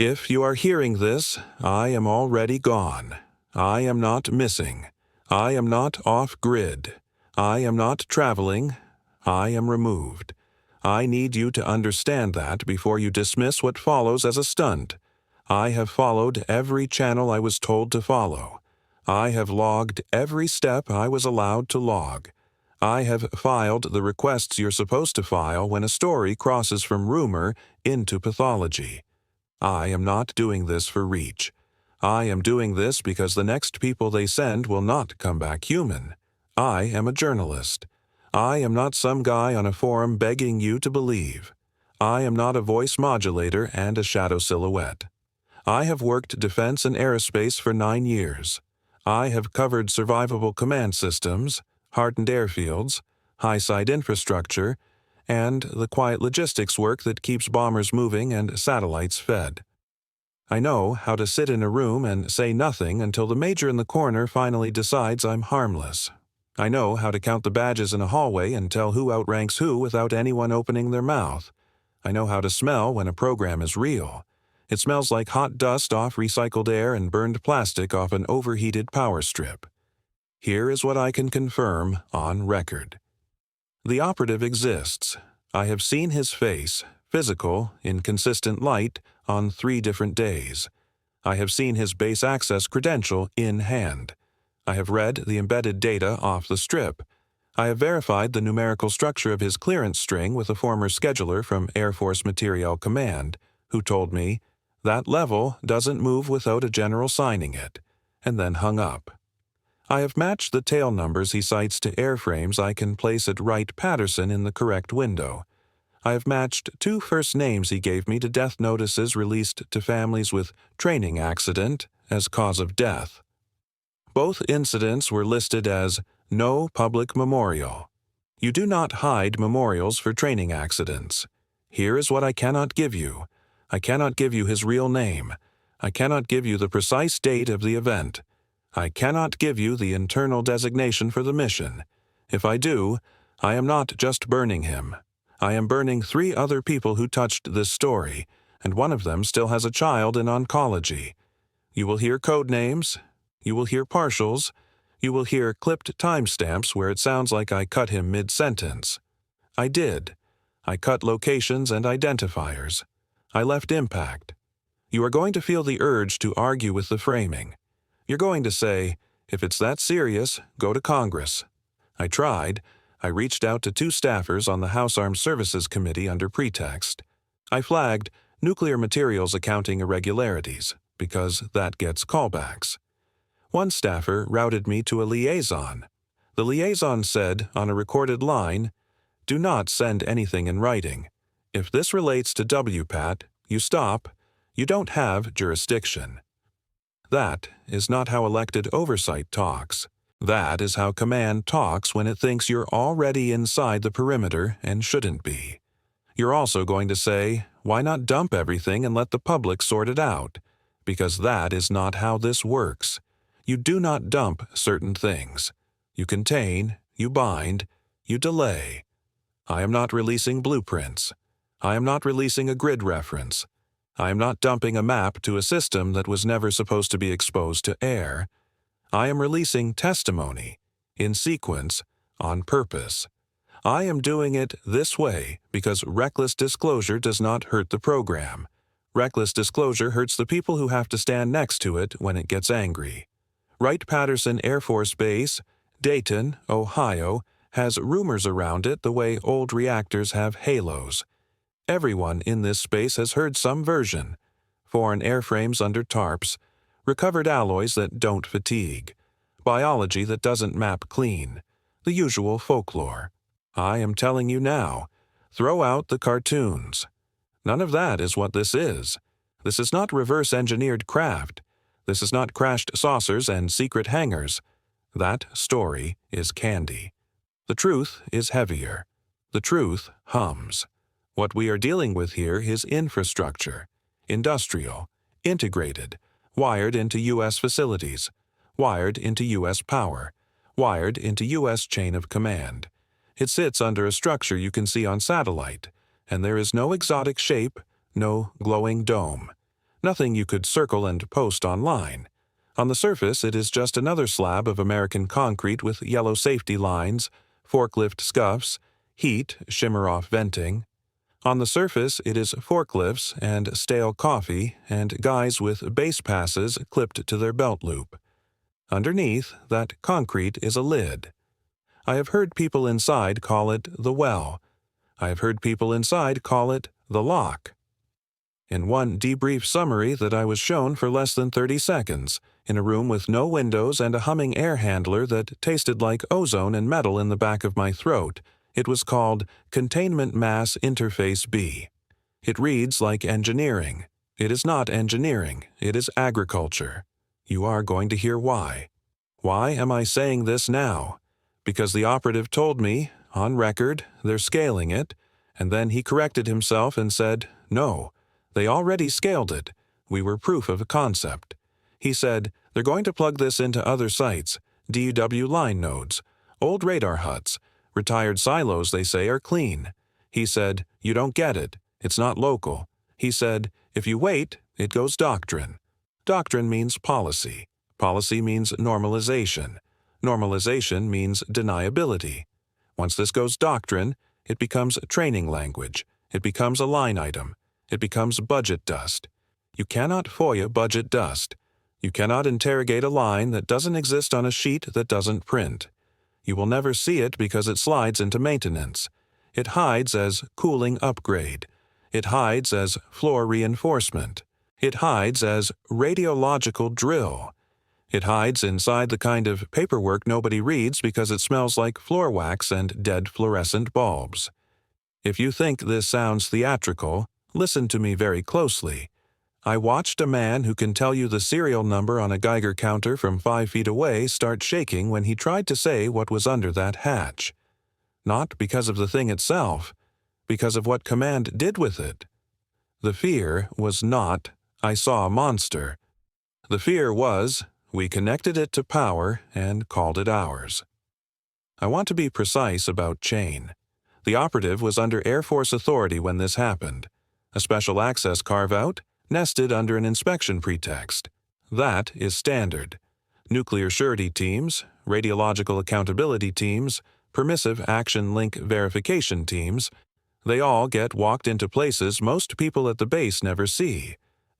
If you are hearing this, I am already gone. I am not missing. I am not off-grid. I am not traveling. I am removed. I need you to understand that before you dismiss what follows as a stunt. I have followed every channel I was told to follow. I have logged every step I was allowed to log. I have filed the requests you're supposed to file when a story crosses from rumor into pathology. I am not doing this for reach. I am doing this because the next people they send will not come back human. I am a journalist. I am not some guy on a forum begging you to believe. I am not a voice modulator and a shadow silhouette. I have worked defense and aerospace for 9 years. I have covered survivable command systems, hardened airfields, high-side infrastructure, and the quiet logistics work that keeps bombers moving and satellites fed. I know how to sit in a room and say nothing until the major in the corner finally decides I'm harmless. I know how to count the badges in a hallway and tell who outranks who without anyone opening their mouth. I know how to smell when a program is real. It smells like hot dust off recycled air and burned plastic off an overheated power strip. Here is what I can confirm on record. The operative exists. I have seen his face, physical, in consistent light, on 3 different days. I have seen his base access credential in hand. I have read the embedded data off the strip. I have verified the numerical structure of his clearance string with a former scheduler from Air Force Materiel Command, who told me, "That level doesn't move without a general signing it," and then hung up. I have matched the tail numbers he cites to airframes I can place at Wright-Patterson in the correct window. I have matched 2 first names he gave me to death notices released to families with training accident as cause of death. Both incidents were listed as no public memorial. You do not hide memorials for training accidents. Here is what I cannot give you. I cannot give you his real name. I cannot give you the precise date of the event. I cannot give you the internal designation for the mission. If I do, I am not just burning him. I am burning 3 other people who touched this story, and one of them still has a child in oncology. You will hear code names. You will hear partials. You will hear clipped timestamps where it sounds like I cut him mid-sentence. I did. I cut locations and identifiers. I left impact. You are going to feel the urge to argue with the framing. You're going to say, if it's that serious, go to Congress. I tried. I reached out to 2 staffers on the House Armed Services Committee under pretext. I flagged nuclear materials accounting irregularities, because that gets callbacks. One staffer routed me to a liaison. The liaison said, on a recorded line, "Do not send anything in writing. If this relates to WPATT, you stop. You don't have jurisdiction." That is not how elected oversight talks. That is how command talks when it thinks you're already inside the perimeter and shouldn't be. You're also going to say, why not dump everything and let the public sort it out? Because that is not how this works. You do not dump certain things. You contain, you bind, you delay. I am not releasing blueprints. I am not releasing a grid reference. I am not dumping a map to a system that was never supposed to be exposed to air. I am releasing testimony, in sequence, on purpose. I am doing it this way because reckless disclosure does not hurt the program. Reckless disclosure hurts the people who have to stand next to it when it gets angry. Wright-Patterson Air Force Base, Dayton, Ohio, has rumors around it the way old reactors have halos. Everyone in this space has heard some version. Foreign airframes under tarps, recovered alloys that don't fatigue, biology that doesn't map clean, the usual folklore. I am telling you now, throw out the cartoons. None of that is what this is. This is not reverse-engineered craft. This is not crashed saucers and secret hangars. That story is candy. The truth is heavier. The truth hums. What we are dealing with here is infrastructure, industrial, integrated, wired into U.S. facilities, wired into U.S. power, wired into U.S. chain of command. It sits under a structure you can see on satellite, and there is no exotic shape, no glowing dome. Nothing you could circle and post online. On the surface, it is just another slab of American concrete with yellow safety lines, forklift scuffs, heat, shimmer-off venting. On the surface, it is forklifts and stale coffee and guys with base passes clipped to their belt loop. Underneath, that concrete is a lid. I have heard people inside call it the well. I have heard people inside call it the lock. In one debrief summary that I was shown for less than 30 seconds, in a room with no windows and a humming air handler that tasted like ozone and metal in the back of my throat, it was called Containment Mass Interface B. It reads like engineering. It is not engineering, it is agriculture. You are going to hear why. Why am I saying this now? Because the operative told me, on record, they're scaling it, and then he corrected himself and said, no, they already scaled it. We were proof of a concept. He said, they're going to plug this into other sites, DUW line nodes, old radar huts, retired silos they say are clean. He said, you don't get it. It's not local. He said, if you wait, it goes doctrine. Doctrine means policy. Policy means normalization. Normalization means deniability. Once this goes doctrine, it becomes training language. It becomes a line item. It becomes budget dust. You cannot FOIA budget dust. You cannot interrogate a line that doesn't exist on a sheet that doesn't print. You will never see it because it slides into maintenance. It hides as cooling upgrade. It hides as floor reinforcement. It hides as radiological drill. It hides inside the kind of paperwork nobody reads because it smells like floor wax and dead fluorescent bulbs. If you think this sounds theatrical, listen to me very closely. I watched a man who can tell you the serial number on a Geiger counter from 5 feet away start shaking when he tried to say what was under that hatch. Not because of the thing itself, because of what command did with it. The fear was not, I saw a monster. The fear was, we connected it to power and called it ours. I want to be precise about chain. The operative was under Air Force authority when this happened. A special access carve-out, nested under an inspection pretext. That is standard. Nuclear surety teams, radiological accountability teams, permissive action link verification teams, they all get walked into places most people at the base never see.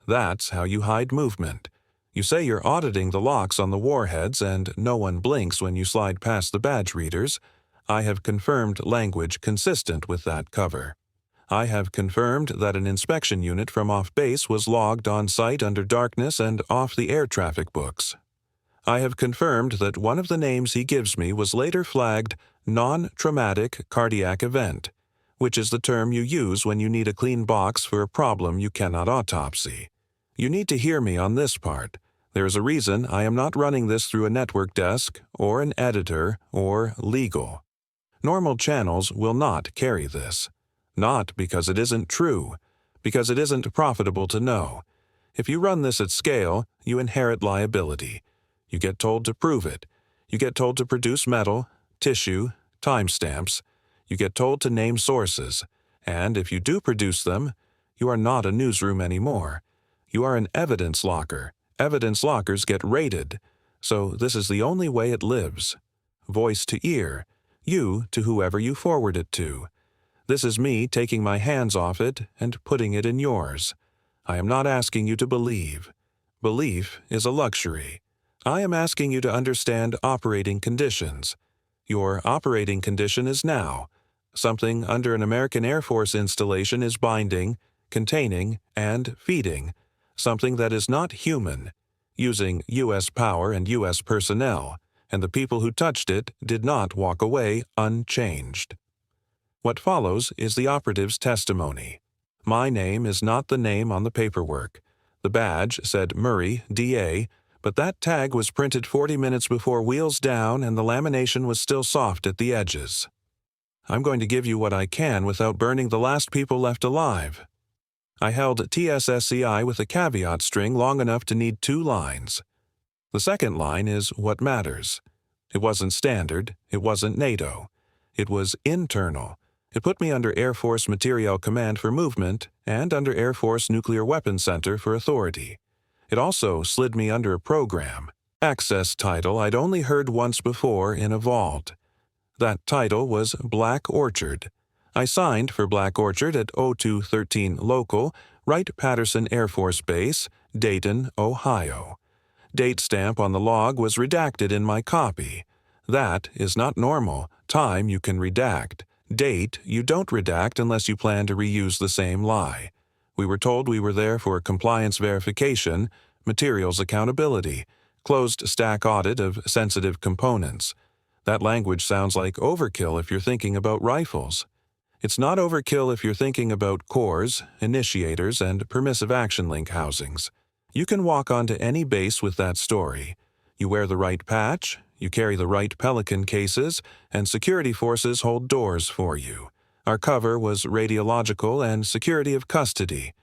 That's how you hide movement. You say you're auditing the locks on the warheads and no one blinks when you slide past the badge readers. I have confirmed language consistent with that cover. I have confirmed that an inspection unit from off-base was logged on site under darkness and off the air traffic books. I have confirmed that one of the names he gives me was later flagged non-traumatic cardiac event, which is the term you use when you need a clean box for a problem you cannot autopsy. You need to hear me on this part. There is a reason I am not running this through a network desk or an editor or legal. Normal channels will not carry this. Not because it isn't true, because it isn't profitable to know. If you run this at scale, you inherit liability. You get told to prove it. You get told to produce metal, tissue, timestamps. You get told to name sources. And if you do produce them, you are not a newsroom anymore. You are an evidence locker. Evidence lockers get raided. So this is the only way it lives. Voice to ear. You to whoever you forward it to. This is me taking my hands off it and putting it in yours. I am not asking you to believe. Belief is a luxury. I am asking you to understand operating conditions. Your operating condition is now. Something under an American Air Force installation is binding, containing, and feeding. Something that is not human, using U.S. power and U.S. personnel, and the people who touched it did not walk away unchanged. What follows is the operative's testimony. My name is not the name on the paperwork. The badge said Murray, D.A., but that tag was printed 40 minutes before wheels down and the lamination was still soft at the edges. I'm going to give you what I can without burning the last people left alive. I held TSSCI with a caveat string long enough to need 2 lines. The second line is what matters. It wasn't standard. It wasn't NATO. It was internal. It put me under Air Force Materiel Command for movement and under Air Force Nuclear Weapons Center for authority. It also slid me under a program. Access title I'd only heard once before in a vault. That title was Black Orchard. I signed for Black Orchard at 0213 Local, Wright-Patterson Air Force Base, Dayton, Ohio. Date stamp on the log was redacted in my copy. That is not normal. Time you can redact. Date you don't redact unless you plan to reuse the same lie. We were told we were there for compliance verification, materials accountability, closed stack audit of sensitive components. That language sounds like overkill if you're thinking about rifles. It's not overkill if you're thinking about cores, initiators, and permissive action link housings. You can walk onto any base with that story. You wear the right patch, you carry the right Pelican cases, and security forces hold doors for you. Our cover was radiological and security of custody.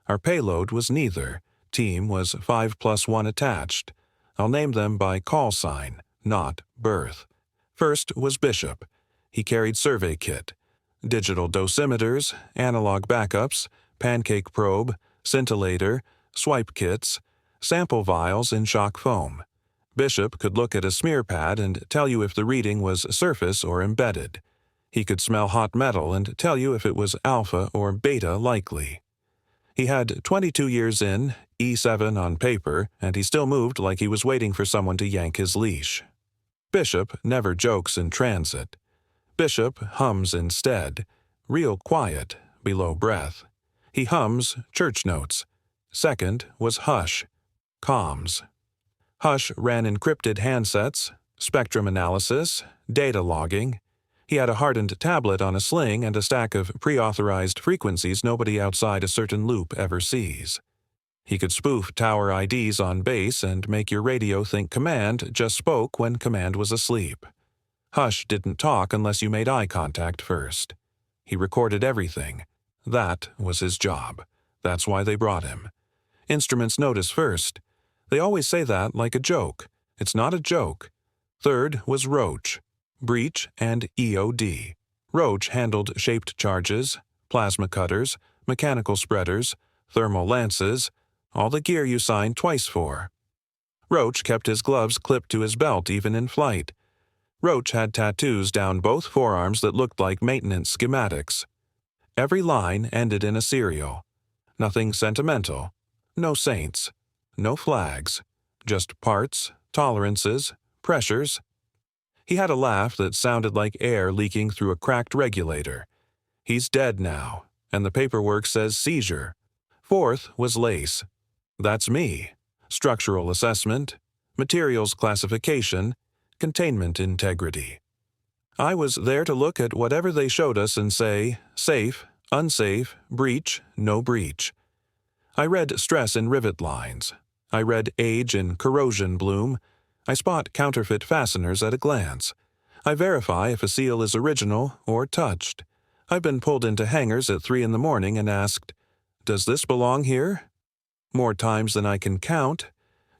Our payload was neither. Team was 5+1 attached. I'll name them by call sign, not birth. First was Bishop. He carried survey kit, digital dosimeters, analog backups, pancake probe, scintillator, swipe kits, sample vials in shock foam. Bishop could look at a smear pad and tell you if the reading was surface or embedded. He could smell hot metal and tell you if it was alpha or beta likely. He had 22 years in, E7 on paper, and he still moved like he was waiting for someone to yank his leash. Bishop never jokes in transit. Bishop hums instead, real quiet, below breath. He hums church notes. Second was Hush, comms. Hush ran encrypted handsets, spectrum analysis, data logging. He had a hardened tablet on a sling and a stack of pre-authorized frequencies nobody outside a certain loop ever sees. He could spoof tower IDs on base and make your radio think command just spoke when command was asleep. Hush didn't talk unless you made eye contact first. He recorded everything. That was his job. That's why they brought him. Instruments notice first. They always say that like a joke. It's not a joke. Third was Roach, breach, and EOD. Roach handled shaped charges, plasma cutters, mechanical spreaders, thermal lances, all the gear you signed twice for. Roach kept his gloves clipped to his belt even in flight. Roach had tattoos down both forearms that looked like maintenance schematics. Every line ended in a serial. Nothing sentimental. No saints. No flags. Just parts, tolerances, pressures. He had a laugh that sounded like air leaking through a cracked regulator. He's dead now, and the paperwork says seizure. Fourth was Lace. That's me. Structural assessment, materials classification, containment integrity. I was there to look at whatever they showed us and say, safe, unsafe, breach, no breach. I read stress in rivet lines. I read age in corrosion bloom. I spot counterfeit fasteners at a glance. I verify if a seal is original or touched. I've been pulled into hangars at 3 a.m. and asked, "Does this belong here?" More times than I can count.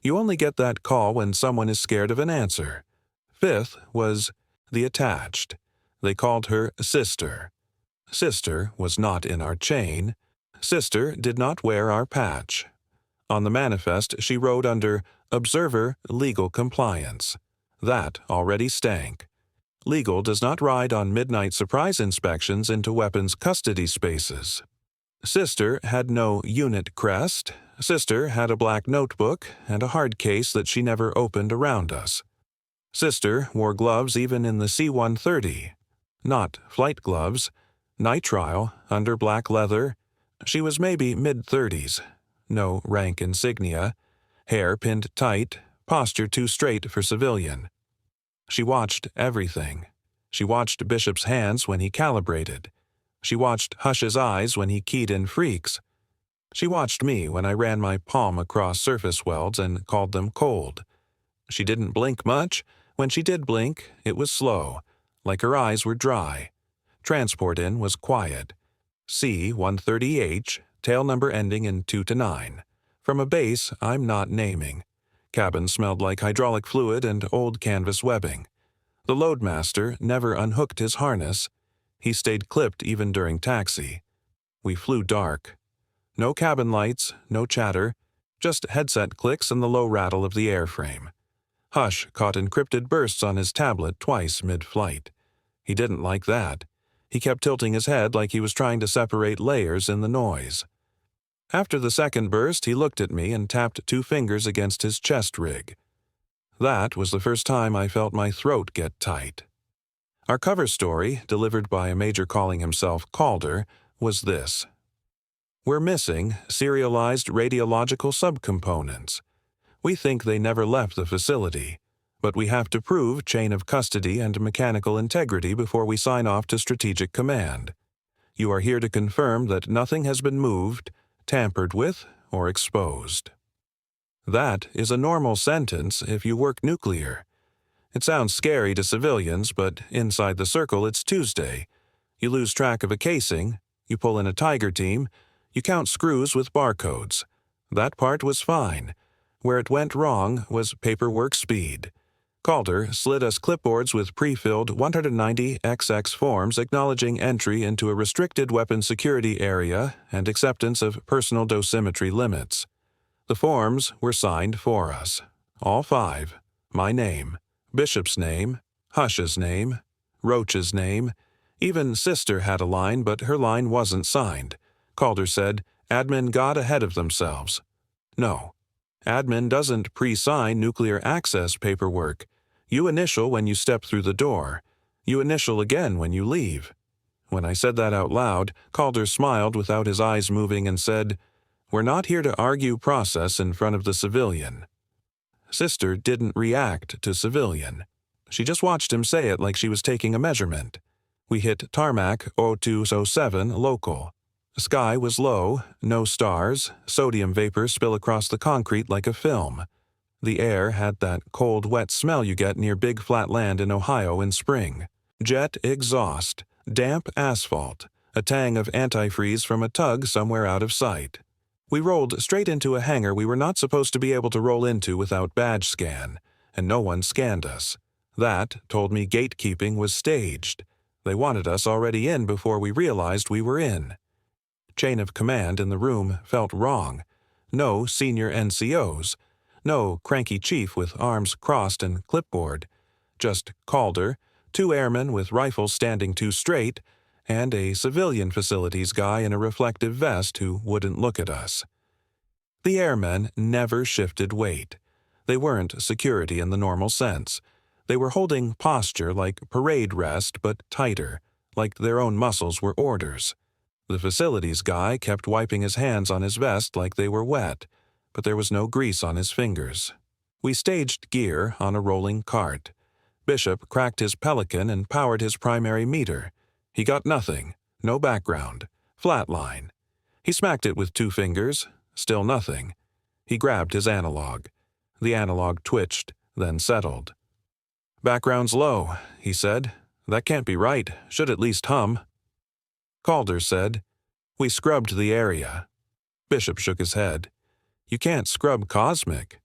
You only get that call when someone is scared of an answer. Fifth was the attached. They called her Sister. Sister was not in our chain. Sister did not wear our patch. On the manifest she wrote under Observer Legal Compliance. That already stank. Legal does not ride on midnight surprise inspections into weapons custody spaces. Sister had no unit crest. Sister had a black notebook and a hard case that she never opened around us. Sister wore gloves even in the C-130. Not flight gloves. Nitrile, under black leather. She was maybe mid-30s. No rank insignia. Hair pinned tight, posture too straight for civilian. She watched everything. She watched Bishop's hands when he calibrated. She watched Hush's eyes when he keyed in freaks. She watched me when I ran my palm across surface welds and called them cold. She didn't blink much. When she did blink, it was slow, like her eyes were dry. Transport in was quiet. C-130H, tail number ending in 2 to 9. From a base I'm not naming. Cabin smelled like hydraulic fluid and old canvas webbing. The loadmaster never unhooked his harness. He stayed clipped even during taxi. We flew dark. No cabin lights, no chatter, just headset clicks and the low rattle of the airframe. Hush caught encrypted bursts on his tablet twice mid-flight. He didn't like that. He kept tilting his head like he was trying to separate layers in the noise. After the second burst, he looked at me and tapped 2 fingers against his chest rig. That was the first time I felt my throat get tight. Our cover story, delivered by a major calling himself Calder, was this. We're missing serialized radiological subcomponents. We think they never left the facility, but we have to prove chain of custody and mechanical integrity before we sign off to Strategic Command. You are here to confirm that nothing has been moved, tampered with, or exposed. That is a normal sentence if you work nuclear. It sounds scary to civilians, but inside the circle it's Tuesday. You lose track of a casing, you pull in a Tiger team, you count screws with barcodes. That part was fine. Where it went wrong was paperwork speed. Calder slid us clipboards with pre-filled 190XX forms acknowledging entry into a restricted weapon security area and acceptance of personal dosimetry limits. The forms were signed for us. All 5. My name, Bishop's name, Hush's name, Roach's name. Even Sister had a line, but her line wasn't signed. Calder said, admin got ahead of themselves. No. Admin doesn't pre-sign nuclear access paperwork. You initial when you step through the door. You initial again when you leave. When I said that out loud, Calder smiled without his eyes moving and said, we're not here to argue process in front of the civilian. Sister didn't react to civilian. She just watched him say it like she was taking a measurement. We hit tarmac 0207 local. The sky was low, no stars, sodium vapor spill across the concrete like a film. The air had that cold, wet smell you get near big flat land in Ohio in spring. Jet exhaust, damp asphalt, a tang of antifreeze from a tug somewhere out of sight. We rolled straight into a hangar we were not supposed to be able to roll into without badge scan, and no one scanned us. That told me gatekeeping was staged. They wanted us already in before we realized we were in. Chain of command in the room felt wrong. No senior NCOs. No cranky chief with arms crossed and clipboard. Just Calder, 2 airmen with rifles standing too straight, and a civilian facilities guy in a reflective vest who wouldn't look at us. The airmen never shifted weight. They weren't security in the normal sense. They were holding posture like parade rest, but tighter, like their own muscles were orders. The facilities guy kept wiping his hands on his vest like they were wet, but there was no grease on his fingers. We staged gear on a rolling cart. Bishop cracked his Pelican and powered his primary meter. He got nothing, no background, flat line. He smacked it with 2 fingers, still nothing. He grabbed his analog. The analog twitched, then settled. Background's low, he said. That can't be right, should at least hum. Calder said, we scrubbed the area. Bishop shook his head. You can't scrub cosmic.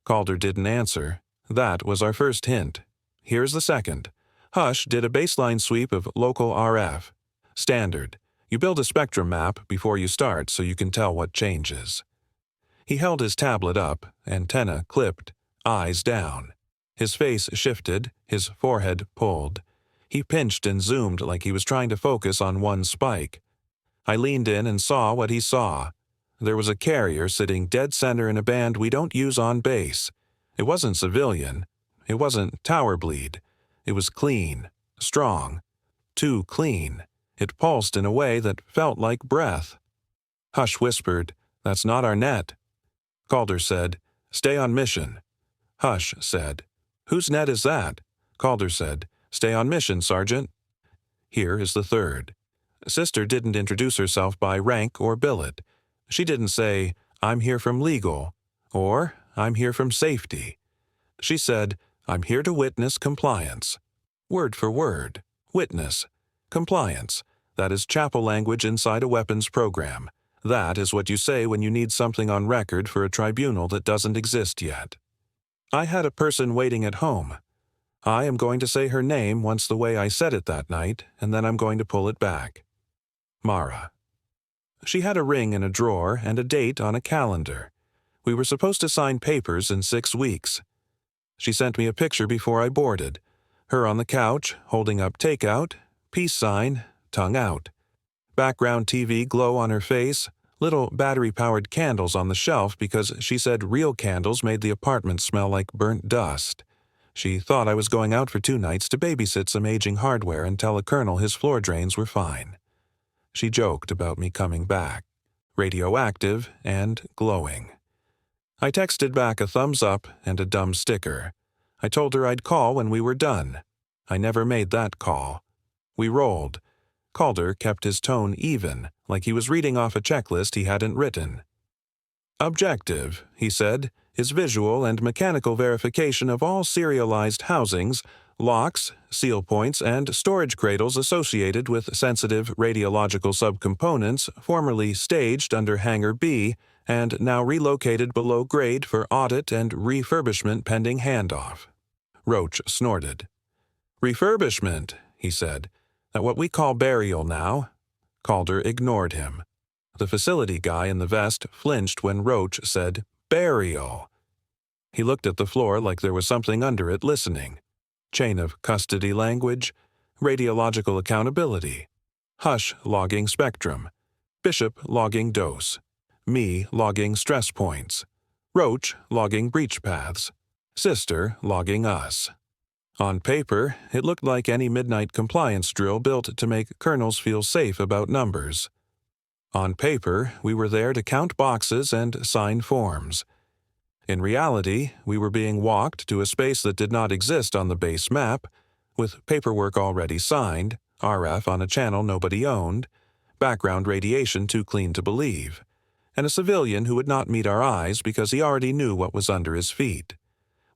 Calder didn't answer. That was our first hint. Here's the second. Hush did a baseline sweep of local RF. Standard. You build a spectrum map before you start so you can tell what changes. He held his tablet up, antenna clipped, eyes down. His face shifted, his forehead pulled. He pinched and zoomed like he was trying to focus on one spike. I leaned in and saw what he saw. There was a carrier sitting dead center in a band we don't use on base. It wasn't civilian. It wasn't tower bleed. It was clean, strong, too clean. It pulsed in a way that felt like breath. Hush whispered, that's not our net. Calder said, stay on mission. Hush said, whose net is that? Calder said, stay on mission, Sergeant. Here is the third. Sister didn't introduce herself by rank or billet. She didn't say, I'm here from legal, or I'm here from safety. She said, I'm here to witness compliance. Word for word. Witness. Compliance. That is chapel language inside a weapons program. That is what you say when you need something on record for a tribunal that doesn't exist yet. I had a person waiting at home. I am going to say her name once the way I said it that night, and then I'm going to pull it back. Mara. She had a ring in a drawer and a date on a calendar. We were supposed to sign papers in 6 weeks. She sent me a picture before I boarded. Her on the couch, holding up takeout, peace sign, tongue out. Background TV glow on her face, little battery-powered candles on the shelf because she said real candles made the apartment smell like burnt dust. She thought I was going out for 2 nights to babysit some aging hardware and tell a colonel his floor drains were fine. She joked about me coming back, radioactive and glowing. I texted back a thumbs up and a dumb sticker. I told her I'd call when we were done. I never made that call. We rolled. Calder kept his tone even, like he was reading off a checklist he hadn't written. Objective, he said, is visual and mechanical verification of all serialized housings, locks, seal points, and storage cradles associated with sensitive radiological subcomponents formerly staged under Hangar B and now relocated below grade for audit and refurbishment pending handoff. Roach snorted. Refurbishment, he said. That what we call burial now? Calder ignored him. The facility guy in the vest flinched when Roach said, burial. He looked at the floor like there was something under it listening. Chain of custody language, radiological accountability, Hush logging spectrum, Bishop logging dose, me logging stress points, Roach logging breach paths, Sister logging us. On paper, it looked like any midnight compliance drill built to make colonels feel safe about numbers. On paper, we were there to count boxes and sign forms. In reality, we were being walked to a space that did not exist on the base map, with paperwork already signed, RF on a channel nobody owned, background radiation too clean to believe, and a civilian who would not meet our eyes because he already knew what was under his feet.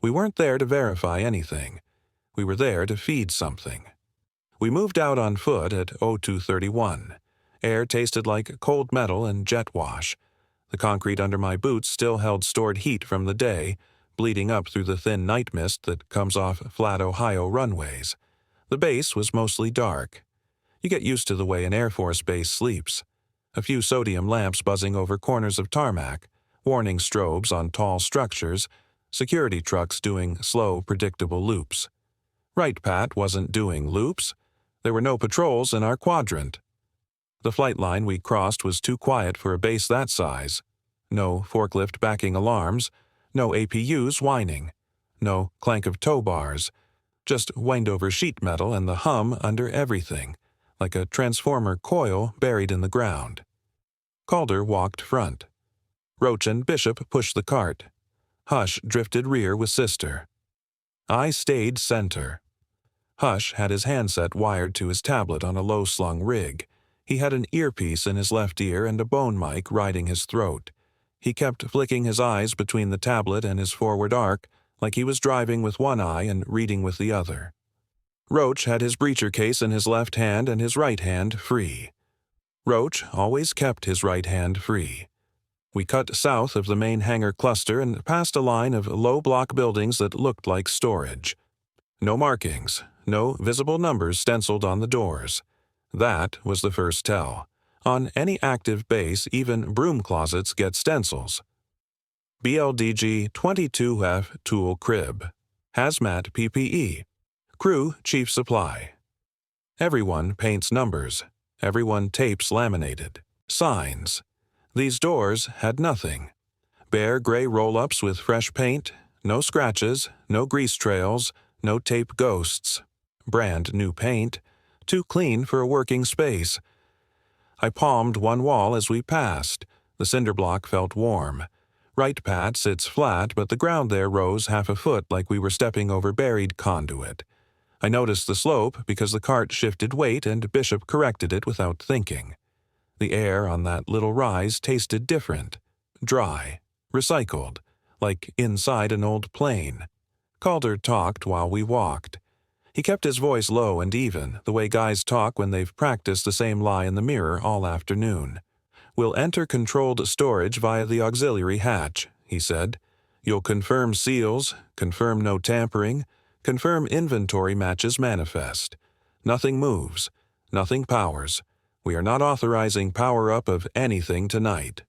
We weren't there to verify anything. We were there to feed something. We moved out on foot at 0231. Air tasted like cold metal and jet wash. The concrete under my boots still held stored heat from the day, bleeding up through the thin night mist that comes off flat Ohio runways. The base was mostly dark. You get used to the way an Air Force base sleeps. A few sodium lamps buzzing over corners of tarmac, warning strobes on tall structures, security trucks doing slow, predictable loops. WRIGHT PATT wasn't doing loops. There were no patrols in our quadrant. The flight line we crossed was too quiet for a base that size. No forklift backing alarms, no APUs whining, no clank of tow bars, just wind-over sheet metal and the hum under everything, like a transformer coil buried in the ground. Calder walked front. Roach and Bishop pushed the cart. Hush drifted rear with Sister. I stayed center. Hush had his handset wired to his tablet on a low-slung rig. He had an earpiece in his left ear and a bone mic riding his throat. He kept flicking his eyes between the tablet and his forward arc, like he was driving with one eye and reading with the other. Roach had his breacher case in his left hand and his right hand free. Roach always kept his right hand free. We cut south of the main hangar cluster and passed a line of low-block buildings that looked like storage. No markings, no visible numbers stenciled on the doors. That was the first tell. On any active base, even broom closets get stencils. BLDG 22F Tool Crib. Hazmat PPE. Crew Chief Supply. Everyone paints numbers. Everyone tapes laminated. Signs. These doors had nothing. Bare gray roll-ups with fresh paint, no scratches, no grease trails, no tape ghosts. Brand new paint. Too clean for a working space. I palmed one wall as we passed. The cinder block felt warm. WRIGHT PATT sits flat, but the ground there rose half a foot like we were stepping over buried conduit. I noticed the slope because the cart shifted weight and Bishop corrected it without thinking. The air on that little rise tasted different. Dry. Recycled. Like inside an old plane. Calder talked while we walked. He kept his voice low and even, the way guys talk when they've practiced the same lie in the mirror all afternoon. We'll enter controlled storage via the auxiliary hatch, he said. You'll confirm seals, confirm no tampering, Confirm inventory matches manifest. Nothing moves. Nothing powers. We are not authorizing power-up of anything tonight."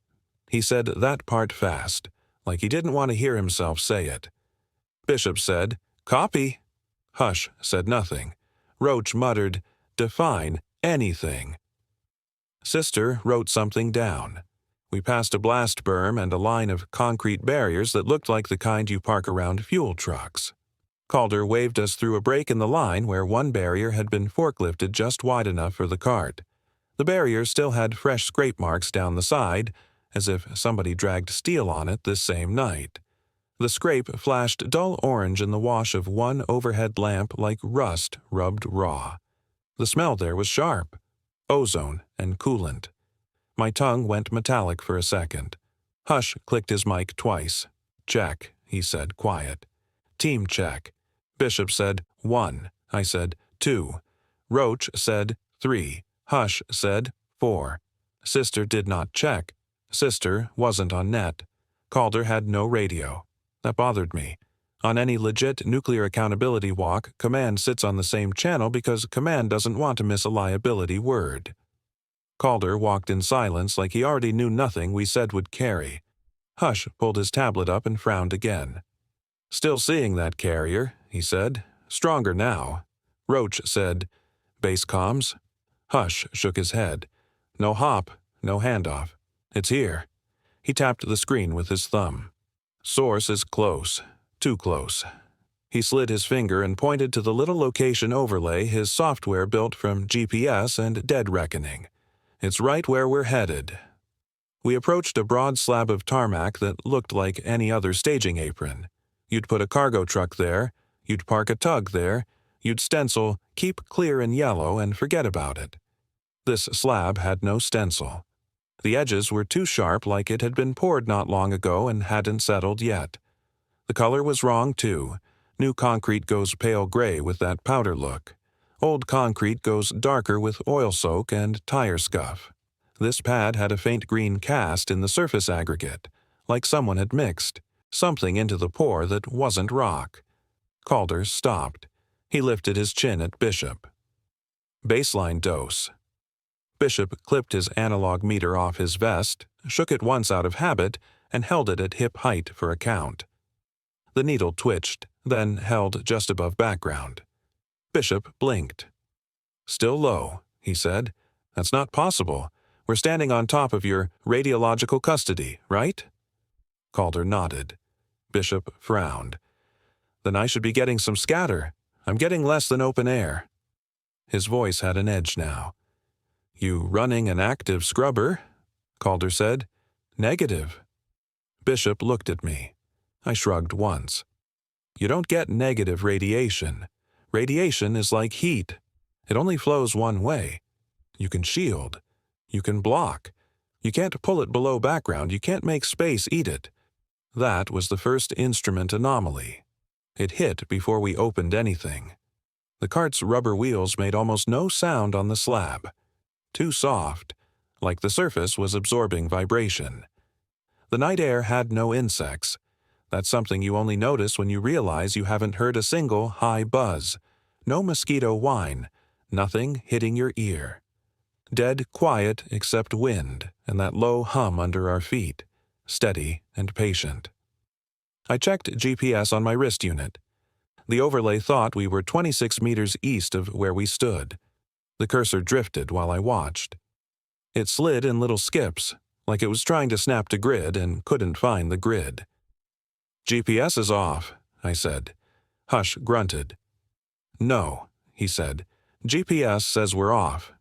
He said that part fast, like he didn't want to hear himself say it. Bishop said, "Copy." Hush said nothing. Roach muttered, "Define anything." Sister wrote something down. We passed a blast berm and a line of concrete barriers that looked like the kind you park around fuel trucks. Calder waved us through a break in the line where one barrier had been forklifted just wide enough for the cart. The barrier still had fresh scrape marks down the side, as if somebody dragged steel on it this same night. The scrape flashed dull orange in the wash of one overhead lamp like rust rubbed raw. The smell there was sharp. Ozone and coolant. My tongue went metallic for a second. Hush clicked his mic twice. "Check," he said, quiet. "Team check." Bishop said, "1." I said, "2." Roach said, 3. Hush said, 4. Sister did not check. Sister wasn't on net. Calder had no radio. That bothered me. On any legit nuclear accountability walk, Command sits on the same channel because Command doesn't want to miss a liability word. Calder walked in silence like he already knew nothing we said would carry. Hush pulled his tablet up and frowned again. "Still seeing that carrier," he said. "Stronger now." Roach said, "Base comms?" Hush shook his head. "No hop, no handoff. It's here." He tapped the screen with his thumb. "Source is close. Too close." He slid his finger and pointed to the little location overlay his software built from GPS and dead reckoning. "It's right where we're headed." We approached a broad slab of tarmac that looked like any other staging apron. You'd put a cargo truck there, you'd park a tug there, you'd stencil, "Keep clear" in yellow and forget about it. This slab had no stencil. The edges were too sharp, like it had been poured not long ago and hadn't settled yet. The color was wrong, too. New concrete goes pale gray with that powder look. Old concrete goes darker with oil soak and tire scuff. This pad had a faint green cast in the surface aggregate, like someone had mixed something into the pour that wasn't rock. Calder stopped. He lifted his chin at Bishop. "Baseline dose." Bishop clipped his analog meter off his vest, shook it once out of habit, and held it at hip height for a count. The needle twitched, then held just above background. Bishop blinked. "Still low," he said. "That's not possible. We're standing on top of your radiological custody, right?" Calder nodded. Bishop frowned. "Then I should be getting some scatter. I'm getting less than open air." His voice had an edge now. "You running an active scrubber?" Calder said. "Negative." Bishop looked at me. I shrugged once. "You don't get negative radiation. Radiation is like heat. It only flows one way. You can shield. You can block. You can't pull it below background. You can't make space eat it. That was the first instrument anomaly. It hit before we opened anything. The cart's rubber wheels made almost no sound on the slab. Too soft, like the surface was absorbing vibration. The night air had no insects. That's something you only notice when you realize you haven't heard a single high buzz. No mosquito whine. Nothing hitting your ear. Dead quiet except wind and that low hum under our feet. Steady and patient. I checked GPS on my wrist unit. The overlay thought we were 26 meters east of where we stood. The cursor drifted while I watched. It slid in little skips, like it was trying to snap to grid and couldn't find the grid. "GPS is off," I said. Hush grunted. "No," he said. "GPS says we're off."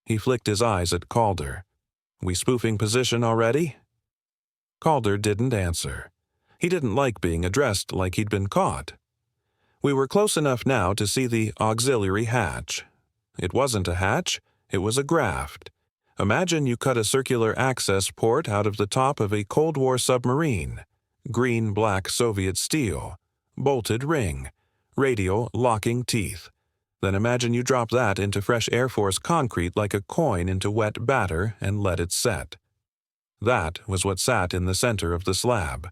He flicked his eyes at Calder. "We spoofing position already?" Calder didn't answer. He didn't like being addressed like he'd been caught. We were close enough now to see the auxiliary hatch. It wasn't a hatch, it was a graft. Imagine you cut a circular access port out of the top of a Cold War submarine. Green-black Soviet steel. Bolted ring. Radial locking teeth. Then imagine you drop that into fresh Air Force concrete like a coin into wet batter and let it set. That was what sat in the center of the slab.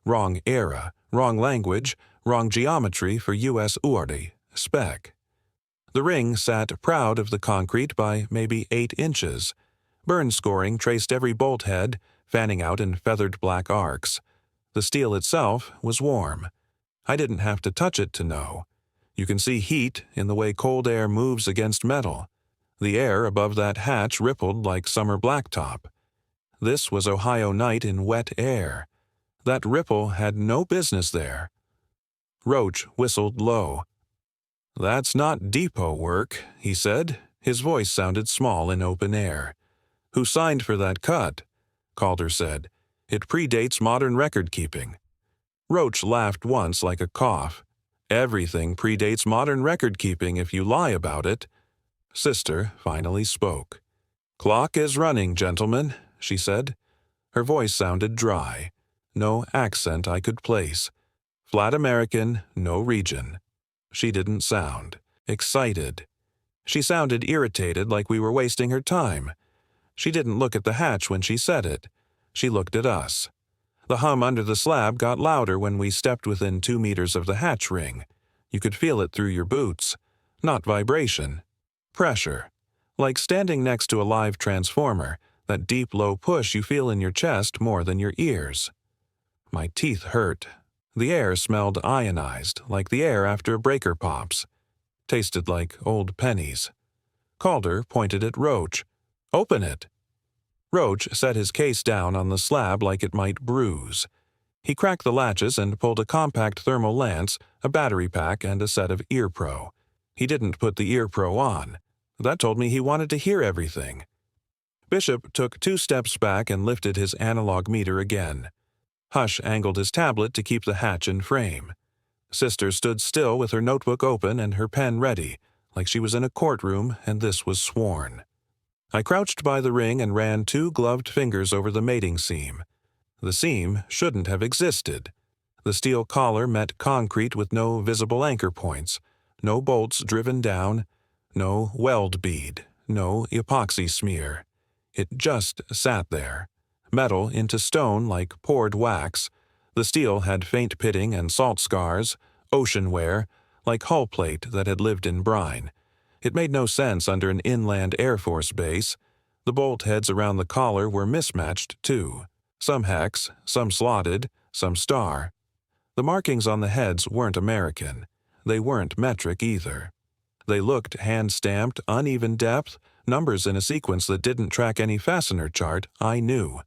Wrong era, wrong language, Wrong geometry for U.S. WRIGHT, spec. The ring sat proud of the concrete by maybe 8 inches. Burn scoring traced every bolt head, fanning out in feathered black arcs. The steel itself was warm. I didn't have to touch it to know. You can see heat in the way cold air moves against metal. The air above that hatch rippled like summer blacktop. This was Ohio night in wet air. That ripple had no business there. Roach whistled low. "That's not depot work," he said. His voice sounded small in open air. "Who signed for that cut?" Calder said. "It predates modern record-keeping." Roach laughed once like a cough. "Everything predates modern record-keeping if you lie about it." Sister finally spoke. "Clock is running, gentlemen," she said. Her voice sounded dry. No accent I could place. Flat American, no region. She didn't sound excited. She sounded irritated, like we were wasting her time. She didn't look at the hatch when she said it. She looked at us. The hum under the slab got louder when we stepped within 2 meters of the hatch ring. You could feel it through your boots. Not vibration. Pressure. Like standing next to a live transformer, that deep, low push you feel in your chest more than your ears. My teeth hurt. The air smelled ionized, like the air after breaker pops. Tasted like old pennies. Calder pointed at Roach. "Open it." Roach set his case down on the slab like it might bruise. He cracked the latches and pulled a compact thermal lance, a battery pack, and a set of ear pro. He didn't put the ear pro on. That told me he wanted to hear everything. Bishop took 2 steps back and lifted his analog meter again. Hush angled his tablet to keep the hatch in frame. Sister stood still with her notebook open and her pen ready, like she was in a courtroom and this was sworn. I crouched by the ring and ran 2 gloved fingers over the mating seam. The seam shouldn't have existed. The steel collar met concrete with no visible anchor points, no bolts driven down, no weld bead, no epoxy smear. It just sat there. Metal into stone like poured wax. The steel had faint pitting and salt scars, ocean wear, like hull plate that had lived in brine. It made no sense under an inland Air Force base. The bolt heads around the collar were mismatched, too. Some hex, some slotted, some star. The markings on the heads weren't American. They weren't metric either. They looked hand-stamped, uneven depth, numbers in a sequence that didn't track any fastener chart I knew.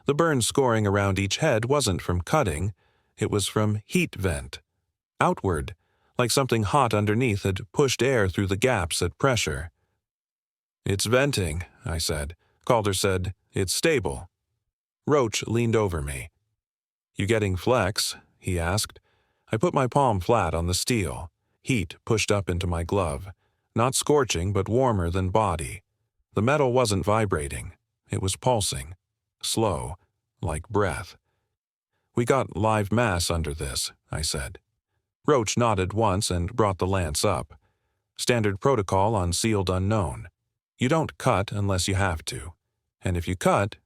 The burn scoring around each head wasn't from cutting. It was from heat vent. Outward, like something hot underneath had pushed air through the gaps at pressure. "It's venting," I said. Calder said, "It's stable." Roach leaned over me. "You getting flex?" he asked. I put my palm flat on the steel. Heat pushed up into my glove. Not scorching, but warmer than body. The metal wasn't vibrating. It was pulsing. Slow, like breath. "We got live mass under this," I said. Roach nodded once and brought the lance up. "Standard protocol on sealed unknown. You don't cut unless you have to. And if you cut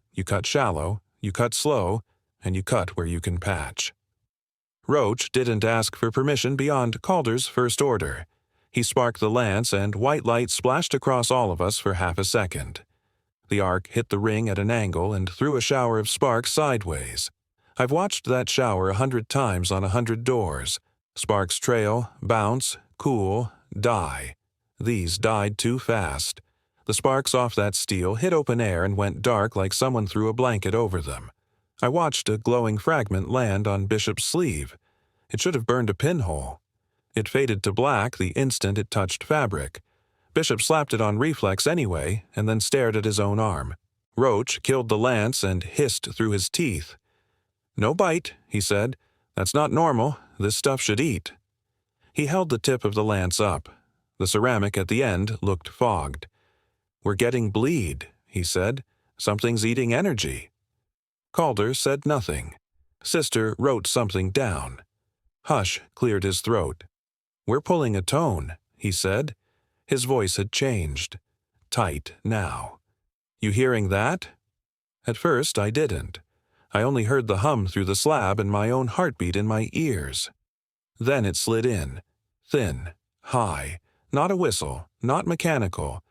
shallow, you cut slow, and you cut where you can patch." Roach didn't ask for permission beyond Calder's first order. He sparked the lance and white light splashed across all of us for half a second. The arc hit the ring at an angle and threw a shower of sparks sideways. I've watched that shower 100 times on 100 doors. Sparks trail, bounce, cool, die. These died too fast. The sparks off that steel hit open air and went dark like someone threw a blanket over them. I watched a glowing fragment land on Bishop's sleeve. It should have burned a pinhole. It faded to black the instant it touched fabric. Bishop slapped it on reflex anyway, and then stared at his own arm. Roach killed the lance and hissed through his teeth. "No bite," he said. "That's not normal. This stuff should eat." He held the tip of the lance up. The ceramic at the end looked fogged. "We're getting bleed," he said. "Something's eating energy." Calder said nothing. Sister wrote something down. Hush cleared his throat. "We're pulling a tone," he said. His voice had changed. Tight now. "You hearing that?" At first I didn't. I only heard the hum through the slab and my own heartbeat in my ears. Then it slid in. Thin, high, not a whistle, not mechanical.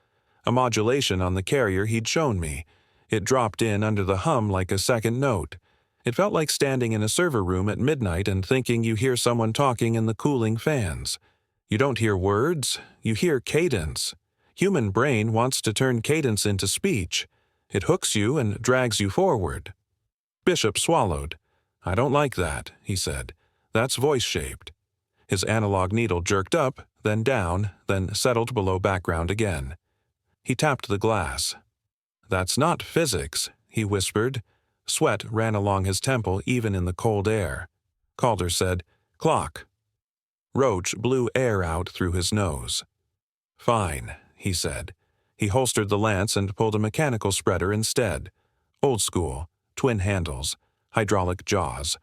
A modulation on the carrier he'd shown me. It dropped in under the hum like a second note. It felt like standing in a server room at midnight and thinking you hear someone talking in the cooling fans. You don't hear words, you hear cadence. Human brain wants to turn cadence into speech. It hooks you and drags you forward. Bishop swallowed. I don't like that, he said. That's voice-shaped. His analog needle jerked up, then down, then settled below background again. He tapped the glass. That's not physics, he whispered. Sweat ran along his temple even in the cold air. Calder said, Clock. Roach blew air out through his nose. Fine, he said. He holstered the lance and pulled a mechanical spreader instead. Old school, twin handles, hydraulic jaws.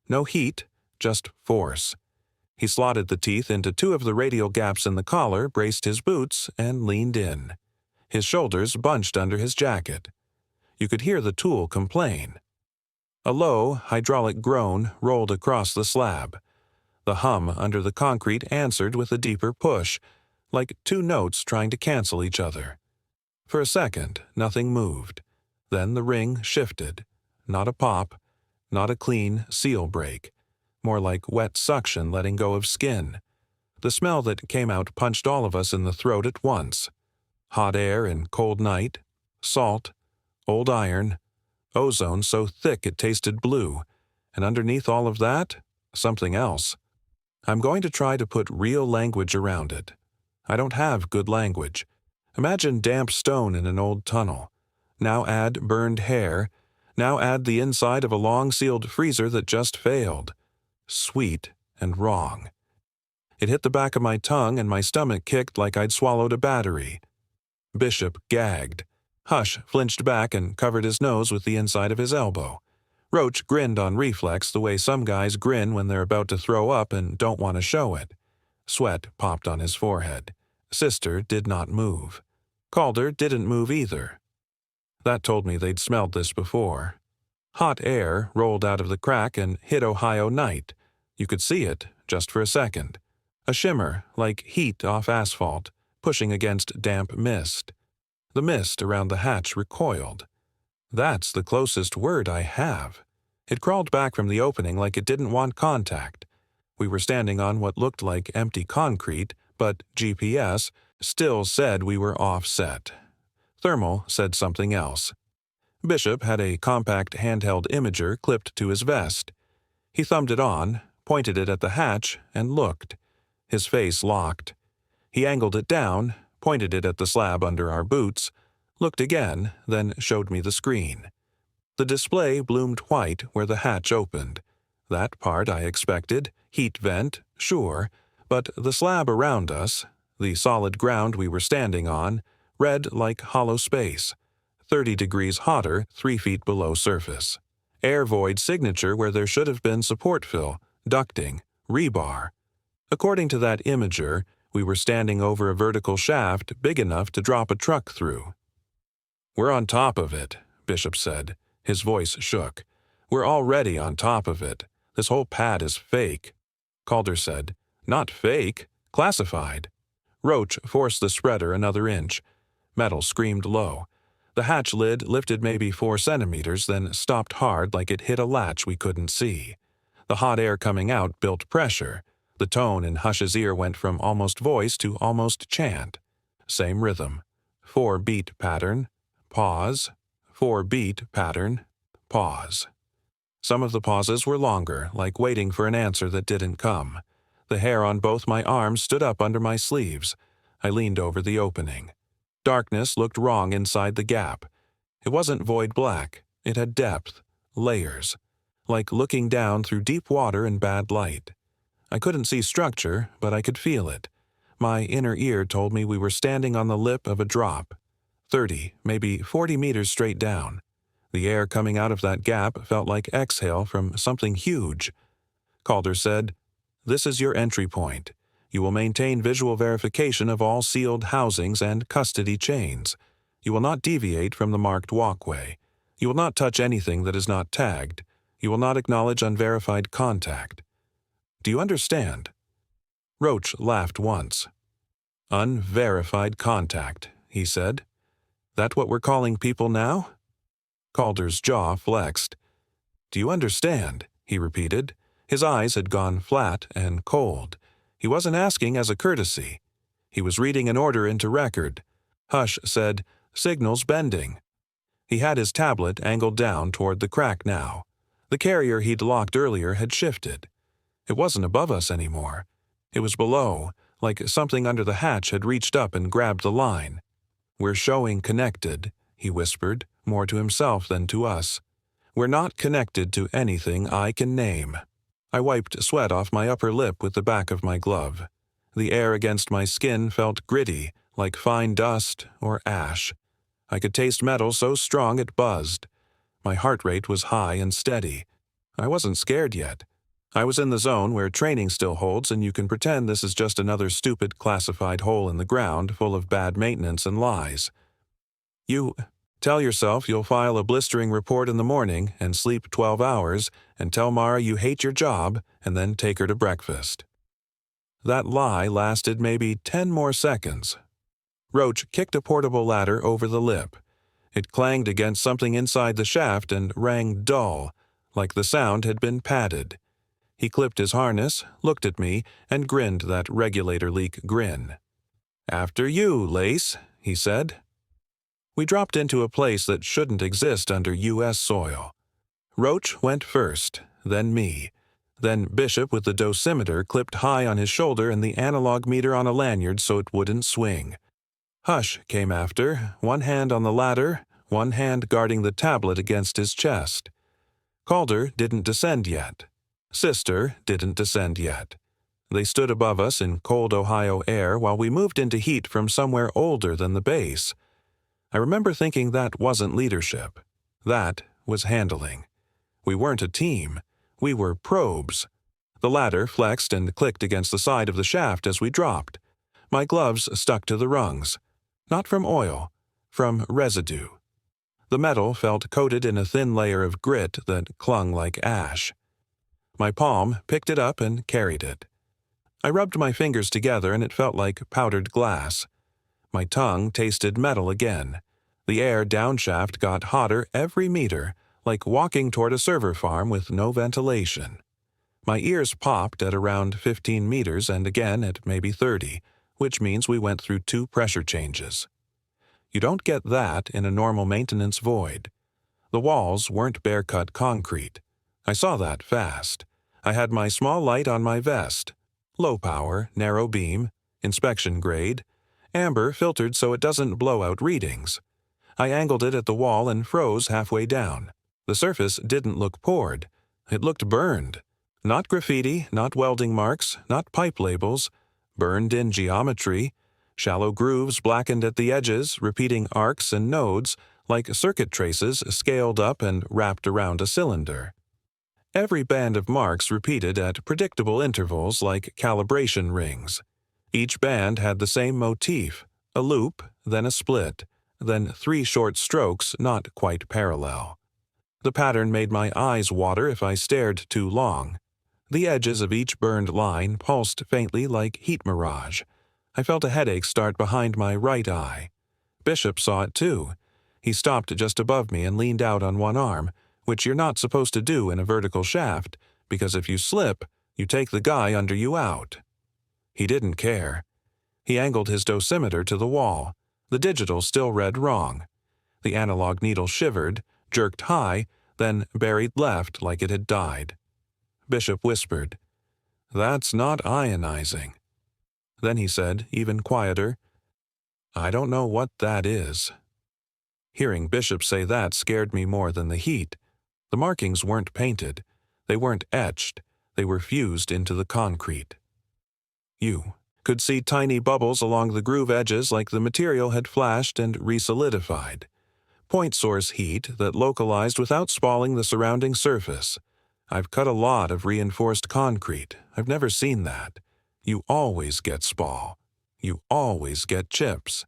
No heat, just force. He slotted the teeth into two of the radial gaps in the collar, braced his boots, and leaned in. His shoulders bunched under his jacket. You could hear the tool complain. A low, hydraulic groan rolled across the slab. The hum under the concrete answered with a deeper push, like two notes trying to cancel each other. For a second, nothing moved. Then the ring shifted. Not a pop, not a clean seal break. More like wet suction letting go of skin. The smell that came out punched all of us in the throat at once. Hot air and cold night, salt, old iron, ozone so thick it tasted blue, and underneath all of that, something else. I'm going to try to put real language around it. I don't have good language. Imagine damp stone in an old tunnel. Now add burned hair. Now add the inside of a long-sealed freezer that just failed. Sweet and wrong. It hit the back of my tongue and my stomach kicked like I'd swallowed a battery. Bishop gagged. Hush flinched back and covered his nose with the inside of his elbow. Roach grinned on reflex the way some guys grin when they're about to throw up and don't want to show it. Sweat popped on his forehead. Sister did not move. Calder didn't move either. That told me they'd smelled this before. Hot air rolled out of the crack and hit Ohio night. You could see it, just for a second. A shimmer, like heat off asphalt, pushing against damp mist. The mist around the hatch recoiled. That's the closest word I have. It crawled back from the opening like it didn't want contact. We were standing on what looked like empty concrete, but GPS still said we were offset. Thermal said something else. Bishop had a compact handheld imager clipped to his vest. He thumbed it on, pointed it at the hatch, and looked. His face locked. He angled it down, pointed it at the slab under our boots, looked again, then showed me the screen. The display bloomed white where the hatch opened. That part I expected, heat vent, sure, but the slab around us, the solid ground we were standing on, read like hollow space. 30 degrees hotter 3 feet below surface. Air void signature where there should have been support fill, ducting, rebar. According to that imager, we were standing over a vertical shaft big enough to drop a truck through. We're on top of it, Bishop said. His voice shook. We're already on top of it. This whole pad is fake. Calder said, Not fake, classified. Roach forced the spreader another inch. Metal screamed low. The hatch lid lifted maybe 4 centimeters, then stopped hard like it hit a latch we couldn't see. The hot air coming out built pressure. The tone in Hush's ear went from almost voice to almost chant. Same rhythm. 4-beat pattern. Pause. 4-beat pattern. Pause. Some of the pauses were longer, like waiting for an answer that didn't come. The hair on both my arms stood up under my sleeves. I leaned over the opening. Darkness looked wrong inside the gap. It wasn't void black. It had depth, layers, like looking down through deep water in bad light. I couldn't see structure, but I could feel it. My inner ear told me we were standing on the lip of a drop. 30, maybe 40 meters straight down. The air coming out of that gap felt like exhale from something huge. Calder said, This is your entry point. You will maintain visual verification of all sealed housings and custody chains. You will not deviate from the marked walkway. You will not touch anything that is not tagged. You will not acknowledge unverified contact. Do you understand? Roach laughed once. "Unverified contact," he said. "That what we're calling people now?" Calder's jaw flexed. "Do you understand?" he repeated. His eyes had gone flat and cold. He wasn't asking as a courtesy. He was reading an order into record. Hush said, "Signals bending." He had his tablet angled down toward the crack now. The carrier he'd locked earlier had shifted. It wasn't above us anymore. It was below, like something under the hatch had reached up and grabbed the line. "We're showing connected," he whispered, more to himself than to us. "We're not connected to anything I can name." I wiped sweat off my upper lip with the back of my glove. The air against my skin felt gritty, like fine dust or ash. I could taste metal so strong it buzzed. My heart rate was high and steady. I wasn't scared yet. I was in the zone where training still holds, and you can pretend this is just another stupid classified hole in the ground full of bad maintenance and lies. You tell yourself you'll file a blistering report in the morning and sleep 12 hours and tell Mara you hate your job and then take her to breakfast. That lie lasted maybe 10 more seconds. Roach kicked a portable ladder over the lip. It clanged against something inside the shaft and rang dull, like the sound had been padded. He clipped his harness, looked at me, and grinned that regulator leak grin. "After you, Lace," he said. We dropped into a place that shouldn't exist under U.S. soil. Roach went first, then me. Then Bishop with the dosimeter clipped high on his shoulder and the analog meter on a lanyard so it wouldn't swing. Hush came after, one hand on the ladder, one hand guarding the tablet against his chest. Calder didn't descend yet. Sister didn't descend yet. They stood above us in cold Ohio air while we moved into heat from somewhere older than the base. I remember thinking that wasn't leadership. That was handling. We weren't a team. We were probes. The ladder flexed and clicked against the side of the shaft as we dropped. My gloves stuck to the rungs. Not from oil, from residue. The metal felt coated in a thin layer of grit that clung like ash. My palm picked it up and carried it. I rubbed my fingers together and it felt like powdered glass. My tongue tasted metal again. The air downshaft got hotter every meter, like walking toward a server farm with no ventilation. My ears popped at around 15 meters and again at maybe 30, which means we went through 2 pressure changes. You don't get that in a normal maintenance void. The walls weren't bare-cut concrete. I saw that fast. I had my small light on my vest. Low power, narrow beam, inspection grade, amber filtered so it doesn't blow out readings. I angled it at the wall and froze halfway down. The surface didn't look poured. It looked burned. Not graffiti, not welding marks, not pipe labels. Burned in geometry. Shallow grooves blackened at the edges, repeating arcs and nodes, like circuit traces scaled up and wrapped around a cylinder. Every band of marks repeated at predictable intervals like calibration rings. Each band had the same motif, a loop, then a split, then 3 short strokes not quite parallel. The pattern made my eyes water if I stared too long. The edges of each burned line pulsed faintly like heat mirage. I felt a headache start behind my right eye. Bishop saw it too. He stopped just above me and leaned out on one arm, which you're not supposed to do in a vertical shaft, because if you slip, you take the guy under you out. He didn't care. He angled his dosimeter to the wall. The digital still read wrong. The analog needle shivered, jerked high, then buried left like it had died. Bishop whispered, "That's not ionizing." Then he said, even quieter, "I don't know what that is." Hearing Bishop say that scared me more than the heat. The markings weren't painted. They weren't etched. They were fused into the concrete. You could see tiny bubbles along the groove edges like the material had flashed and resolidified. Point source heat that localized without spalling the surrounding surface. I've cut a lot of reinforced concrete. I've never seen that. You always get spall. You always get chips.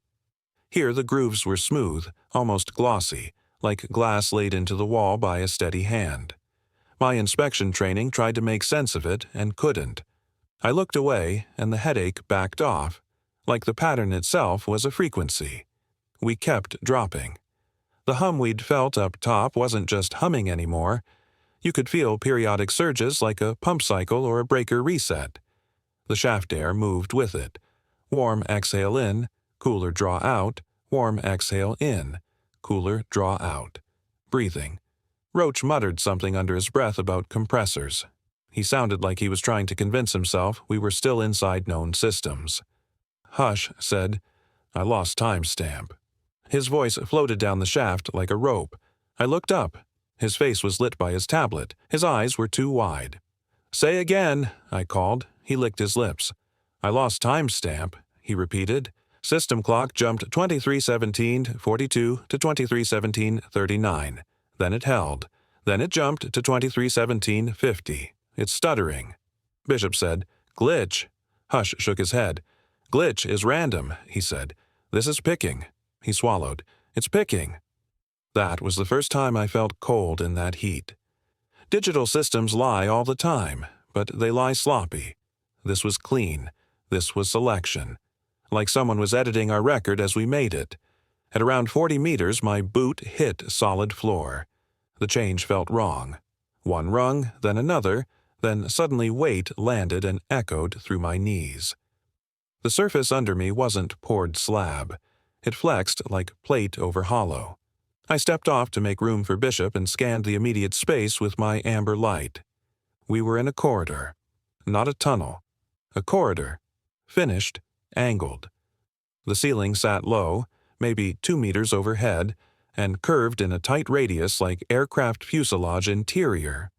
Here the grooves were smooth, almost glossy, like glass laid into the wall by a steady hand. My inspection training tried to make sense of it and couldn't. I looked away, and the headache backed off, like the pattern itself was a frequency. We kept dropping. The hum we'd felt up top wasn't just humming anymore. You could feel periodic surges like a pump cycle or a breaker reset. The shaft air moved with it. Warm exhale in, cooler draw out, warm exhale in, cooler draw out. Breathing. Roach muttered something under his breath about compressors. He sounded like he was trying to convince himself we were still inside known systems. Hush said, "I lost timestamp." His voice floated down the shaft like a rope. I looked up. His face was lit by his tablet. His eyes were too wide. "Say again," I called. He licked his lips. "I lost timestamp," he repeated. "System clock jumped 23:17:42 to 23:17:39. Then it held. Then it jumped to 23:17:50. It's stuttering." Bishop said, "Glitch." Hush shook his head. "Glitch is random," he said. "This is picking." He swallowed. "It's picking." That was the first time I felt cold in that heat. Digital systems lie all the time, but they lie sloppy. This was clean. This was selection. Like someone was editing our record as we made it. At around 40 meters, my boot hit solid floor. The change felt wrong. One rung, then another, then suddenly weight landed and echoed through my knees. The surface under me wasn't poured slab. It flexed like plate over hollow. I stepped off to make room for Bishop and scanned the immediate space with my amber light. We were in a corridor. Not a tunnel. A corridor. Finished, angled. The ceiling sat low, maybe 2 meters overhead, and curved in a tight radius like aircraft fuselage interior.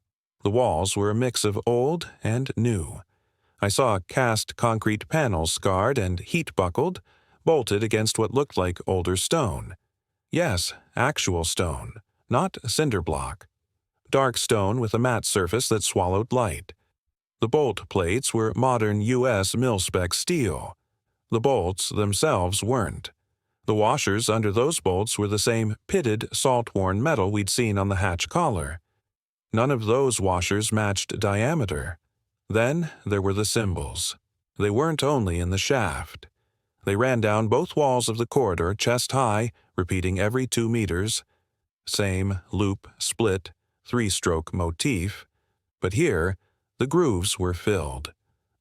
The walls were a mix of old and new. I saw cast concrete panels scarred and heat-buckled, bolted against what looked like older stone. Yes, actual stone, not cinder block. Dark stone with a matte surface that swallowed light. The bolt plates were modern U.S. mil-spec steel. The bolts themselves weren't. The washers under those bolts were the same pitted, salt-worn metal we'd seen on the hatch collar. None of those washers matched diameter. Then there were the symbols. They weren't only in the shaft. They ran down both walls of the corridor chest high, repeating every 2 meters. Same loop, split, 3-stroke motif. But here, the grooves were filled.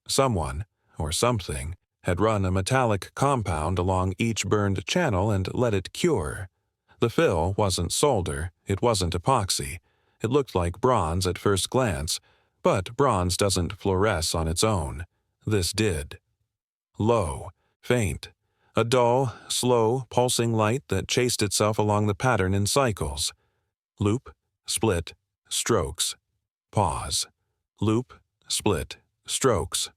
Someone, or something, had run a metallic compound along each burned channel and let it cure. The fill wasn't solder, it wasn't epoxy. It looked like bronze at first glance, but bronze doesn't fluoresce on its own. This did. Low, faint, a dull, slow, pulsing light that chased itself along the pattern in cycles. Loop, split, strokes, pause. Loop, split, strokes,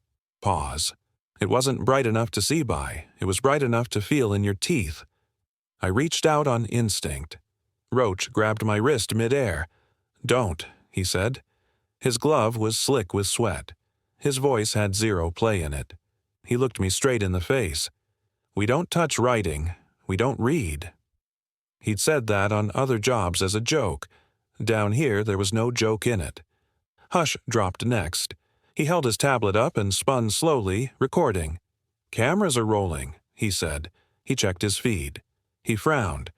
pause. It wasn't bright enough to see by. It was bright enough to feel in your teeth. I reached out on instinct. Roach grabbed my wrist midair. "Don't," he said. His glove was slick with sweat. His voice had zero play in it. He looked me straight in the face. "We don't touch writing. We don't read." He'd said that on other jobs as a joke. Down here, there was no joke in it. Hush dropped next. He held his tablet up and spun slowly, recording. "Cameras are rolling," he said. He checked his feed. He frowned.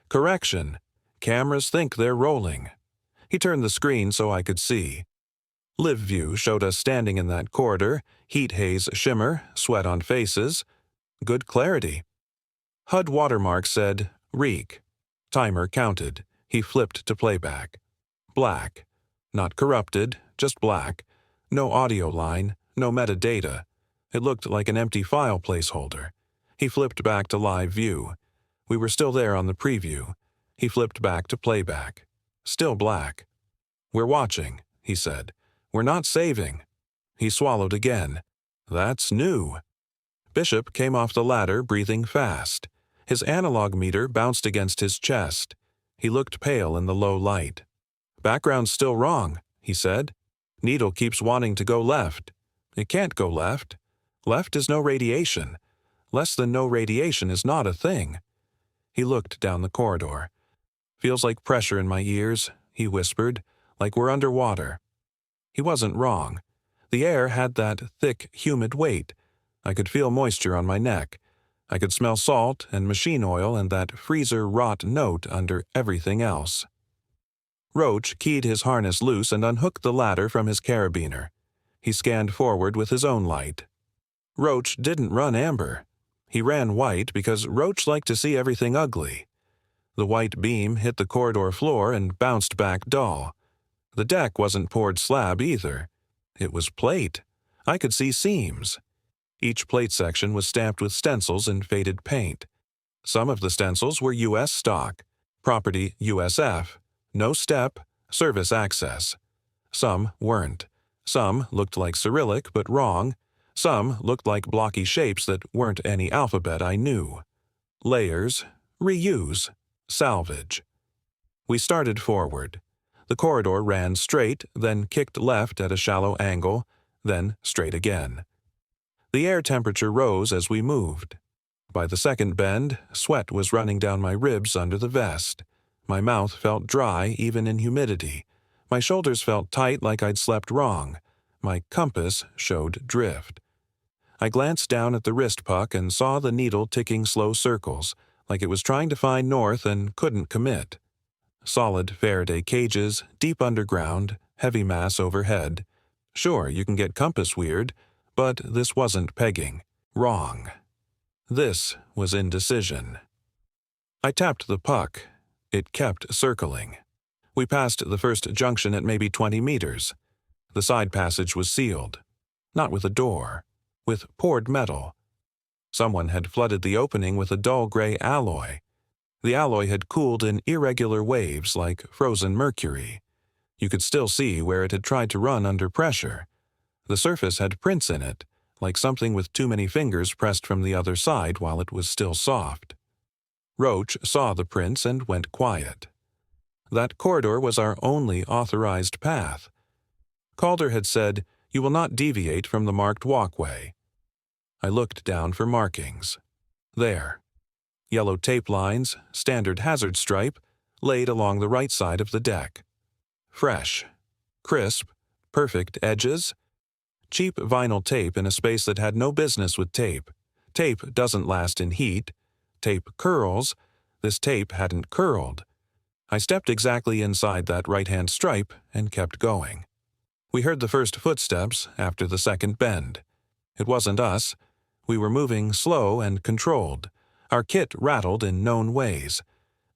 "Correction. Cameras think they're rolling." He turned the screen so I could see. Live view showed us standing in that corridor, heat haze shimmer, sweat on faces. Good clarity. HUD watermark said, "Reek." Timer counted. He flipped to playback. Black. Not corrupted, just black. No audio line, no metadata. It looked like an empty file placeholder. He flipped back to live view. We were still there on the preview. He flipped back to playback. Still black. "We're watching," he said. "We're not saving." He swallowed again. "That's new." Bishop came off the ladder, breathing fast. His analog meter bounced against his chest. He looked pale in the low light. "Background's still wrong," he said. "Needle keeps wanting to go left. It can't go left. Left is no radiation. Less than no radiation is not a thing." He looked down the corridor. "Feels like pressure in my ears," he whispered, "like we're underwater." He wasn't wrong. The air had that thick, humid weight. I could feel moisture on my neck. I could smell salt and machine oil and that freezer-rot note under everything else. Roach keyed his harness loose and unhooked the ladder from his carabiner. He scanned forward with his own light. Roach didn't run amber. He ran white because Roach liked to see everything ugly. The white beam hit the corridor floor and bounced back dull. The deck wasn't poured slab either. It was plate. I could see seams. Each plate section was stamped with stencils in faded paint. Some of the stencils were U.S. stock, property USF, no step, service access. Some weren't. Some looked like Cyrillic but wrong. Some looked like blocky shapes that weren't any alphabet I knew. Layers, reuse, salvage. We started forward. The corridor ran straight, then kicked left at a shallow angle, then straight again. The air temperature rose as we moved. By the second bend, sweat was running down my ribs under the vest. My mouth felt dry even in humidity. My shoulders felt tight like I'd slept wrong. My compass showed drift. I glanced down at the wrist puck and saw the needle ticking slow circles, like it was trying to find north and couldn't commit. Solid Faraday cages, deep underground, heavy mass overhead. Sure, you can get compass weird, but this wasn't pegging. Wrong. This was indecision. I tapped the puck. It kept circling. We passed the first junction at maybe 20 meters. The side passage was sealed. Not with a door. With poured metal. Someone had flooded the opening with a dull gray alloy. The alloy had cooled in irregular waves like frozen mercury. You could still see where it had tried to run under pressure. The surface had prints in it, like something with too many fingers pressed from the other side while it was still soft. Roach saw the prints and went quiet. That corridor was our only authorized path. Calder had said, "You will not deviate from the marked walkway." I looked down for markings. There. Yellow tape lines, standard hazard stripe, laid along the right side of the deck. Fresh. Crisp. Perfect edges. Cheap vinyl tape in a space that had no business with tape. Tape doesn't last in heat. Tape curls. This tape hadn't curled. I stepped exactly inside that right-hand stripe and kept going. We heard the first footsteps after the second bend. It wasn't us. We were moving slow and controlled. Our kit rattled in known ways.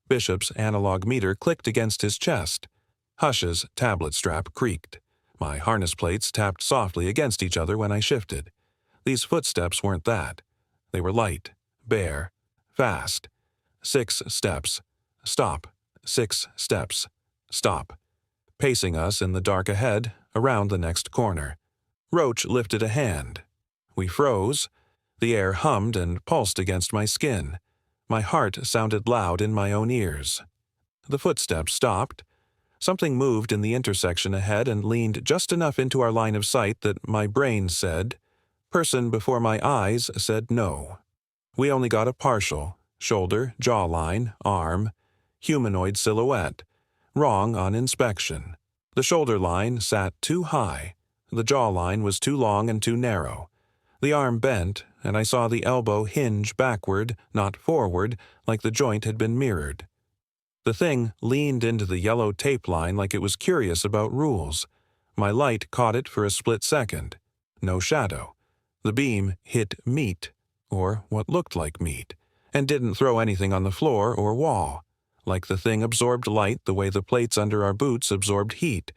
Bishop's analog meter clicked against his chest. Hush's tablet strap creaked. My harness plates tapped softly against each other when I shifted. These footsteps weren't that. They were light, bare, fast. 6 steps. Stop. 6 steps. Stop. Pacing us in the dark ahead, around the next corner. Roach lifted a hand. We froze. The air hummed and pulsed against my skin. My heart sounded loud in my own ears. The footsteps stopped. Something moved in the intersection ahead and leaned just enough into our line of sight that my brain said. Person before my eyes said no. We only got a partial, shoulder, jawline, arm, humanoid silhouette. Wrong on inspection. The shoulder line sat too high. The jawline was too long and too narrow. The arm bent, and I saw the elbow hinge backward, not forward, like the joint had been mirrored. The thing leaned into the yellow tape line like it was curious about rules. My light caught it for a split second. No shadow. The beam hit meat, or what looked like meat, and didn't throw anything on the floor or wall. Like the thing absorbed light the way the plates under our boots absorbed heat.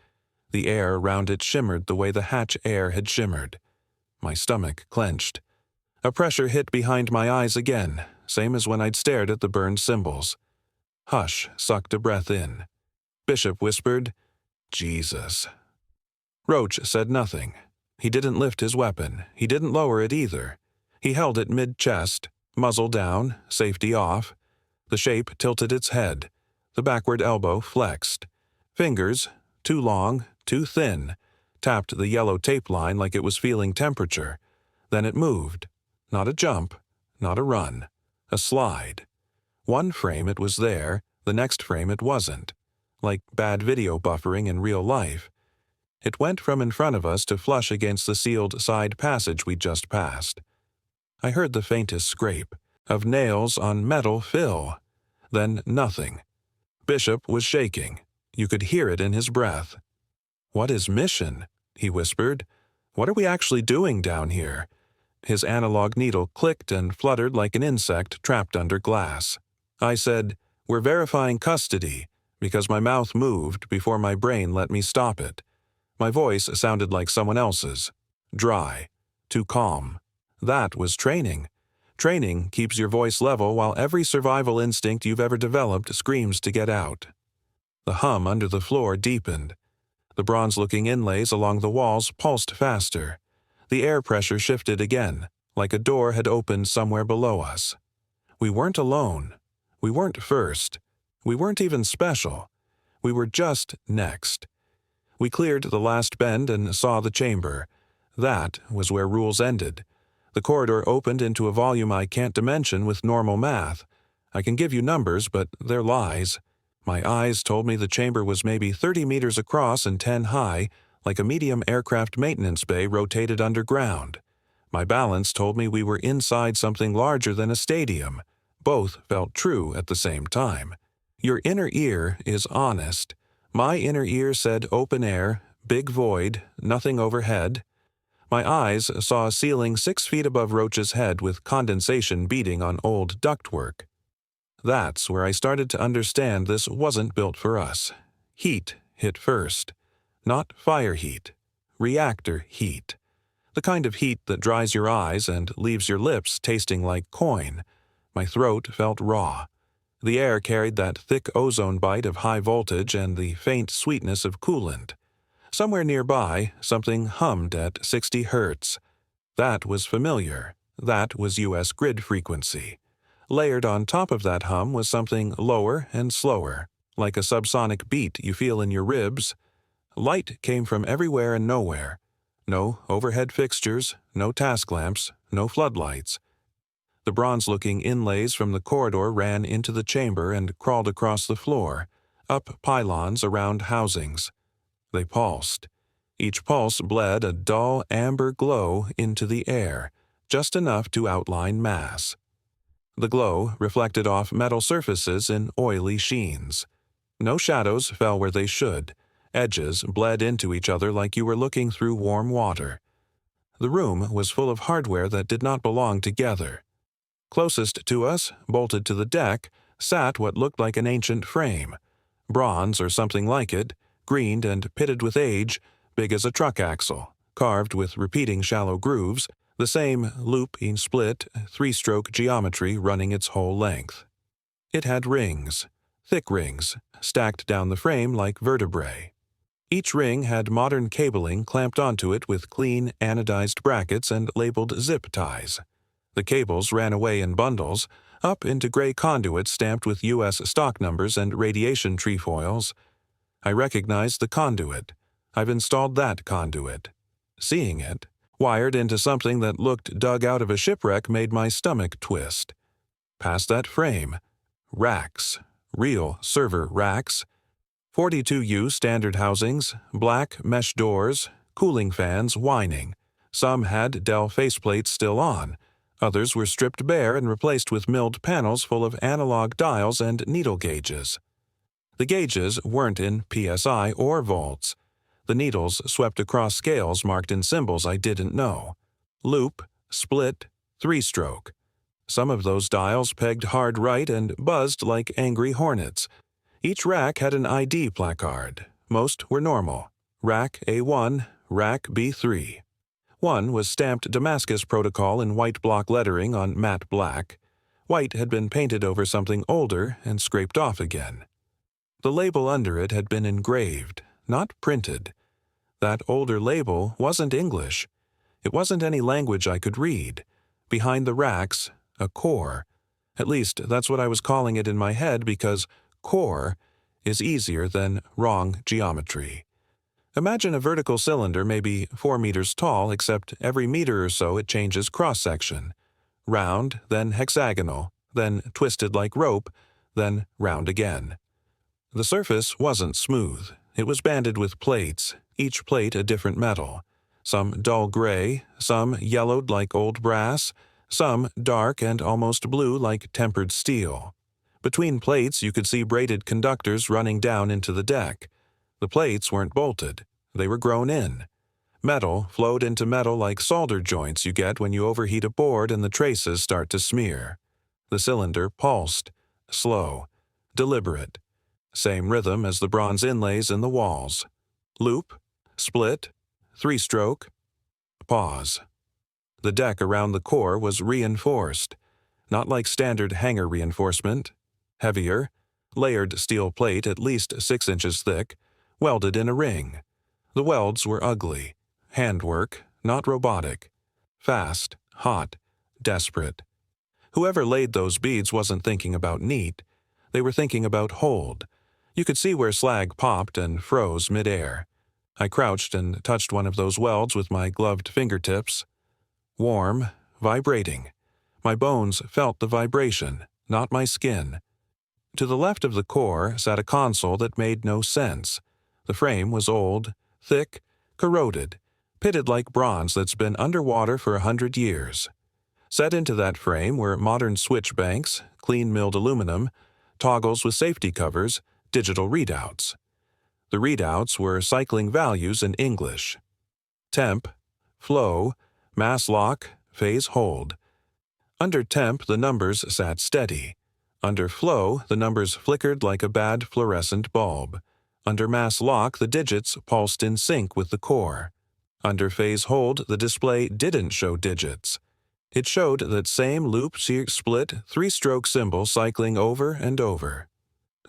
The air around it shimmered the way the hatch air had shimmered. My stomach clenched. A pressure hit behind my eyes again, same as when I'd stared at the burned symbols. Hush sucked a breath in. Bishop whispered, "Jesus." Roach said nothing. He didn't lift his weapon. He didn't lower it either. He held it mid-chest, muzzle down, safety off. The shape tilted its head. The backward elbow flexed. Fingers, too long, too thin, tapped the yellow tape line like it was feeling temperature. Then it moved. Not a jump, not a run. A slide. One frame it was there, the next frame it wasn't. Like bad video buffering in real life. It went from in front of us to flush against the sealed side passage we just passed. I heard the faintest scrape of nails on metal fill. Then nothing. Bishop was shaking. You could hear it in his breath. "What is mission?" he whispered. "What are we actually doing down here?" His analog needle clicked and fluttered like an insect trapped under glass. I said, "We're verifying custody," because my mouth moved before my brain let me stop it. My voice sounded like someone else's. Dry. Too calm. That was training. Training keeps your voice level while every survival instinct you've ever developed screams to get out. The hum under the floor deepened. The bronze-looking inlays along the walls pulsed faster. The air pressure shifted again, like a door had opened somewhere below us. We weren't alone. We weren't first. We weren't even special. We were just next. We cleared the last bend and saw the chamber. That was where rules ended. The corridor opened into a volume I can't dimension with normal math. I can give you numbers, but they're lies. My eyes told me the chamber was maybe 30 meters across and 10 high, like a medium aircraft maintenance bay rotated underground. My balance told me we were inside something larger than a stadium. Both felt true at the same time. Your inner ear is honest. My inner ear said open air, big void, nothing overhead. My eyes saw a ceiling 6 feet above Roach's head with condensation beating on old ductwork. That's where I started to understand this wasn't built for us. Heat hit first. Not fire heat. Reactor heat. The kind of heat that dries your eyes and leaves your lips tasting like coin. My throat felt raw. The air carried that thick ozone bite of high voltage and the faint sweetness of coolant. Somewhere nearby, something hummed at 60 hertz. That was familiar. That was U.S. grid frequency. Layered on top of that hum was something lower and slower, like a subsonic beat you feel in your ribs. Light came from everywhere and nowhere. No overhead fixtures, no task lamps, no floodlights. The bronze-looking inlays from the corridor ran into the chamber and crawled across the floor, up pylons around housings. They pulsed. Each pulse bled a dull amber glow into the air, just enough to outline mass. The glow reflected off metal surfaces in oily sheens. No shadows fell where they should. Edges bled into each other like you were looking through warm water. The room was full of hardware that did not belong together. Closest to us, bolted to the deck, sat what looked like an ancient frame. Bronze or something like it, greened and pitted with age, big as a truck axle, carved with repeating shallow grooves, the same looping split, three-stroke geometry running its whole length. It had rings, thick rings, stacked down the frame like vertebrae. Each ring had modern cabling clamped onto it with clean anodized brackets and labeled zip ties. The cables ran away in bundles, up into gray conduits stamped with U.S. stock numbers and radiation trefoils. I recognized the conduit. I've installed that conduit. Seeing it, wired into something that looked dug out of a shipwreck, made my stomach twist. Past that frame, racks, real server racks, 42U standard housings, black mesh doors, cooling fans whining. Some had Dell faceplates still on. Others were stripped bare and replaced with milled panels full of analog dials and needle gauges. The gauges weren't in PSI or volts. The needles swept across scales marked in symbols I didn't know. Loop, split, three-stroke. Some of those dials pegged hard right and buzzed like angry hornets. Each rack had an ID placard. Most were normal. Rack A1, Rack B3. One was stamped Damascus Protocol in white block lettering on matte black. White had been painted over something older and scraped off again. The label under it had been engraved, not printed. That older label wasn't English. It wasn't any language I could read. Behind the racks, a core. At least that's what I was calling it in my head because core is easier than wrong geometry. Imagine a vertical cylinder maybe 4 meters tall, except every meter or so it changes cross-section. Round, then hexagonal, then twisted like rope, then round again. The surface wasn't smooth. It was banded with plates, each plate a different metal. Some dull gray, some yellowed like old brass, some dark and almost blue like tempered steel. Between plates you could see braided conductors running down into the deck. The plates weren't bolted. They were grown in. Metal flowed into metal like solder joints you get when you overheat a board and the traces start to smear. The cylinder pulsed, slow, deliberate. Same rhythm as the bronze inlays in the walls. Loop, split, three-stroke, pause. The deck around the core was reinforced, not like standard hangar reinforcement. Heavier, layered steel plate at least 6 inches thick, welded in a ring. The welds were ugly. Handwork, not robotic. Fast, hot, desperate. Whoever laid those beads wasn't thinking about neat. They were thinking about hold. You could see where slag popped and froze midair. I crouched and touched one of those welds with my gloved fingertips. Warm, vibrating. My bones felt the vibration, not my skin. To the left of the core sat a console that made no sense. The frame was old, thick, corroded, pitted like bronze that's been underwater for 100 years. Set into that frame were modern switch banks, clean-milled aluminum, toggles with safety covers, digital readouts. The readouts were cycling values in English. Temp, flow, mass lock, phase hold. Under temp, the numbers sat steady. Under flow, the numbers flickered like a bad fluorescent bulb. Under mass lock, the digits pulsed in sync with the core. Under phase hold, the display didn't show digits. It showed that same loop, split, three-stroke symbol cycling over and over.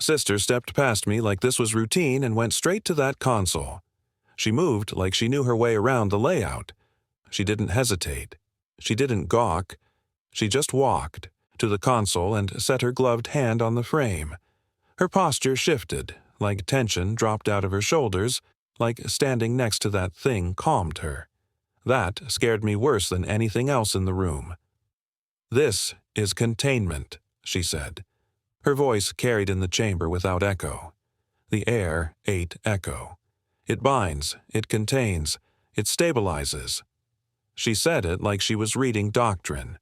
Sister stepped past me like this was routine and went straight to that console. She moved like she knew her way around the layout. She didn't hesitate. She didn't gawk. She just walked to the console and set her gloved hand on the frame. Her posture shifted, like tension dropped out of her shoulders, like standing next to that thing calmed her. That scared me worse than anything else in the room. "This is containment," she said. Her voice carried in the chamber without echo. The air ate echo. It binds, it contains, it stabilizes. She said it like she was reading doctrine.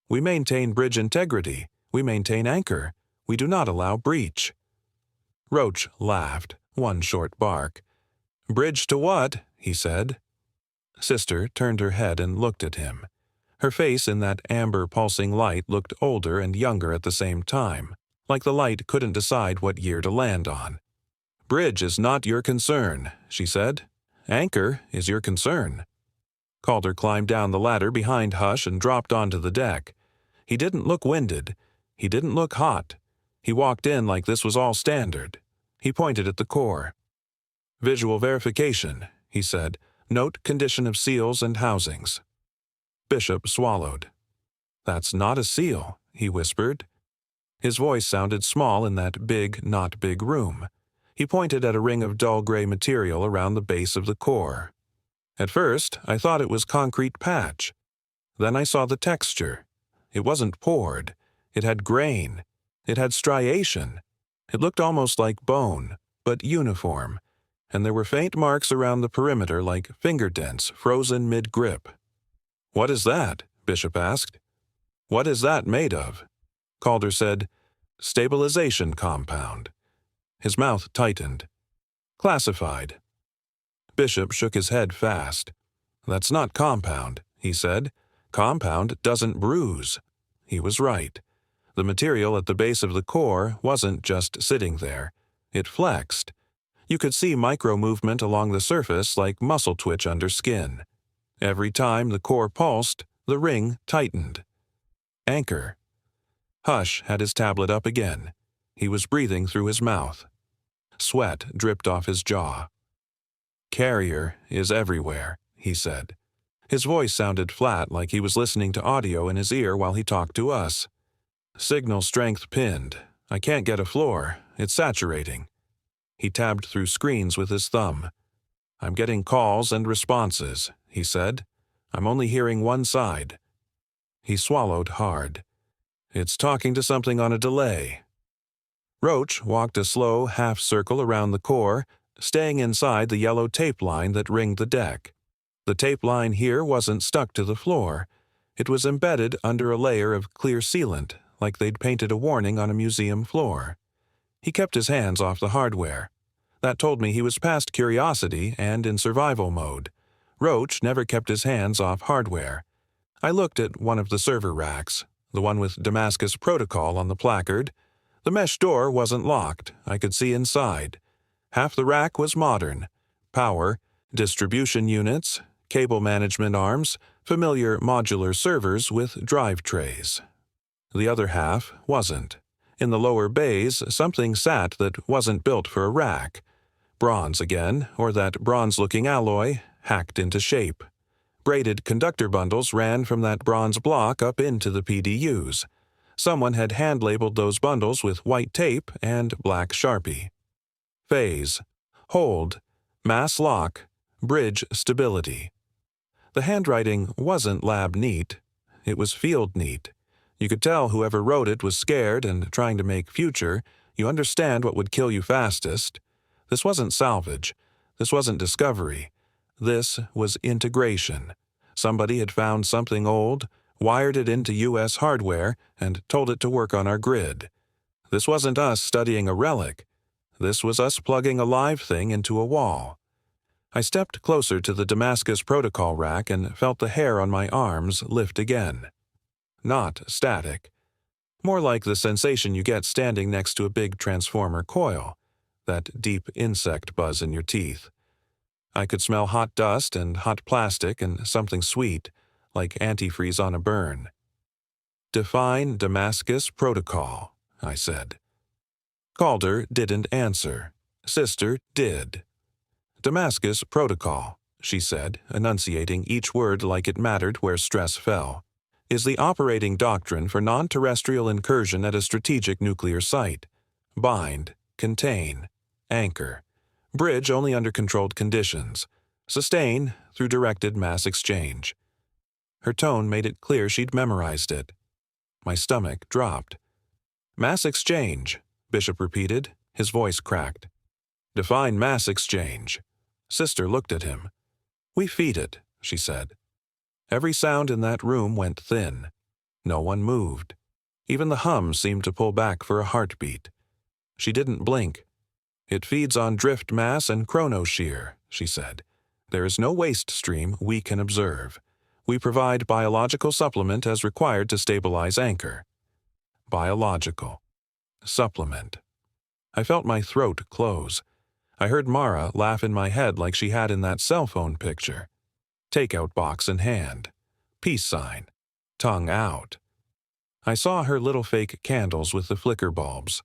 We maintain bridge integrity. We maintain anchor. We do not allow breach. Roach laughed, one short bark. "Bridge to what?" he said. Sister turned her head and looked at him. Her face in that amber pulsing light looked older and younger at the same time, like the light couldn't decide what year to land on. "Bridge is not your concern," she said. "Anchor is your concern." Calder climbed down the ladder behind Hush and dropped onto the deck. He didn't look winded. He didn't look hot. He walked in like this was all standard. He pointed at the core. "Visual verification," he said. "Note condition of seals and housings." Bishop swallowed. "That's not a seal," he whispered. His voice sounded small in that big, not big room. He pointed at a ring of dull gray material around the base of the core. "At first, I thought it was concrete patch. Then I saw the texture. It wasn't poured. It had grain. It had striation. It looked almost like bone, but uniform, and there were faint marks around the perimeter like finger dents frozen mid-grip." "What is that?" Bishop asked. "What is that made of?" Calder said, "Stabilization compound." His mouth tightened. "Classified." Bishop shook his head fast. "That's not compound," he said. "Compound doesn't bruise." He was right. The material at the base of the core wasn't just sitting there. It flexed. You could see micro-movement along the surface like muscle twitch under skin. Every time the core pulsed, the ring tightened. Anchor. Hush had his tablet up again. He was breathing through his mouth. Sweat dripped off his jaw. "Carrier is everywhere," he said. His voice sounded flat like he was listening to audio in his ear while he talked to us. "Signal strength pinned. I can't get a floor. It's saturating." He tabbed through screens with his thumb. "I'm getting calls and responses," he said. "I'm only hearing one side." He swallowed hard. "It's talking to something on a delay." Roach walked a slow half-circle around the core, staying inside the yellow tape line that ringed the deck. The tape line here wasn't stuck to the floor. It was embedded under a layer of clear sealant, like they'd painted a warning on a museum floor. He kept his hands off the hardware. That told me he was past curiosity and in survival mode. Roach never kept his hands off hardware. I looked at one of the server racks, the one with Damascus Protocol on the placard. The mesh door wasn't locked. I could see inside. Half the rack was modern. Power, distribution units, cable management arms, familiar modular servers with drive trays. The other half wasn't. In the lower bays, something sat that wasn't built for a rack. Bronze again, or that bronze-looking alloy, hacked into shape. Braided conductor bundles ran from that bronze block up into the PDUs. Someone had hand-labeled those bundles with white tape and black Sharpie. Phase, hold, mass lock, bridge stability. The handwriting wasn't lab neat. It was field neat. You could tell whoever wrote it was scared and trying to make future. You understand what would kill you fastest. This wasn't salvage. This wasn't discovery. This was integration. Somebody had found something old, wired it into U.S. hardware, and told it to work on our grid. This wasn't us studying a relic. This was us plugging a live thing into a wall. I stepped closer to the Damascus Protocol rack and felt the hair on my arms lift again. Not static. More like the sensation you get standing next to a big transformer coil, that deep insect buzz in your teeth. I could smell hot dust and hot plastic and something sweet, like antifreeze on a burn. Define Damascus Protocol, I said. Calder didn't answer. Sister did. Damascus Protocol, she said, enunciating each word like it mattered where stress fell, is the operating doctrine for non-terrestrial incursion at a strategic nuclear site. Bind, contain, anchor. Bridge only under controlled conditions. Sustain through directed mass exchange. Her tone made it clear she'd memorized it. My stomach dropped. Mass exchange, Bishop repeated, his voice cracked. Define mass exchange. Sister looked at him. We feed it, she said. Every sound in that room went thin. No one moved. Even the hum seemed to pull back for a heartbeat. She didn't blink. It feeds on drift mass and chronoshear, she said. There is no waste stream we can observe. We provide biological supplement as required to stabilize anchor. Biological. Supplement. I felt my throat close. I heard Mara laugh in my head like she had in that cell phone picture. Takeout box in hand. Peace sign. Tongue out. I saw her little fake candles with the flicker bulbs.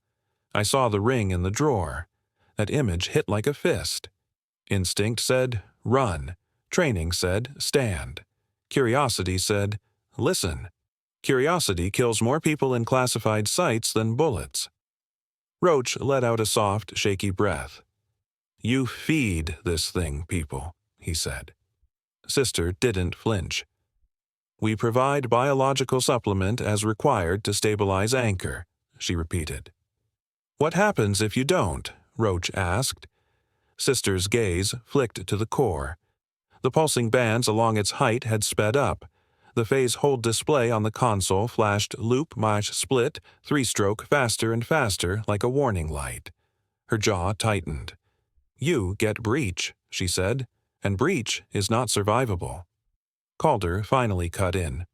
I saw the ring in the drawer. That image hit like a fist. Instinct said, run. Training said, stand. Curiosity said, listen. Curiosity kills more people in classified sites than bullets. Roach let out a soft, shaky breath. You feed this thing, people, he said. Sister didn't flinch. We provide biological supplement as required to stabilize anchor, she repeated. What happens if you don't? Roach asked. Sister's gaze flicked to the core. The pulsing bands along its height had sped up. The phase hold display on the console flashed loop mash split, 3-stroke faster and faster like a warning light. Her jaw tightened. You get breach, she said, and breach is not survivable. Calder finally cut in.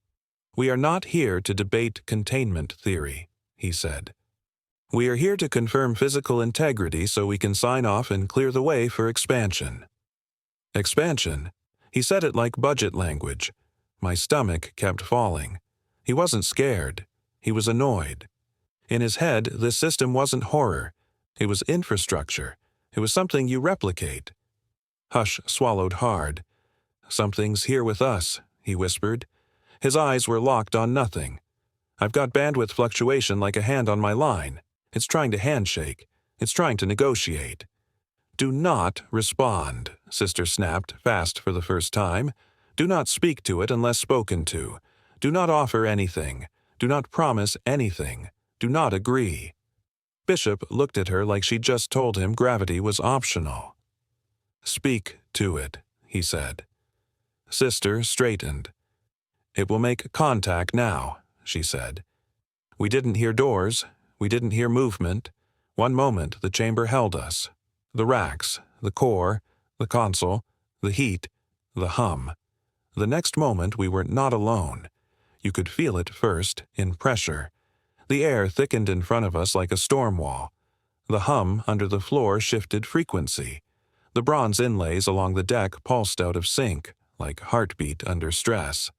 We are not here to debate containment theory, he said. We are here to confirm physical integrity so we can sign off and clear the way for expansion. Expansion? He said it like budget language. My stomach kept falling. He wasn't scared. He was annoyed. In his head, this system wasn't horror. It was infrastructure. It was something you replicate. Hush swallowed hard. Something's here with us, he whispered. His eyes were locked on nothing. I've got bandwidth fluctuation like a hand on my line. It's trying to handshake. It's trying to negotiate. Do not respond, Sister snapped, fast for the first time. Do not speak to it unless spoken to. Do not offer anything. Do not promise anything. Do not agree. Bishop looked at her like she'd just told him gravity was optional. "Speak to it," he said. Sister straightened. "It will make contact now," she said. We didn't hear doors. We didn't hear movement. One moment the chamber held us. The racks, the core, the console, the heat, the hum. The next moment we were not alone. You could feel it first, in pressure. The air thickened in front of us like a storm wall. The hum under the floor shifted frequency. The bronze inlays along the deck pulsed out of sync, like heartbeat under stress.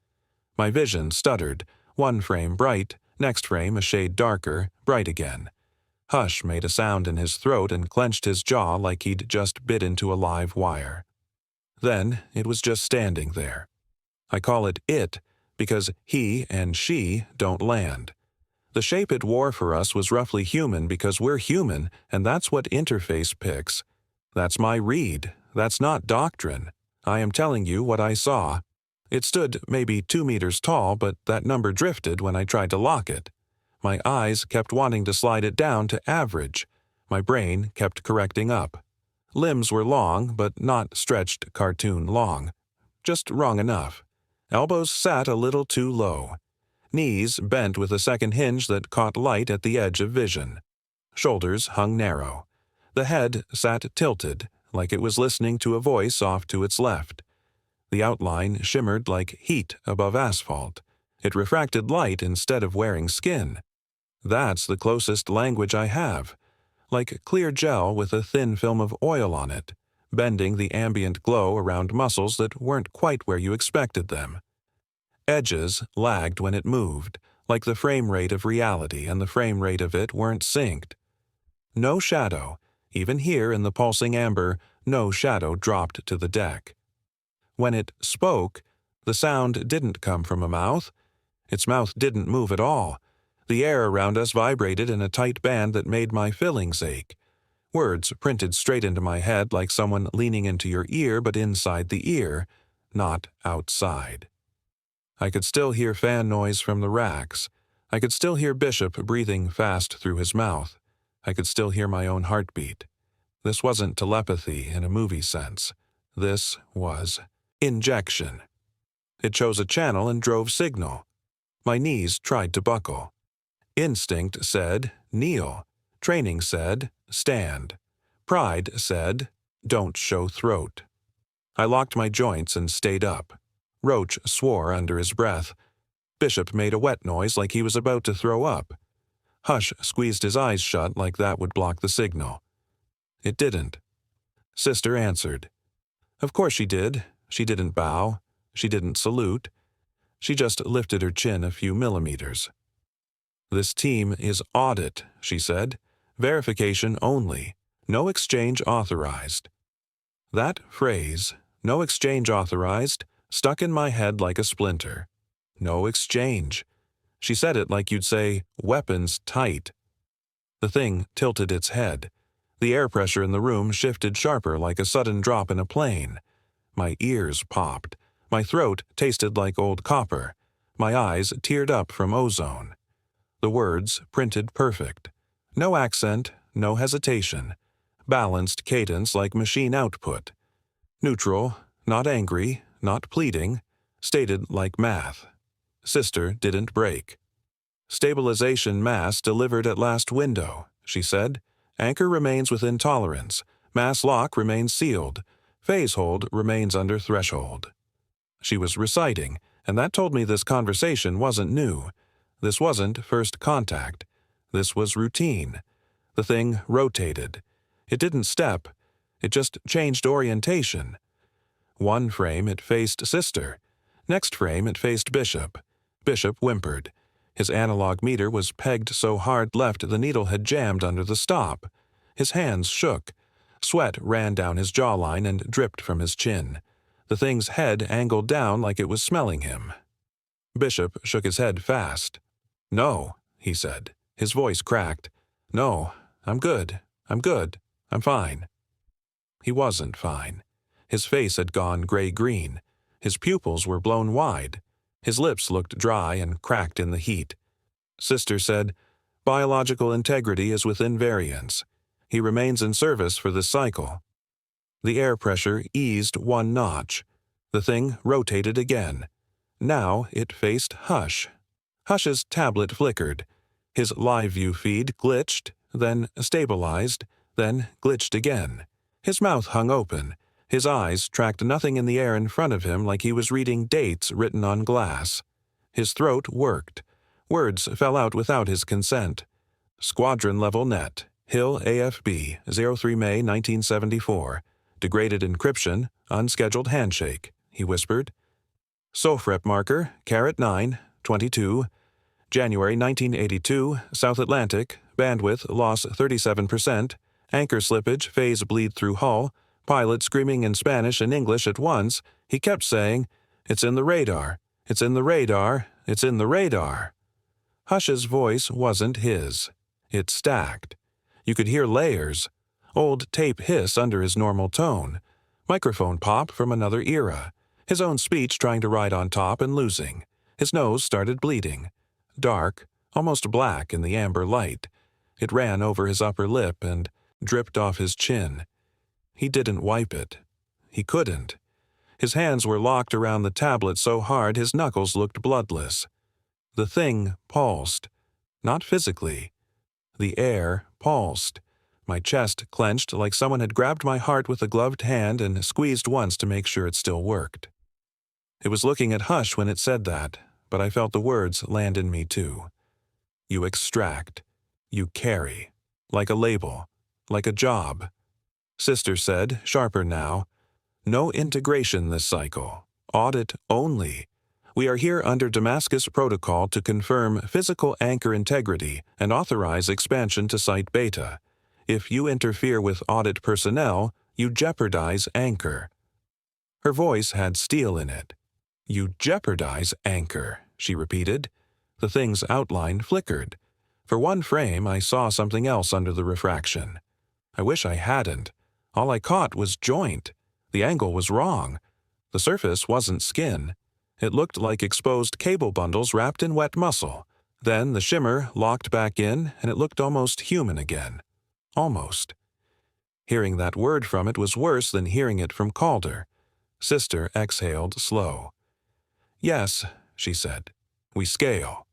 My vision stuttered, one frame bright, next frame a shade darker, bright again. Hush made a sound in his throat and clenched his jaw like he'd just bit into a live wire. Then it was just standing there. I call it because he and she don't land. The shape it wore for us was roughly human because we're human, and that's what interface picks. That's my read. That's not doctrine. I am telling you what I saw. It stood maybe 2 meters tall, but that number drifted when I tried to lock it. My eyes kept wanting to slide it down to average. My brain kept correcting up. Limbs were long, but not stretched cartoon long. Just wrong enough. Elbows sat a little too low. Knees bent with a second hinge that caught light at the edge of vision. Shoulders hung narrow. The head sat tilted, like it was listening to a voice off to its left. The outline shimmered like heat above asphalt. It refracted light instead of wearing skin. That's the closest language I have. Like clear gel with a thin film of oil on it, bending the ambient glow around muscles that weren't quite where you expected them. Edges lagged when it moved, like the frame rate of reality and the frame rate of it weren't synced. No shadow, even here in the pulsing amber, no shadow dropped to the deck. When it spoke, the sound didn't come from a mouth. Its mouth didn't move at all. The air around us vibrated in a tight band that made my fillings ache. Words printed straight into my head like someone leaning into your ear but inside the ear, not outside. I could still hear fan noise from the racks. I could still hear Bishop breathing fast through his mouth. I could still hear my own heartbeat. This wasn't telepathy in a movie sense. This was injection. It chose a channel and drove signal. My knees tried to buckle. Instinct said, kneel. Training said, stand. Pride said, don't show throat. I locked my joints and stayed up. Roach swore under his breath. Bishop made a wet noise like he was about to throw up. Hush squeezed his eyes shut like that would block the signal. It didn't. Sister answered. Of course she did. She didn't bow. She didn't salute. She just lifted her chin a few millimeters. This team is audit, she said. Verification only. No exchange authorized. That phrase, no exchange authorized, stuck in my head like a splinter. No exchange. She said it like you'd say, weapons tight. The thing tilted its head. The air pressure in the room shifted sharper like a sudden drop in a plane. My ears popped. My throat tasted like old copper. My eyes teared up from ozone. The words printed perfect. No accent, no hesitation. Balanced cadence like machine output. Neutral, not angry, not pleading, stated like math. Sister didn't break. Stabilization mass delivered at last window, she said. Anchor remains within tolerance. Mass lock remains sealed. Phase hold remains under threshold. She was reciting, and that told me this conversation wasn't new. This wasn't first contact. This was routine. The thing rotated. It didn't step. It just changed orientation. One frame it faced Sister. Next frame it faced Bishop. Bishop whimpered. His analog meter was pegged so hard left the needle had jammed under the stop. His hands shook. Sweat ran down his jawline and dripped from his chin. The thing's head angled down like it was smelling him. Bishop shook his head fast. No, he said. His voice cracked. No, I'm good. I'm good. I'm fine. He wasn't fine. His face had gone gray-green. His pupils were blown wide. His lips looked dry and cracked in the heat. Sister said, biological integrity is within variance. He remains in service for this cycle. The air pressure eased 1 notch. The thing rotated again. Now it faced Hush. Hush's tablet flickered. His live view feed glitched, then stabilized, then glitched again. His mouth hung open. His eyes tracked nothing in the air in front of him like he was reading dates written on glass. His throat worked. Words fell out without his consent. Squadron level net. Hill AFB, 03 May 1974. Degraded encryption, unscheduled handshake, he whispered. SOFREP marker, caret 9, 22. January 1982, South Atlantic, bandwidth loss 37%, anchor slippage, phase bleed through hull, pilot screaming in Spanish and English at once. He kept saying, "It's in the radar, it's in the radar, it's in the radar." Hush's voice wasn't his. It stacked. You could hear layers. Old tape hiss under his normal tone. Microphone pop from another era. His own speech trying to ride on top and losing. His nose started bleeding. Dark, almost black in the amber light. It ran over his upper lip and dripped off his chin. He didn't wipe it. He couldn't. His hands were locked around the tablet so hard his knuckles looked bloodless. The thing pulsed. Not physically. The air pulsed. My chest clenched like someone had grabbed my heart with a gloved hand and squeezed once to make sure it still worked. It was looking at Hush when it said that, but I felt the words land in me too. You extract. You carry. Like a label. Like a job. Sister said, sharper now, "No integration this cycle. Audit only. We are here under Damascus Protocol to confirm physical anchor integrity and authorize expansion to Site Beta. If you interfere with audit personnel, you jeopardize anchor." Her voice had steel in it. "You jeopardize anchor," she repeated. The thing's outline flickered. For one frame, I saw something else under the refraction. I wish I hadn't. All I caught was joint. The angle was wrong. The surface wasn't skin. It looked like exposed cable bundles wrapped in wet muscle. Then the shimmer locked back in, and it looked almost human again. Almost. Hearing that word from it was worse than hearing it from Calder. Sister exhaled slow. "Yes," she said. "We scale."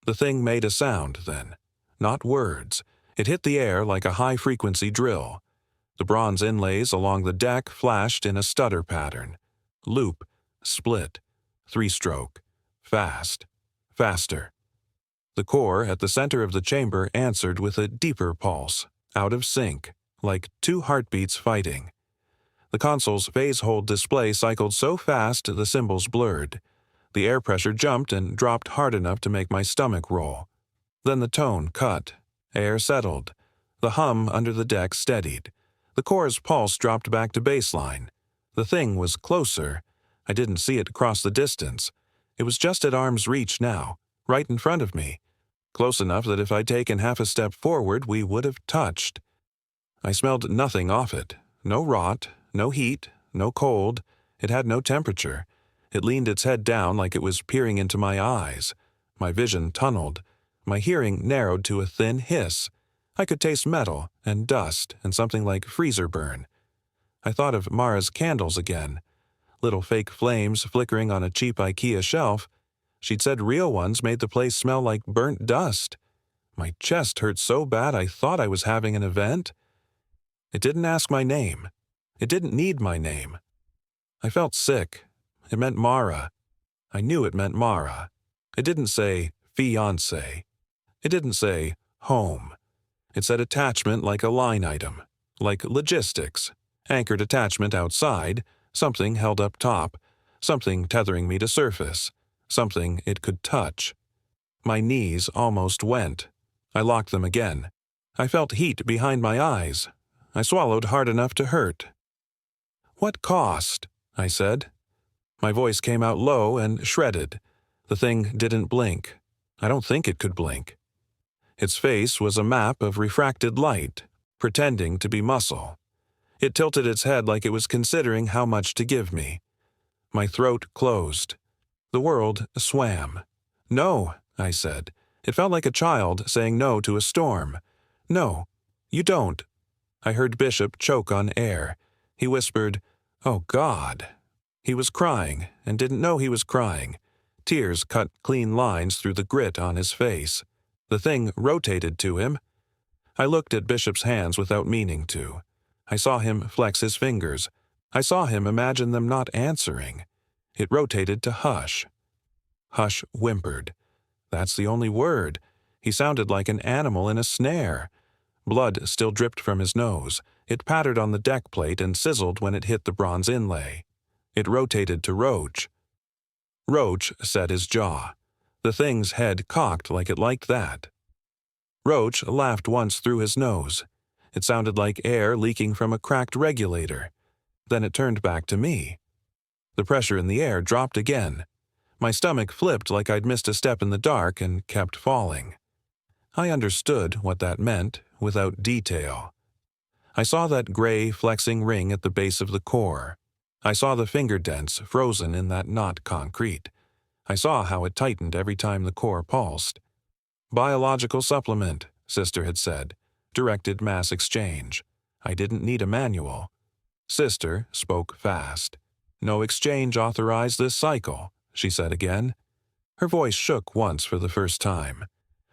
The thing made a sound then. Not words. It hit the air like a high-frequency drill. The bronze inlays along the deck flashed in a stutter pattern. Loop. Split. 3-stroke. Fast. Faster. The core at the center of the chamber answered with a deeper pulse, out of sync, like 2 heartbeats fighting. The console's phase-hold display cycled so fast the symbols blurred. The air pressure jumped and dropped hard enough to make my stomach roll. Then the tone cut. Air settled. The hum under the deck steadied. The core's pulse dropped back to baseline. The thing was closer. I didn't see it across the distance. It was just at arm's reach now, right in front of me. Close enough that if I'd taken half a step forward, we would have touched. I smelled nothing off it. No rot, no heat, no cold. It had no temperature. It leaned its head down like it was peering into my eyes. My vision tunneled. My hearing narrowed to a thin hiss. I could taste metal and dust and something like freezer burn. I thought of Mara's candles again. Little fake flames flickering on a cheap IKEA shelf. She'd said real ones made the place smell like burnt dust. My chest hurt so bad I thought I was having an event. It didn't ask my name. It didn't need my name. I felt sick. It meant Mara. I knew it meant Mara. It didn't say fiancé. It didn't say home. It said attachment like a line item, like logistics, anchored attachment outside, something held up top, something tethering me to surface, something it could touch. My knees almost went. I locked them again. I felt heat behind my eyes. I swallowed hard enough to hurt. "What cost?" I said. My voice came out low and shredded. The thing didn't blink. I don't think it could blink. Its face was a map of refracted light, pretending to be muscle. It tilted its head like it was considering how much to give me. My throat closed. The world swam. "No," I said. It felt like a child saying no to a storm. "No, you don't." I heard Bishop choke on air. He whispered, "Oh, God." He was crying and didn't know he was crying. Tears cut clean lines through the grit on his face. The thing rotated to him. I looked at Bishop's hands without meaning to. I saw him flex his fingers. I saw him imagine them not answering. It rotated to Hush. Hush whimpered. That's the only word. He sounded like an animal in a snare. Blood still dripped from his nose. It pattered on the deck plate and sizzled when it hit the bronze inlay. It rotated to Roach. Roach set his jaw. The thing's head cocked like it liked that. Roach laughed once through his nose. It sounded like air leaking from a cracked regulator. Then it turned back to me. The pressure in the air dropped again. My stomach flipped like I'd missed a step in the dark and kept falling. I understood what that meant without detail. I saw that gray, flexing ring at the base of the core. I saw the finger dents frozen in that not concrete. I saw how it tightened every time the core pulsed. Biological supplement, Sister had said. Directed mass exchange. I didn't need a manual. Sister spoke fast. No exchange authorized this cycle, she said again. Her voice shook once for the first time.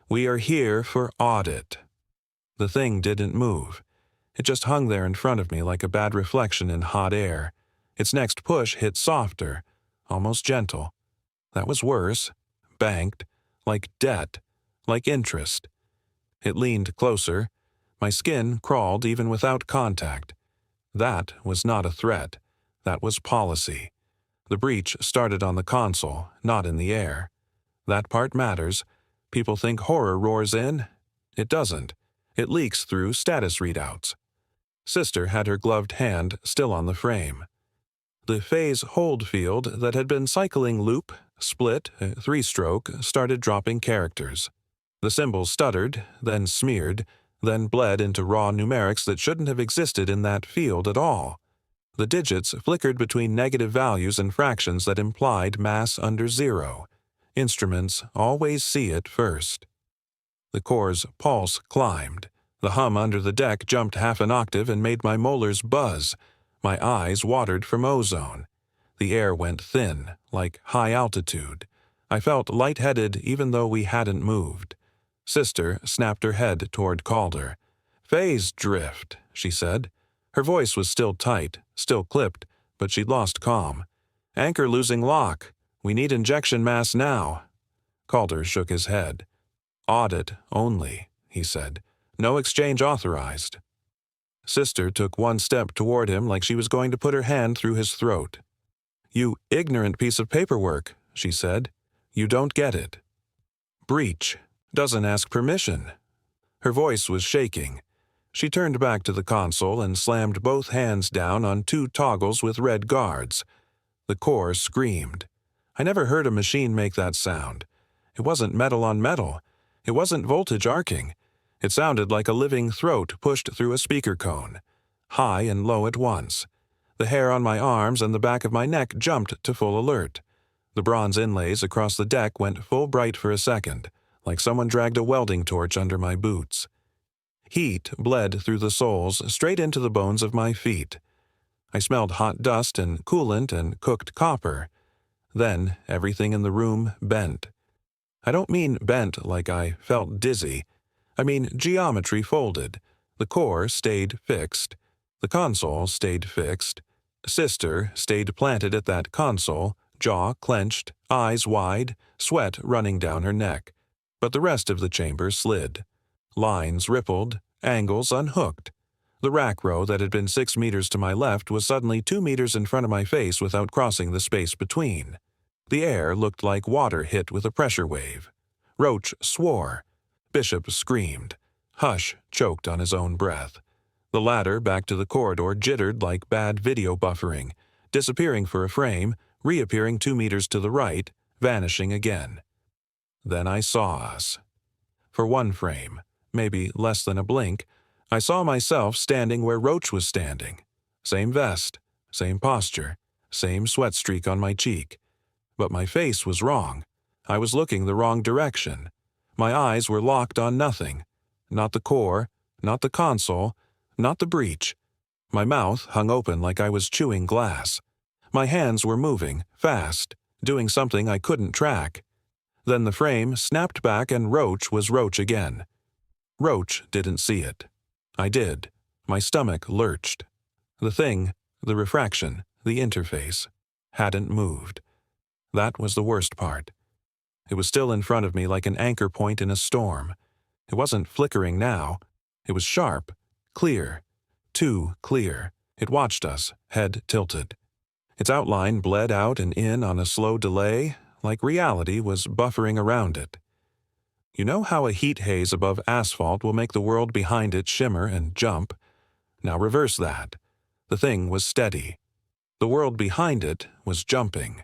We are here for audit. The thing didn't move. It just hung there in front of me like a bad reflection in hot air. Its next push hit softer, almost gentle. That was worse. Banked, like debt, like interest. It leaned closer. My skin crawled even without contact. That was not a threat. That was policy. The breach started on the console, not in the air. That part matters. People think horror roars in. It doesn't. It leaks through status readouts. Sister had her gloved hand still on the frame. The phase hold field that had been cycling loop, split, three-stroke started dropping characters. The symbols stuttered, then smeared, then bled into raw numerics that shouldn't have existed in that field at all. The digits flickered between negative values and fractions that implied mass under zero. Instruments always see it first. The core's pulse climbed. The hum under the deck jumped half an octave and made my molars buzz. My eyes watered from ozone. The air went thin, like high altitude. I felt lightheaded even though we hadn't moved. Sister snapped her head toward Calder. Phase drift, she said. Her voice was still tight, still clipped, but she'd lost calm. Anchor losing lock. We need injection mass now. Calder shook his head. Audit only, he said. No exchange authorized. Sister took one step toward him like she was going to put her hand through his throat. You ignorant piece of paperwork, she said. You don't get it. Breach. Doesn't ask permission. Her voice was shaking. She turned back to the console and slammed both hands down on two toggles with red guards. The core screamed. I never heard a machine make that sound. It wasn't metal on metal. It wasn't voltage arcing. It sounded like a living throat pushed through a speaker cone, high and low at once. The hair on my arms and the back of my neck jumped to full alert. The bronze inlays across the deck went full bright for a second, like someone dragged a welding torch under my boots. Heat bled through the soles straight into the bones of my feet. I smelled hot dust and coolant and cooked copper. Then everything in the room bent. I don't mean bent like I felt dizzy. I mean geometry folded. The core stayed fixed. The console stayed fixed. Sister stayed planted at that console, jaw clenched, eyes wide, sweat running down her neck. But the rest of the chamber slid. Lines rippled, angles unhooked. The rack row that had been 6 meters to my left was suddenly 2 meters in front of my face without crossing the space between. The air looked like water hit with a pressure wave. Roach swore. Bishop screamed. Hush choked on his own breath. The ladder back to the corridor jittered like bad video buffering, disappearing for a frame, reappearing 2 meters to the right, vanishing again. Then I saw us. For one frame, maybe less than a blink, I saw myself standing where Roach was standing. Same vest, same posture, same sweat streak on my cheek. But my face was wrong. I was looking the wrong direction. My eyes were locked on nothing. Not the core, not the console, not the breach. My mouth hung open like I was chewing glass. My hands were moving, fast, doing something I couldn't track. Then the frame snapped back and Roach was Roach again. Roach didn't see it. I did. My stomach lurched. The thing, the refraction, the interface, hadn't moved. That was the worst part. It was still in front of me like an anchor point in a storm. It wasn't flickering now. It was sharp, clear, too clear. It watched us, head tilted. Its outline bled out and in on a slow delay, like reality was buffering around it. You know how a heat haze above asphalt will make the world behind it shimmer and jump? Now reverse that. The thing was steady. The world behind it was jumping.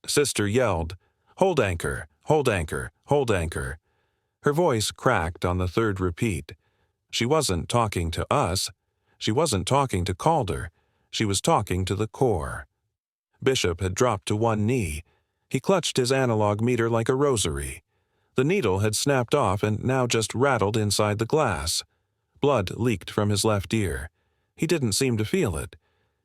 Sister yelled, "Hold anchor, hold anchor, hold anchor." Her voice cracked on the third repeat. She wasn't talking to us. She wasn't talking to Calder. She was talking to the core. Bishop had dropped to one knee. He clutched his analog meter like a rosary. The needle had snapped off and now just rattled inside the glass. Blood leaked from his left ear. He didn't seem to feel it.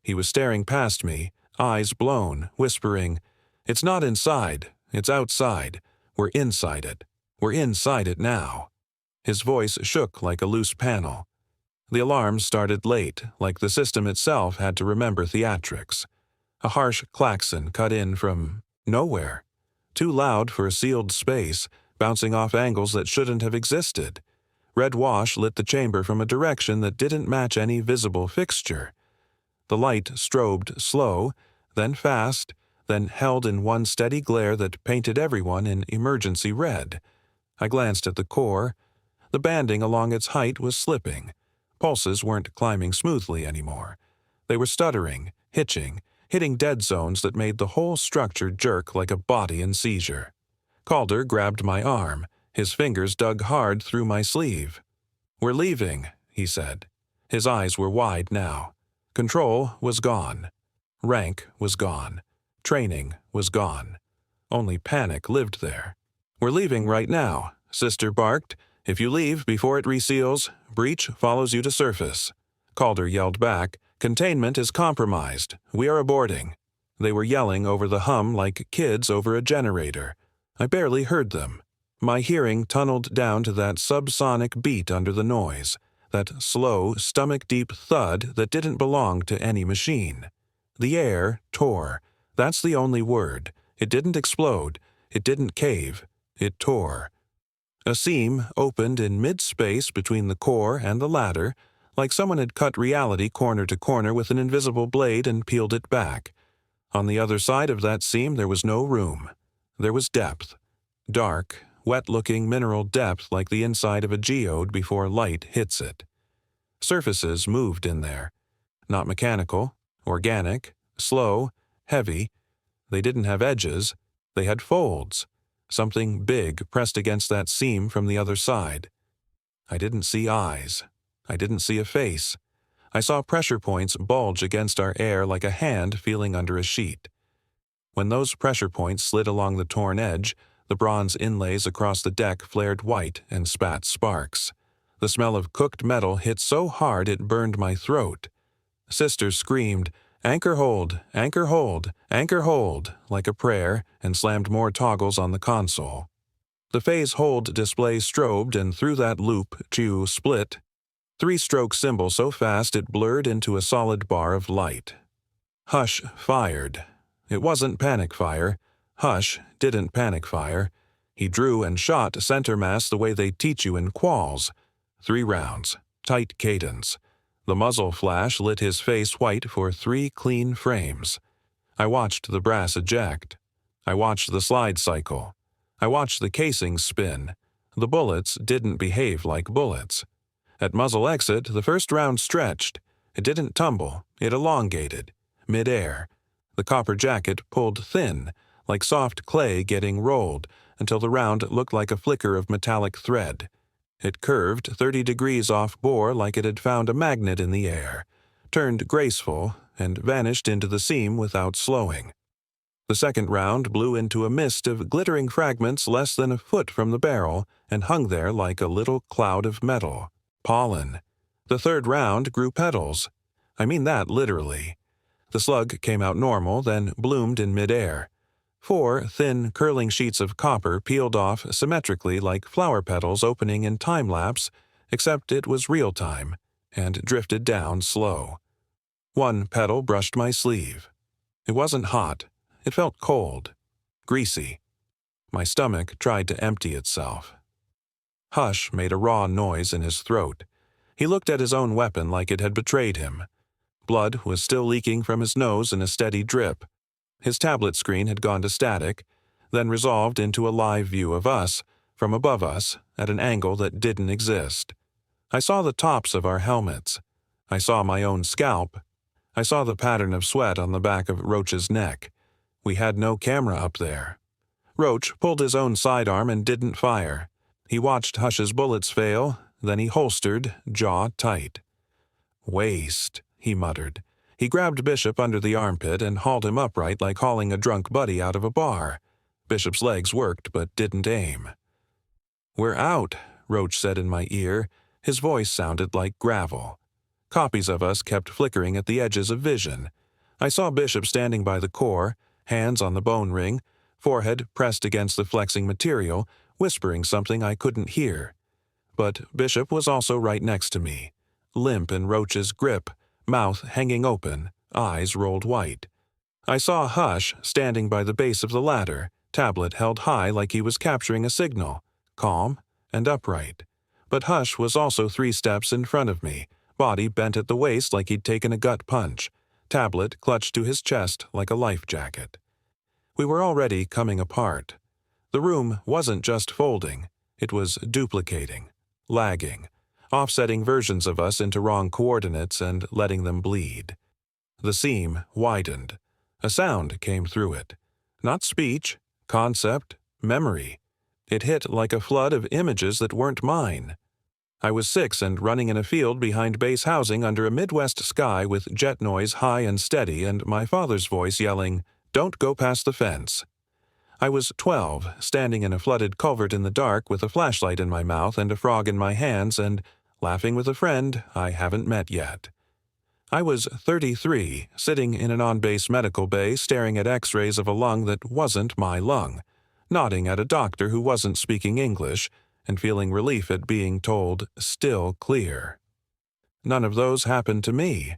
He was staring past me, eyes blown, whispering, "It's not inside. It's outside. We're inside it. We're inside it now." His voice shook like a loose panel. The alarm started late, like the system itself had to remember theatrics. A harsh klaxon cut in from nowhere. Too loud for a sealed space, bouncing off angles that shouldn't have existed. Red wash lit the chamber from a direction that didn't match any visible fixture. The light strobed slow, then fast, then held in one steady glare that painted everyone in emergency red. I glanced at the core. The banding along its height was slipping. Pulses weren't climbing smoothly anymore. They were stuttering, hitching, hitting dead zones that made the whole structure jerk like a body in seizure. Calder grabbed my arm. His fingers dug hard through my sleeve. "We're leaving," he said. His eyes were wide now. Control was gone. Rank was gone. Training was gone. Only panic lived there. "We're leaving right now," Sister barked. "If you leave before it reseals, breach follows you to surface." Calder yelled back, "Containment is compromised. We are aborting." They were yelling over the hum like kids over a generator. I barely heard them. My hearing tunneled down to that subsonic beat under the noise, that slow, stomach-deep thud that didn't belong to any machine. The air tore. That's the only word. It didn't explode. It didn't cave. It tore. A seam opened in mid-space between the core and the ladder, like someone had cut reality corner to corner with an invisible blade and peeled it back. On the other side of that seam there was no room. There was depth. Dark, wet-looking mineral depth like the inside of a geode before light hits it. Surfaces moved in there. Not mechanical, organic, slow, heavy. They didn't have edges. They had folds. Something big pressed against that seam from the other side. I didn't see eyes. I didn't see a face. I saw pressure points bulge against our air like a hand feeling under a sheet. When those pressure points slid along the torn edge, the bronze inlays across the deck flared white and spat sparks. The smell of cooked metal hit so hard it burned my throat. Sister screamed, "Anchor hold, anchor hold, anchor hold," like a prayer, and slammed more toggles on the console. The phase hold display strobed, and through that loop, Chew split. Three-stroke symbol so fast it blurred into a solid bar of light. Hush fired. It wasn't panic fire. Hush didn't panic fire. He drew and shot center mass the way they teach you in quals. 3 rounds. Tight cadence. The muzzle flash lit his face white for 3 clean frames. I watched the brass eject. I watched the slide cycle. I watched the casing spin. The bullets didn't behave like bullets. At muzzle exit, the first round stretched. It didn't tumble. It elongated. Mid-air. The copper jacket pulled thin, like soft clay getting rolled, until the round looked like a flicker of metallic thread. It curved 30 degrees off bore like it had found a magnet in the air, turned graceful, and vanished into the seam without slowing. The second round blew into a mist of glittering fragments less than a foot from the barrel and hung there like a little cloud of metal. Pollen. The third round grew petals. I mean that literally. The slug came out normal, then bloomed in midair. 4 thin, curling sheets of copper peeled off symmetrically like flower petals opening in time-lapse, except it was real-time, and drifted down slow. 1 petal brushed my sleeve. It wasn't hot. It felt cold, greasy. My stomach tried to empty itself. Hush made a raw noise in his throat. He looked at his own weapon like it had betrayed him. Blood was still leaking from his nose in a steady drip. His tablet screen had gone to static, then resolved into a live view of us, from above us, at an angle that didn't exist. I saw the tops of our helmets. I saw my own scalp. I saw the pattern of sweat on the back of Roach's neck. We had no camera up there. Roach pulled his own sidearm and didn't fire. He watched Hush's bullets fail, then he holstered, jaw tight. "Waste," he muttered. He grabbed Bishop under the armpit and hauled him upright like hauling a drunk buddy out of a bar. Bishop's legs worked but didn't aim. "We're out," Roach said in my ear. His voice sounded like gravel. Copies of us kept flickering at the edges of vision. I saw Bishop standing by the core, hands on the bone ring, forehead pressed against the flexing material, whispering something I couldn't hear. But Bishop was also right next to me, limp in Roach's grip, mouth hanging open, eyes rolled white. I saw Hush standing by the base of the ladder, tablet held high like he was capturing a signal, calm and upright. But Hush was also 3 steps in front of me, body bent at the waist like he'd taken a gut punch, tablet clutched to his chest like a life jacket. We were already coming apart. The room wasn't just folding, it was duplicating, lagging, offsetting versions of us into wrong coordinates and letting them bleed. The seam widened. A sound came through it. Not speech, concept, memory. It hit like a flood of images that weren't mine. I was 6 and running in a field behind base housing under a Midwest sky with jet noise high and steady and my father's voice yelling, "Don't go past the fence." I was 12, standing in a flooded culvert in the dark with a flashlight in my mouth and a frog in my hands and laughing with a friend I haven't met yet. I was 33, sitting in an on-base medical bay staring at x-rays of a lung that wasn't my lung, nodding at a doctor who wasn't speaking English, and feeling relief at being told, "Still clear." None of those happened to me.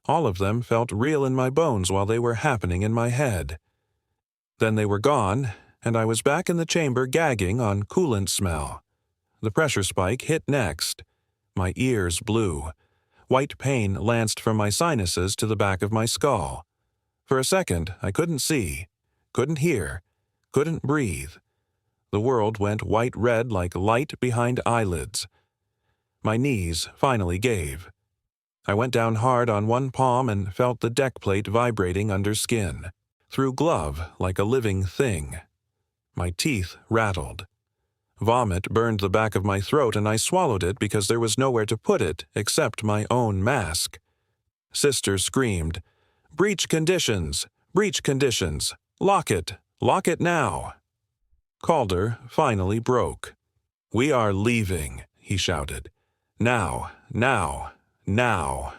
All of them felt real in my bones while they were happening in my head. Then they were gone, and I was back in the chamber gagging on coolant smell. The pressure spike hit next. My ears blew. White pain lanced from my sinuses to the back of my skull. For a second, I couldn't see, couldn't hear, couldn't breathe. The world went white-red like light behind eyelids. My knees finally gave. I went down hard on one palm and felt the deck plate vibrating under skin, through glove like a living thing. My teeth rattled. Vomit burned the back of my throat and I swallowed it because there was nowhere to put it except my own mask. Sister screamed, "Breach conditions! Breach conditions! Lock it! Lock it now!" Calder finally broke. "We are leaving," he shouted. "Now, now, now."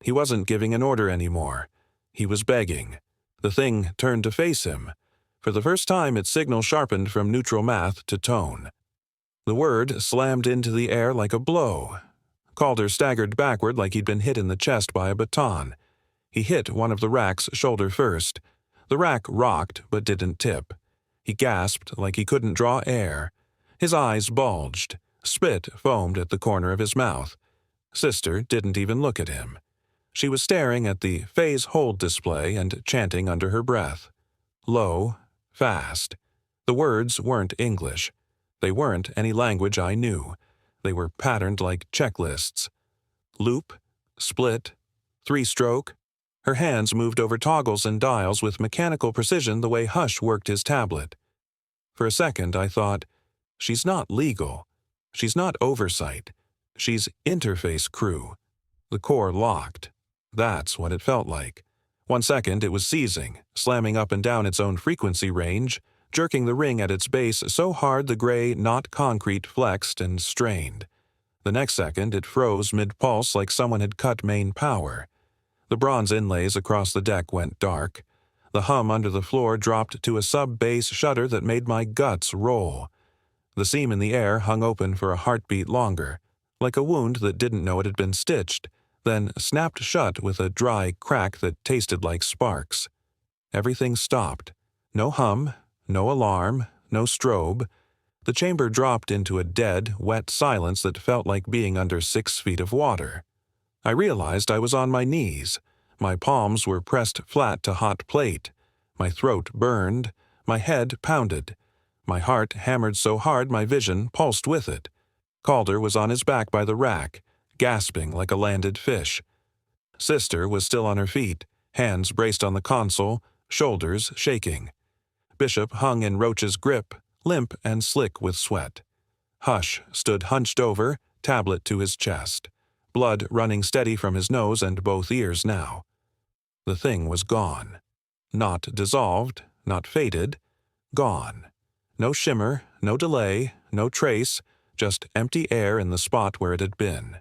He wasn't giving an order anymore. He was begging. The thing turned to face him. For the first time, its signal sharpened from neutral math to tone. The word slammed into the air like a blow. Calder staggered backward like he'd been hit in the chest by a baton. He hit one of the racks shoulder first. The rack rocked but didn't tip. He gasped like he couldn't draw air. His eyes bulged. Spit foamed at the corner of his mouth. Sister didn't even look at him. She was staring at the phase hold display and chanting under her breath. Low, fast. The words weren't English. They weren't any language I knew. They were patterned like checklists. Loop, split, 3-stroke. Her hands moved over toggles and dials with mechanical precision the way Hush worked his tablet. For a second I thought, she's not legal. She's not oversight. She's interface crew. The core locked. That's what it felt like. 1 second it was seizing, slamming up and down its own frequency range, jerking the ring at its base so hard the gray, not concrete flexed and strained. The next second it froze mid-pulse like someone had cut main power. The bronze inlays across the deck went dark. The hum under the floor dropped to a sub-bass shudder that made my guts roll. The seam in the air hung open for a heartbeat longer, like a wound that didn't know it had been stitched, then snapped shut with a dry crack that tasted like sparks. Everything stopped. No hum, no alarm, no strobe. The chamber dropped into a dead, wet silence that felt like being under 6 feet of water. I realized I was on my knees. My palms were pressed flat to hot plate. My throat burned. My head pounded. My heart hammered so hard my vision pulsed with it. Calder was on his back by the rack, gasping like a landed fish. Sister was still on her feet, hands braced on the console, shoulders shaking. Bishop hung in Roach's grip, limp and slick with sweat. Hush stood hunched over, tablet to his chest, blood running steady from his nose and both ears now. The thing was gone. Not dissolved, not faded, gone. No shimmer, no delay, no trace, just empty air in the spot where it had been.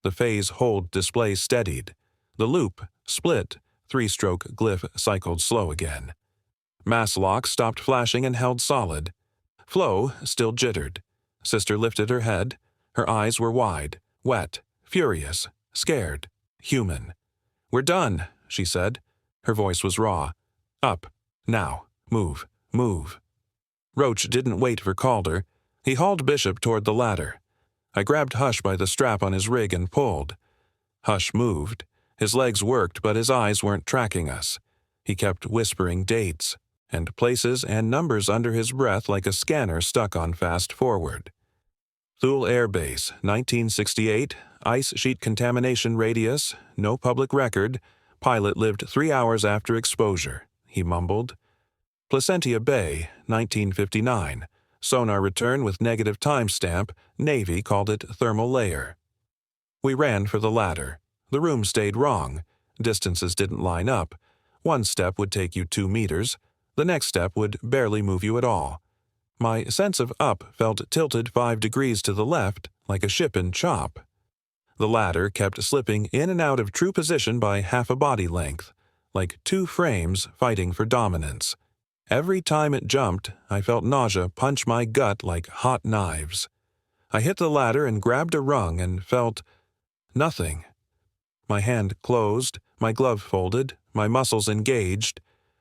The phase hold display steadied. The loop split, 3-stroke glyph cycled slow again. Mass lock stopped flashing and held solid. Flow still jittered. Sister lifted her head. Her eyes were wide, wet, furious, scared, human. "We're done," she said. Her voice was raw. "Up. Now. Move. Move." Roach didn't wait for Calder. He hauled Bishop toward the ladder. I grabbed Hush by the strap on his rig and pulled. Hush moved. His legs worked, but his eyes weren't tracking us. He kept whispering dates, and places and numbers under his breath like a scanner stuck on fast forward. Thule Air Base, 1968, ice sheet contamination radius, no public record, pilot lived 3 hours after exposure, he mumbled. Placentia Bay, 1959, sonar return with negative timestamp, Navy called it thermal layer. We ran for the ladder. The room stayed wrong. Distances didn't line up. One step would take you 2 meters. The next step would barely move you at all. My sense of up felt tilted 5 degrees to the left, like a ship in chop. The ladder kept slipping in and out of true position by half a body length, like 2 frames fighting for dominance. Every time it jumped, I felt nausea punch my gut like hot knives. I hit the ladder and grabbed a rung and felt nothing. My hand closed, my glove folded, my muscles engaged,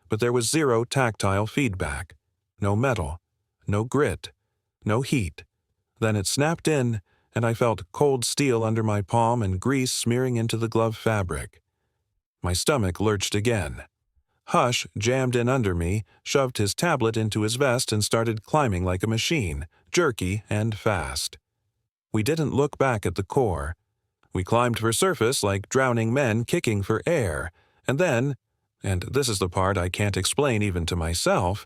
but there was zero tactile feedback. No metal, no grit, no heat. Then it snapped in, and I felt cold steel under my palm and grease smearing into the glove fabric. My stomach lurched again. Hush jammed in under me, shoved his tablet into his vest and started climbing like a machine, jerky and fast. We didn't look back at the core. We climbed for surface like drowning men kicking for air, and then, and this is the part I can't explain even to myself,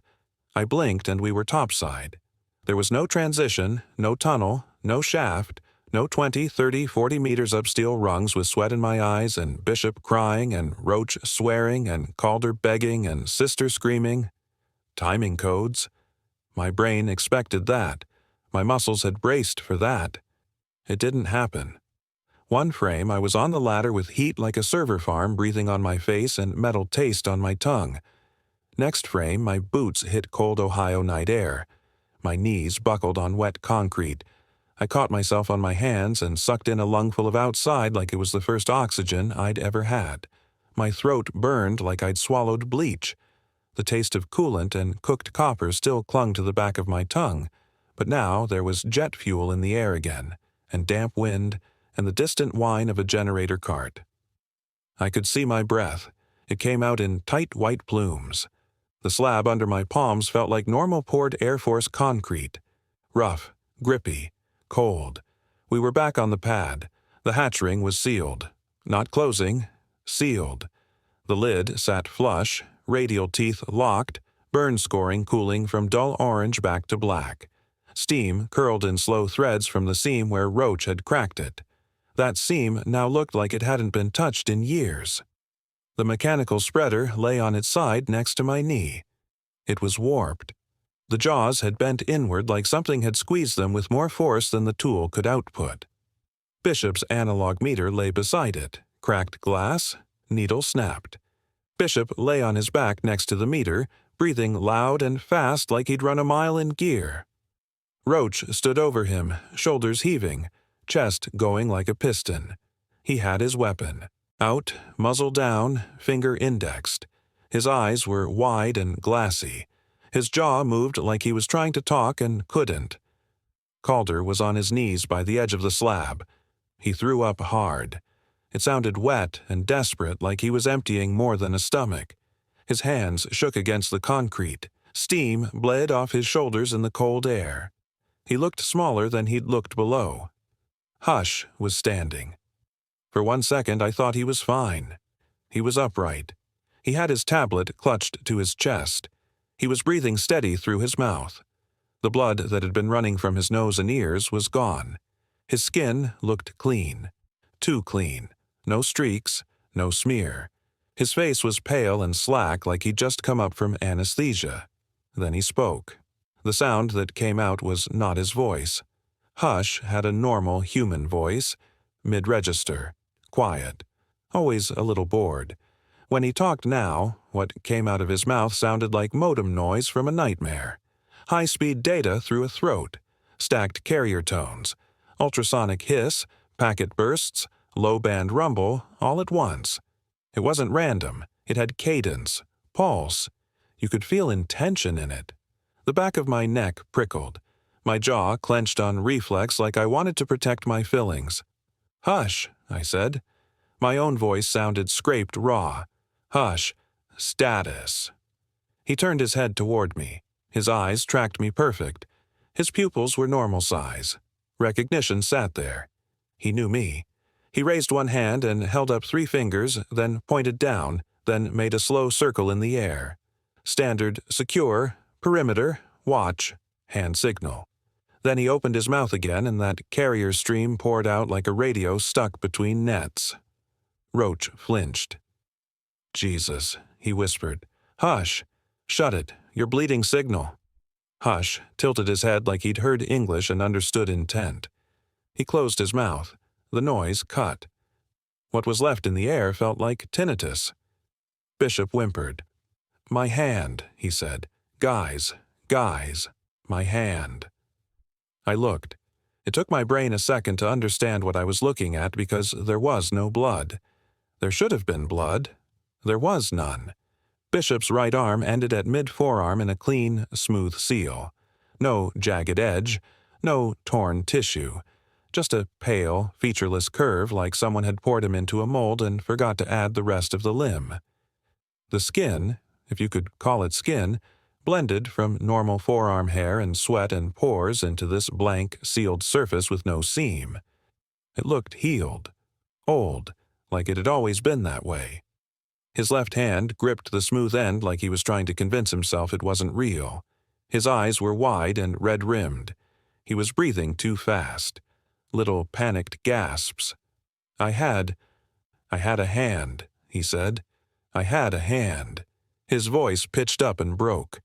I blinked and we were topside. There was no transition, no tunnel, no shaft, no 20, 30, 40 meters up steel rungs with sweat in my eyes and Bishop crying and Roach swearing and Calder begging and Sister screaming. Timing codes. My brain expected that. My muscles had braced for that. It didn't happen. One frame I was on the ladder with heat like a server farm breathing on my face and metal taste on my tongue. Next frame my boots hit cold Ohio night air. My knees buckled on wet concrete. I caught myself on my hands and sucked in a lungful of outside like it was the first oxygen I'd ever had. My throat burned like I'd swallowed bleach. The taste of coolant and cooked copper still clung to the back of my tongue, but now there was jet fuel in the air again, and damp wind, and the distant whine of a generator cart. I could see my breath. It came out in tight white plumes. The slab under my palms felt like normal poured Air Force concrete. Rough, grippy, cold. We were back on the pad. The hatch ring was sealed. Not closing, sealed. The lid sat flush, radial teeth locked, burn scoring cooling from dull orange back to black. Steam curled in slow threads from the seam where Roach had cracked it. That seam now looked like it hadn't been touched in years. The mechanical spreader lay on its side next to my knee. It was warped. The jaws had bent inward like something had squeezed them with more force than the tool could output. Bishop's analog meter lay beside it, cracked glass, Needle snapped. Bishop lay on his back next to the meter, breathing loud and fast like he'd run a mile in gear. Roach stood over him, shoulders heaving, chest going like a piston. He had his weapon. Out, muzzle down, finger indexed. His eyes were wide and glassy. His jaw moved like he was trying to talk and couldn't. Calder was on his knees by the edge of the slab. He threw up hard. It sounded wet and desperate, like he was emptying more than a stomach. His hands shook against the concrete. Steam bled off his shoulders in the cold air. He looked smaller than he'd looked below. Hush was standing. For 1 second I thought he was fine. He was upright. He had his tablet clutched to his chest. He was breathing steady through his mouth. The blood that had been running from his nose and ears was gone. His skin looked clean. Too clean. No streaks, no smear. His face was pale and slack like he'd just come up from anesthesia. Then he spoke. The sound that came out was not his voice. Hush had a normal human voice, mid-register, quiet, always a little bored. When he talked now, what came out of his mouth sounded like modem noise from a nightmare. High-speed data through a throat, stacked carrier tones, ultrasonic hiss, packet bursts, low-band rumble, all at once. It wasn't random. It had cadence, pulse. You could feel intention in it. The back of my neck prickled. My jaw clenched on reflex like I wanted to protect my fillings. "Hush," I said. My own voice sounded scraped raw. "Hush. Status." He turned his head toward me. His eyes tracked me perfect. His pupils were normal size. Recognition sat there. He knew me. He raised one hand and held up 3 fingers, then pointed down, then made a slow circle in the air. Standard, secure, perimeter, watch, hand signal. Then he opened his mouth again and that carrier stream poured out like a radio stuck between nets. Roach flinched. "Jesus," he whispered. "Hush. Shut it. You're bleeding signal." Hush tilted his head like he'd heard English and understood intent. He closed his mouth. The noise cut. What was left in the air felt like tinnitus. Bishop whimpered. "My hand," he said. Guys, my hand." I looked. It took my brain a second to understand what I was looking at because there was no blood. There should have been blood. There was none. Bishop's right arm ended at mid-forearm in a clean, smooth seal. No jagged edge, no torn tissue. Just a pale, featureless curve like someone had poured him into a mold and forgot to add the rest of the limb. The skin, if you could call it skin, blended from normal forearm hair and sweat and pores into this blank, sealed surface with no seam. It looked healed, old, like it had always been that way. His left hand gripped the smooth end like he was trying to convince himself it wasn't real. His eyes were wide and red-rimmed. He was breathing too fast. Little panicked gasps. I had a hand," he said. "I had a hand." His voice pitched up and broke.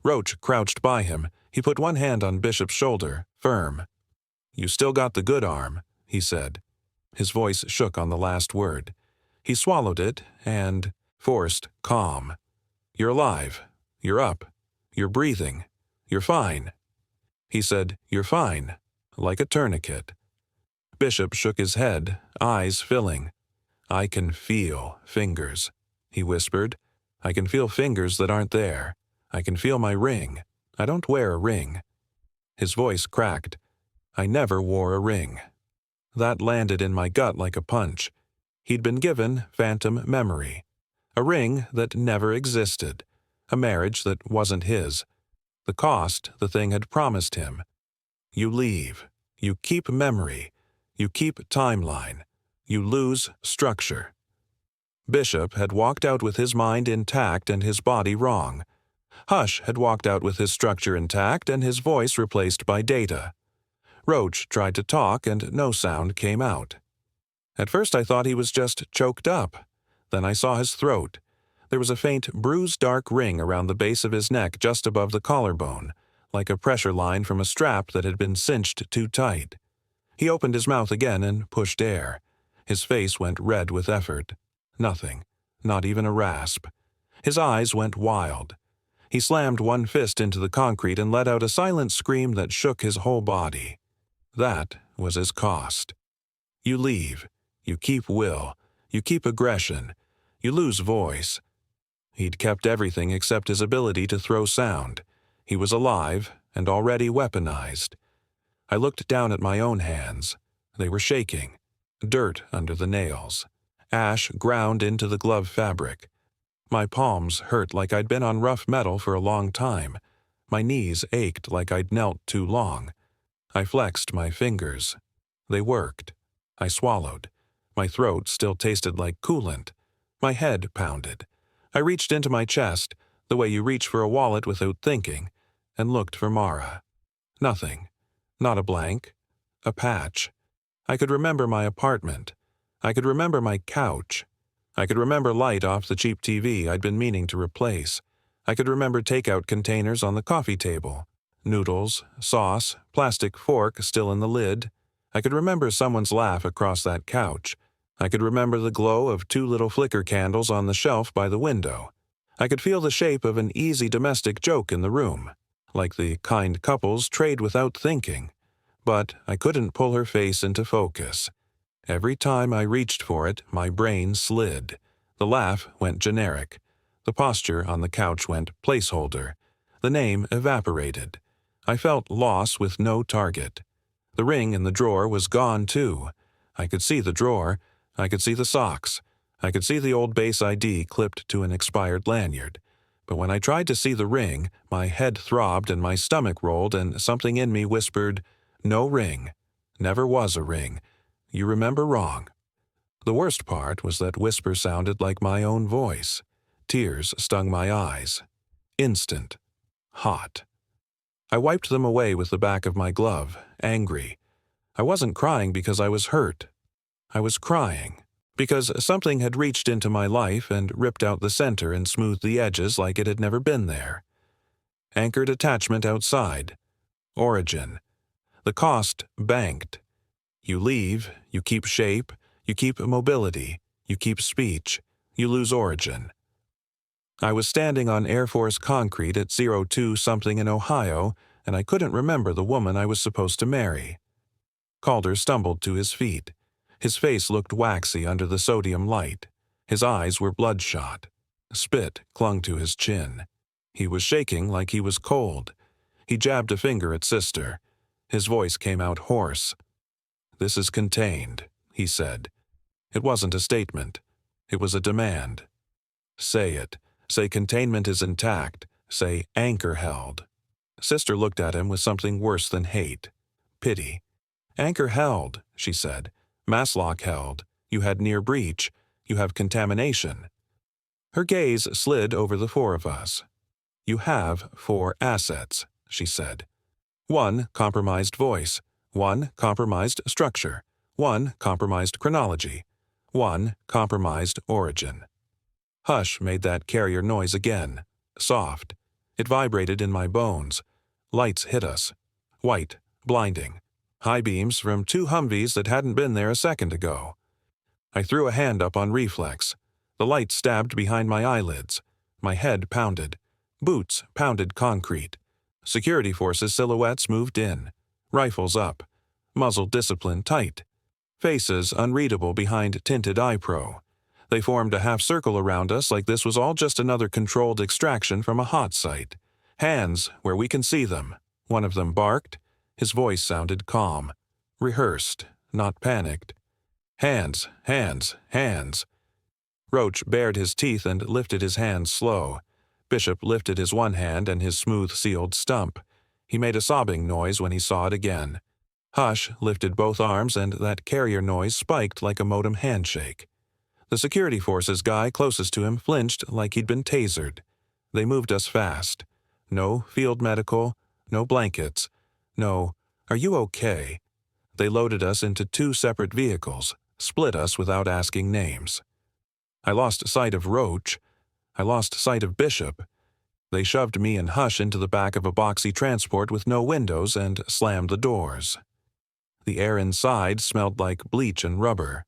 Roach crouched by him. He put one hand on Bishop's shoulder, firm. "You still got the good arm," he said. His voice shook on the last word. He swallowed it and forced calm. "You're alive. You're up. You're breathing. You're fine." He said, "You're fine," like a tourniquet. Bishop shook his head, eyes filling. "I can feel fingers," he whispered. "I can feel fingers that aren't there. I can feel my ring. I don't wear a ring." His voice cracked. "I never wore a ring." That landed in my gut like a punch. He'd been given phantom memory. A ring that never existed. A marriage that wasn't his. The cost the thing had promised him. You leave. You keep memory. You keep timeline. You lose structure. Bishop had walked out with his mind intact and his body wrong. Hush had walked out with his structure intact and his voice replaced by data. Roach tried to talk and no sound came out. At first I thought he was just choked up. Then I saw his throat. There was a faint bruised dark ring around the base of his neck just above the collarbone, like a pressure line from a strap that had been cinched too tight. He opened his mouth again and pushed air. His face went red with effort. Nothing. Not even a rasp. His eyes went wild. He slammed one fist into the concrete and let out a silent scream that shook his whole body. That was his cost. You leave. You keep will. You keep aggression. You lose voice. He'd kept everything except his ability to throw sound. He was alive and already weaponized. I looked down at my own hands. They were shaking. Dirt under the nails. Ash ground into the glove fabric. My palms hurt like I'd been on rough metal for a long time. My knees ached like I'd knelt too long. I flexed my fingers. They worked. I swallowed. My throat still tasted like coolant. My head pounded. I reached into my chest, the way you reach for a wallet without thinking, and looked for Mara. Nothing. Not a blank. A patch. I could remember my apartment. I could remember my couch. I could remember light off the cheap TV I'd been meaning to replace. I could remember takeout containers on the coffee table. Noodles, sauce, plastic fork still in the lid. I could remember someone's laugh across that couch. I could remember the glow of 2 little flicker candles on the shelf by the window. I could feel the shape of an easy domestic joke in the room, like the kind couples trade without thinking. But I couldn't pull her face into focus. Every time I reached for it, my brain slid. The laugh went generic. The posture on the couch went placeholder. The name evaporated. I felt loss with no target. The ring in the drawer was gone too. I could see the drawer. I could see the socks. I could see the old base ID clipped to an expired lanyard. But when I tried to see the ring, my head throbbed and my stomach rolled and something in me whispered, "No ring. Never was a ring. You remember wrong." The worst part was that whisper sounded like my own voice. Tears stung my eyes. Instant. Hot. I wiped them away with the back of my glove, angry. I wasn't crying because I was hurt. I was crying because something had reached into my life and ripped out the center and smoothed the edges like it had never been there. Anchored attachment outside. Origin. The cost banked. You leave, you keep shape, you keep mobility, you keep speech, you lose origin. I was standing on Air Force concrete at 02 something in Ohio, and I couldn't remember the woman I was supposed to marry. Calder stumbled to his feet. His face looked waxy under the sodium light. His eyes were bloodshot. Spit clung to his chin. He was shaking like he was cold. He jabbed a finger at Sister. His voice came out hoarse. "This is contained," he said. It wasn't a statement. It was a demand. Say it. Say containment is intact. Say anchor held. Sister looked at him with something worse than hate. Pity. "Anchor held," she said. "Masslock held. You had near breach. You have contamination." Her gaze slid over the 4 of us. "You have 4 assets," she said. 1 compromised voice. 1 compromised structure. 1 compromised chronology. 1 compromised origin. Hush made that carrier noise again. Soft. It vibrated in my bones. Lights hit us. White. Blinding. High beams from 2 Humvees that hadn't been there a second ago. I threw a hand up on reflex. The light stabbed behind my eyelids. My head pounded. Boots pounded concrete. Security forces' silhouettes moved in. Rifles up. Muzzle discipline tight. Faces unreadable behind tinted eye pro. They formed a half circle around us like this was all just another controlled extraction from a hot site. Hands where we can see them. One of them barked. His voice sounded calm. Rehearsed, not panicked. "Hands, hands, hands." Roach bared his teeth and lifted his hands slow. Bishop lifted his one hand and his smooth-sealed stump. He made a sobbing noise when he saw it again. Hush lifted both arms and that carrier noise spiked like a modem handshake. The security forces guy closest to him flinched like he'd been tasered. They moved us fast. No field medical, no blankets. No, "Are you okay?" They loaded us into 2 separate vehicles, split us without asking names. I lost sight of Roach. I lost sight of Bishop. They shoved me and Hush into the back of a boxy transport with no windows and slammed the doors. The air inside smelled like bleach and rubber.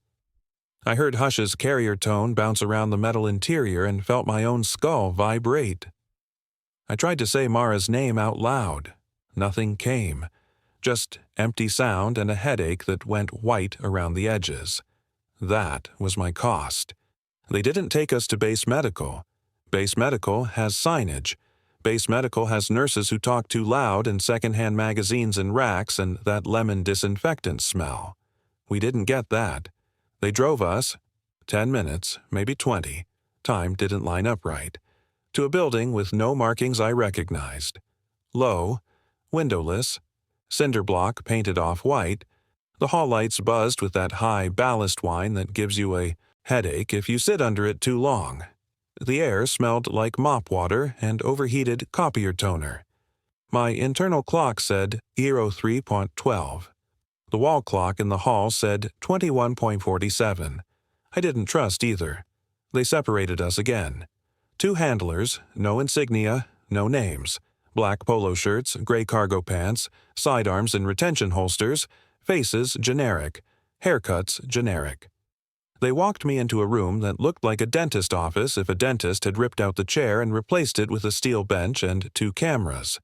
I heard Hush's carrier tone bounce around the metal interior and felt my own skull vibrate. I tried to say Mara's name out loud. Nothing came. Just empty sound and a headache that went white around the edges. That was my cost. They didn't take us to Base Medical. Base Medical has signage. Base Medical has nurses who talk too loud and secondhand magazines in racks and that lemon disinfectant smell. We didn't get that. They drove us, 10 minutes, maybe 20, time didn't line up right, to a building with no markings I recognized. Low, windowless, cinder block painted off-white, the hall lights buzzed with that high ballast wine that gives you a headache if you sit under it too long. The air smelled like mop water and overheated copier toner. My internal clock said 03.12. The wall clock in the hall said 21.47. I didn't trust either. They separated us again. 2 handlers, no insignia, no names. Black polo shirts, gray cargo pants, sidearms in retention holsters, faces generic, haircuts generic. They walked me into a room that looked like a dentist office if a dentist had ripped out the chair and replaced it with a steel bench and 2 cameras.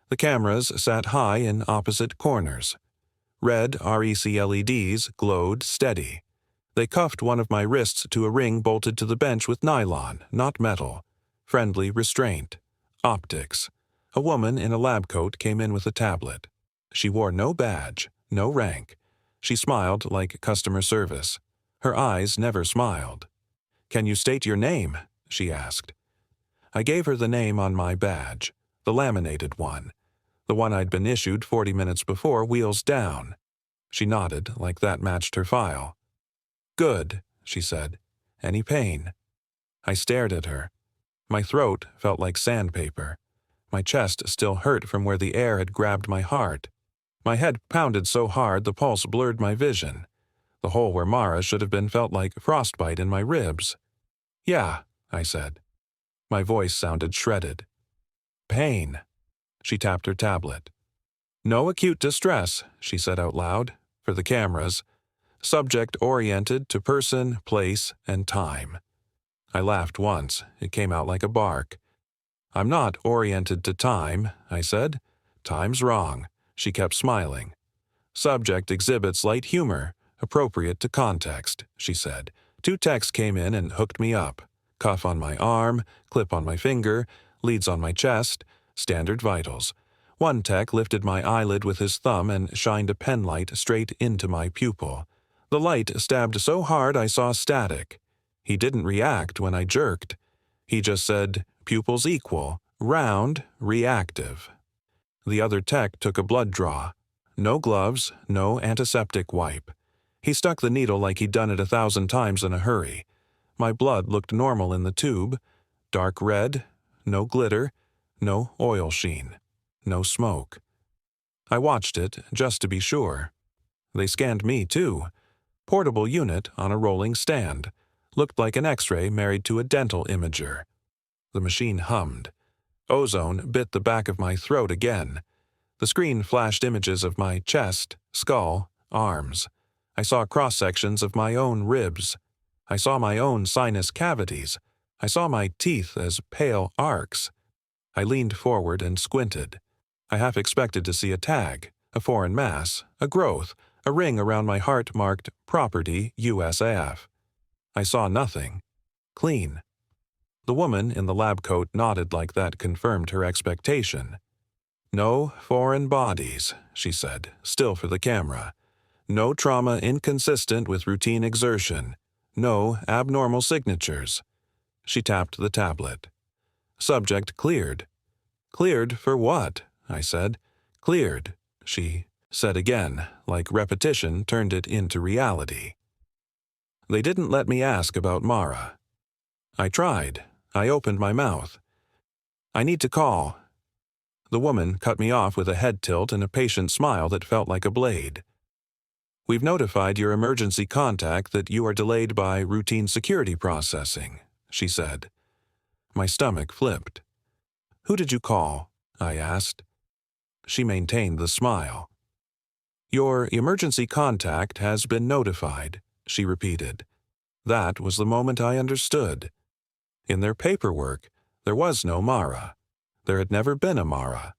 The cameras sat high in opposite corners. Red REC LEDs glowed steady. They cuffed one of my wrists to a ring bolted to the bench with nylon, not metal. Friendly restraint. Optics. A woman in a lab coat came in with a tablet. She wore no badge, no rank. She smiled like customer service. Her eyes never smiled. "Can you state your name?" she asked. I gave her the name on my badge, the laminated one. The one I'd been issued 40 minutes before, wheels down. She nodded like that matched her file. "Good," she said. "Any pain?" I stared at her. My throat felt like sandpaper. My chest still hurt from where the air had grabbed my heart. My head pounded so hard the pulse blurred my vision. The hole where Mara should have been felt like frostbite in my ribs. "Yeah," I said. My voice sounded shredded. "Pain." She tapped her tablet. "No acute distress," she said out loud, for the cameras. "Subject oriented to person, place, and time." I laughed once. It came out like a bark. "I'm not oriented to time," I said. "Time's wrong." She kept smiling. "Subject exhibits light humor, appropriate to context," she said. 2 techs came in and hooked me up. Cuff on my arm, clip on my finger, leads on my chest, standard vitals. 1 tech lifted my eyelid with his thumb and shined a pen light straight into my pupil. The light stabbed so hard I saw static. He didn't react when I jerked. He just said, "Pupils equal, round, reactive." The other tech took a blood draw. No gloves, no antiseptic wipe. He stuck the needle like he'd done it 1,000 times in a hurry. My blood looked normal in the tube. Dark red, no glitter, no oil sheen, no smoke. I watched it just to be sure. They scanned me too. Portable unit on a rolling stand. Looked like an X-ray married to a dental imager. The machine hummed. Ozone bit the back of my throat again. The screen flashed images of my chest, skull, arms. I saw cross-sections of my own ribs. I saw my own sinus cavities. I saw my teeth as pale arcs. I leaned forward and squinted. I half expected to see a tag, a foreign mass, a growth, a ring around my heart marked Property USAF. I saw nothing. Clean. The woman in the lab coat nodded like that confirmed her expectation. "No foreign bodies," she said, still for the camera. "No trauma inconsistent with routine exertion. No abnormal signatures." She tapped the tablet. "Subject cleared." "Cleared for what?" I said. "Cleared," she said again, like repetition turned it into reality. They didn't let me ask about Mara. I tried. I opened my mouth. "I need to call." The woman cut me off with a head tilt and a patient smile that felt like a blade. "We've notified your emergency contact that you are delayed by routine security processing," she said. My stomach flipped. "Who did you call?" I asked. She maintained the smile. "Your emergency contact has been notified," she repeated. That was the moment I understood. In their paperwork, there was no Mara. There had never been a Mara.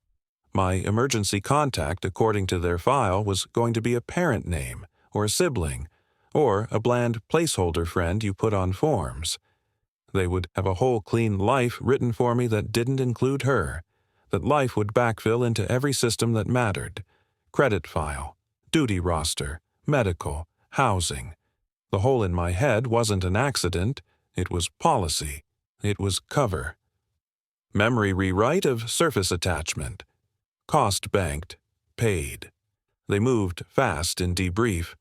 My emergency contact, according to their file, was going to be a parent name, or a sibling, or a bland placeholder friend you put on forms. They would have a whole clean life written for me that didn't include her, that life would backfill into every system that mattered: credit file, duty roster, medical, housing. The hole in my head wasn't an accident, it was policy, it was cover. Memory rewrite of surface attachment. Cost banked, paid. They moved fast in debrief.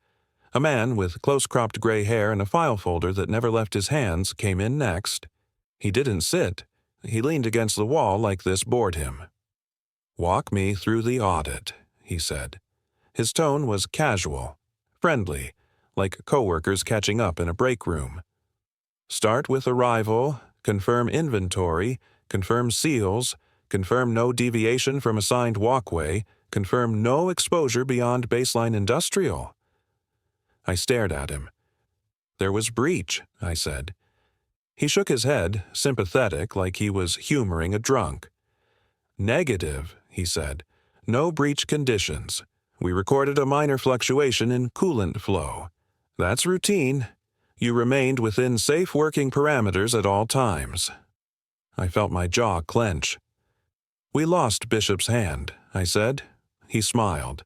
A man with close-cropped gray hair and a file folder that never left his hands came in next. He didn't sit. He leaned against the wall like this bored him. "Walk me through the audit," he said. His tone was casual, friendly, like coworkers catching up in a break room. "Start with arrival, confirm inventory, confirm seals, confirm no deviation from assigned walkway, confirm no exposure beyond baseline industrial." I stared at him. "There was breach," I said. He shook his head, sympathetic, like he was humoring a drunk. "Negative," he said. "No breach conditions. We recorded a minor fluctuation in coolant flow. That's routine. You remained within safe working parameters at all times." I felt my jaw clench. "We lost Bishop's hand," I said. He smiled.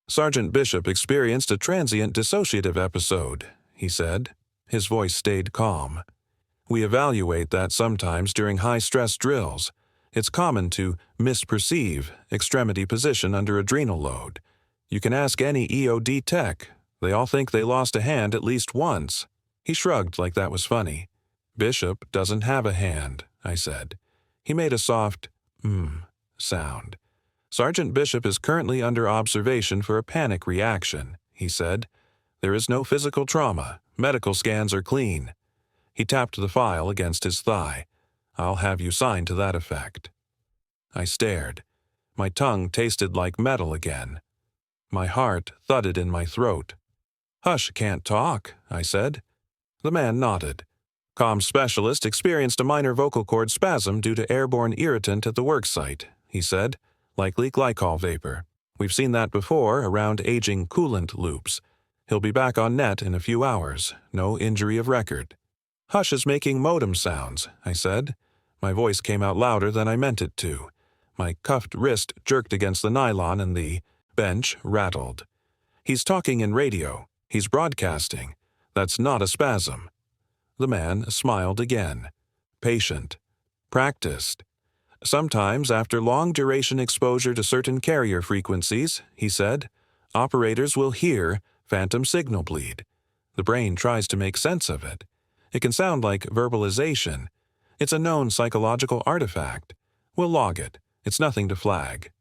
"Sergeant Bishop experienced a transient dissociative episode," he said. His voice stayed calm. "We evaluate that sometimes during high-stress drills. It's common to misperceive extremity position under adrenal load. You can ask any EOD tech. They all think they lost a hand at least once." He shrugged like that was funny. "Bishop doesn't have a hand," I said. He made a soft sound. "Sergeant Bishop is currently under observation for a panic reaction," he said. "There is no physical trauma. Medical scans are clean." He tapped the file against his thigh. "I'll have you sign to that effect." I stared. My tongue tasted like metal again. My heart thudded in my throat. "Hush, can't talk," I said. The man nodded. "Comm specialist experienced a minor vocal cord spasm due to airborne irritant at the worksite," he said. "Likely glycol vapor. We've seen that before around aging coolant loops. He'll be back on net in a few hours. No injury of record." "Hush is making modem sounds," I said. My voice came out louder than I meant it to. My cuffed wrist jerked against the nylon and the bench rattled. "He's talking in radio. He's broadcasting. That's not a spasm." The man smiled again. "Patient. Practiced. Sometimes after long-duration exposure to certain carrier frequencies," he said, "operators will hear phantom signal bleed. The brain tries to make sense of it. It can sound like verbalization. It's a known psychological artifact. We'll log it. It's nothing to flag."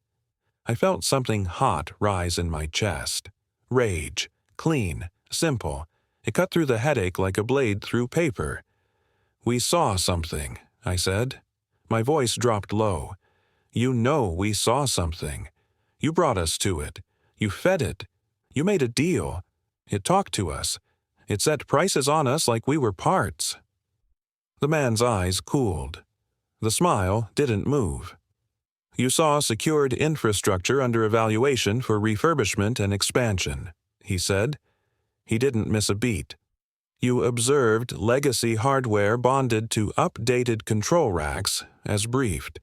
I felt something hot rise in my chest. Rage. Clean. Simple. It cut through the headache like a blade through paper. "We saw something," I said. My voice dropped low. "You know we saw something. You brought us to it. You fed it. You made a deal. It talked to us. It set prices on us like we were parts." The man's eyes cooled. The smile didn't move. "You saw secured infrastructure under evaluation for refurbishment and expansion," he said. He didn't miss a beat. "You observed legacy hardware bonded to updated control racks, as briefed.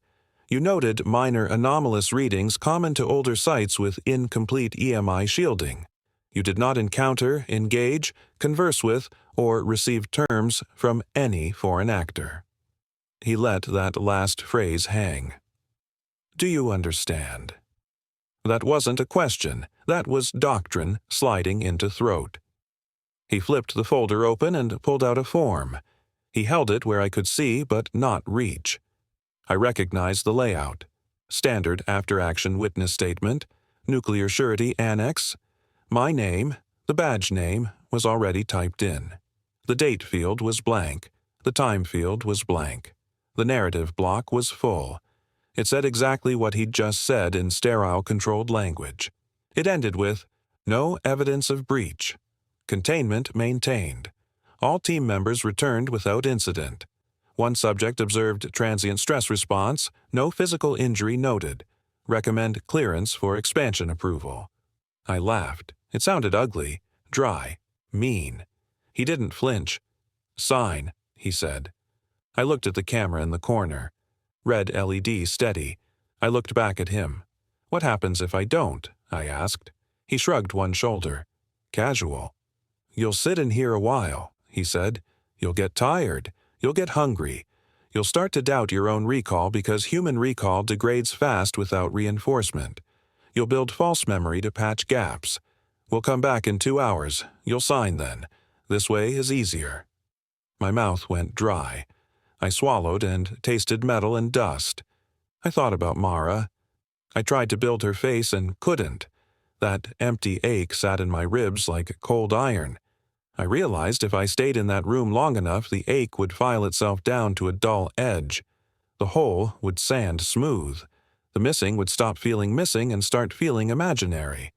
You noted minor anomalous readings common to older sites with incomplete EMI shielding. You did not encounter, engage, converse with, or receive terms from any foreign actor." He let that last phrase hang. "Do you understand?" That wasn't a question. That was doctrine sliding into throat. He flipped the folder open and pulled out a form. He held it where I could see but not reach. I recognized the layout. Standard after-action witness statement, nuclear surety annex. My name, the badge name, was already typed in. The date field was blank. The time field was blank. The narrative block was full. It said exactly what he'd just said in sterile controlled language. It ended with, "No evidence of breach. Containment maintained. All team members returned without incident. One subject observed transient stress response, no physical injury noted. Recommend clearance for expansion approval. I laughed. It sounded ugly, dry, mean. He didn't flinch. Sign, he said. I looked at the camera in the corner. Red LED steady. I looked back at him. What happens if I don't? I asked. He shrugged one shoulder. Casual. You'll sit in here a while, he said. You'll get tired. You'll get hungry. You'll start to doubt your own recall because human recall degrades fast without reinforcement. You'll build false memory to patch gaps. We'll come back in 2 hours. You'll sign then. This way is easier. My mouth went dry. I swallowed and tasted metal and dust. I thought about Mara. I tried to build her face and couldn't. That empty ache sat in my ribs like cold iron. I realized if I stayed in that room long enough, the ache would file itself down to a dull edge. The hole would sand smooth. The missing would stop feeling missing and start feeling imaginary.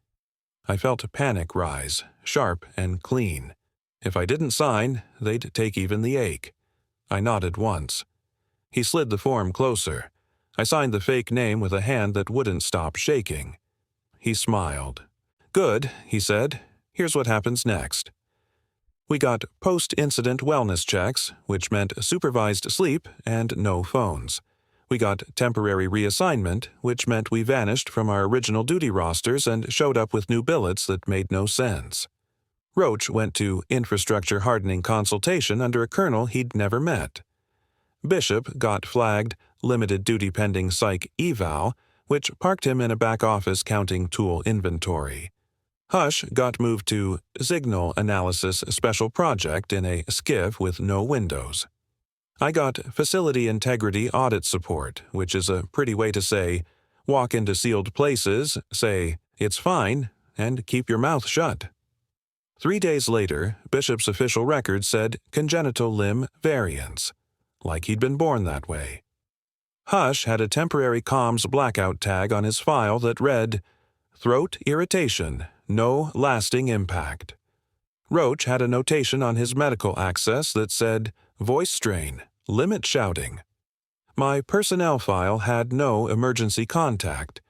I felt panic rise, sharp and clean. If I didn't sign, they'd take even the ache. I nodded once. He slid the form closer. I signed the fake name with a hand that wouldn't stop shaking. He smiled. Good, he said. Here's what happens next. We got post-incident wellness checks, which meant supervised sleep and no phones. We got temporary reassignment, which meant we vanished from our original duty rosters and showed up with new billets that made no sense. Roach went to infrastructure hardening consultation under a colonel he'd never met. Bishop got flagged limited duty pending psych eval, which parked him in a back office counting tool inventory. Hush got moved to signal analysis special project in a skiff with no windows. I got facility integrity audit support, which is a pretty way to say, walk into sealed places, say, it's fine, and keep your mouth shut. 3 days later, Bishop's official record said congenital limb variance, like he'd been born that way. Hush had a temporary comms blackout tag on his file that read, throat irritation, no lasting impact. Roach had a notation on his medical access that said, voice strain, limit shouting. My personnel file had no emergency contact.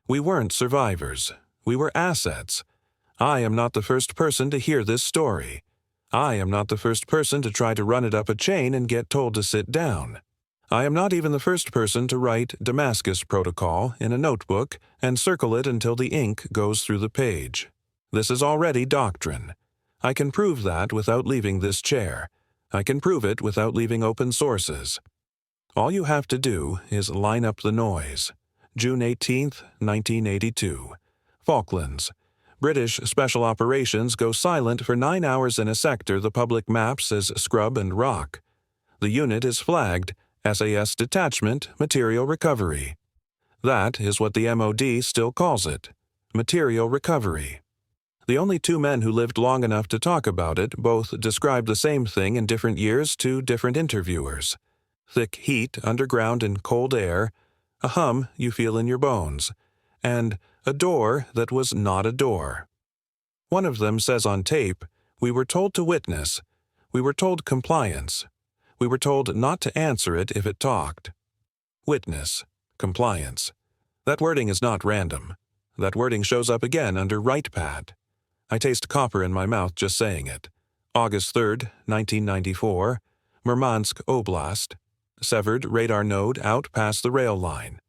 We weren't survivors. We were assets. I am not the first person to hear this story. I am not the first person to try to run it up a chain and get told to sit down. I am not even the first person to write Damascus Protocol in a notebook and circle it until the ink goes through the page. This is already doctrine. I can prove that without leaving this chair. I can prove it without leaving open sources. All you have to do is line up the noise. June 18, 1982. Falklands. British Special Operations go silent for 9 hours in a sector the public maps as scrub and rock. The unit is flagged SAS Detachment Material Recovery. That is what the MOD still calls it, material recovery. The only 2 men who lived long enough to talk about it both described the same thing in different years to different interviewers. Thick heat underground in cold air, a hum you feel in your bones, and a door that was not a door. One of them says on tape, we were told to witness, we were told compliance, we were told not to answer it if it talked. Witness, compliance. That wording is not random. That wording shows up again under WRIGHT PATT. I taste copper in my mouth just saying it. August 3, 1994, Murmansk Oblast. Severed radar node out past the rail line.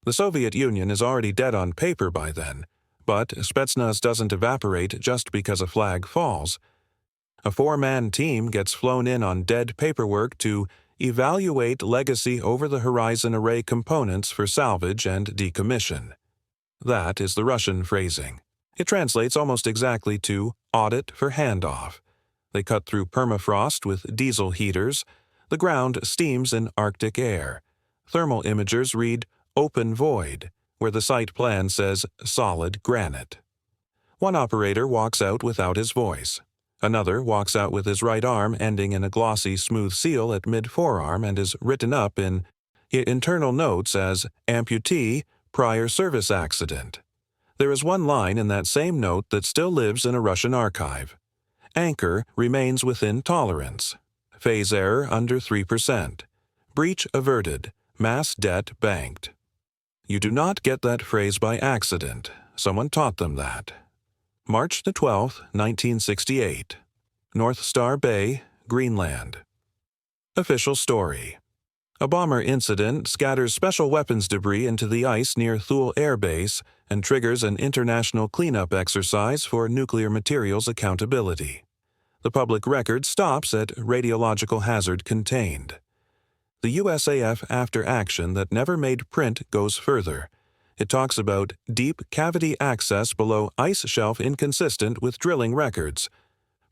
The Soviet Union is already dead on paper by then, but Spetsnaz doesn't evaporate just because a flag falls. A 4-man team gets flown in on dead paperwork to evaluate legacy over-the-horizon array components for salvage and decommission. That is the Russian phrasing. It translates almost exactly to audit for handoff. They cut through permafrost with diesel heaters. The ground steams in Arctic air. Thermal imagers read open void, where the site plan says solid granite. One operator walks out without his voice. Another walks out with his right arm ending in a glossy smooth seal at mid-forearm and is written up in internal notes as amputee, prior service accident. There is one line in that same note that still lives in a Russian archive. Anchor remains within tolerance. Phase error under 3%. Breach averted. Mass debt banked. You do not get that phrase by accident. Someone taught them that. March the 12th, 1968. North Star Bay, Greenland. Official story. A bomber incident scatters special weapons debris into the ice near Thule Air Base and triggers an international cleanup exercise for nuclear materials accountability. The public record stops at radiological hazard contained. The USAF after action that never made print goes further. It talks about deep cavity access below ice shelf inconsistent with drilling records,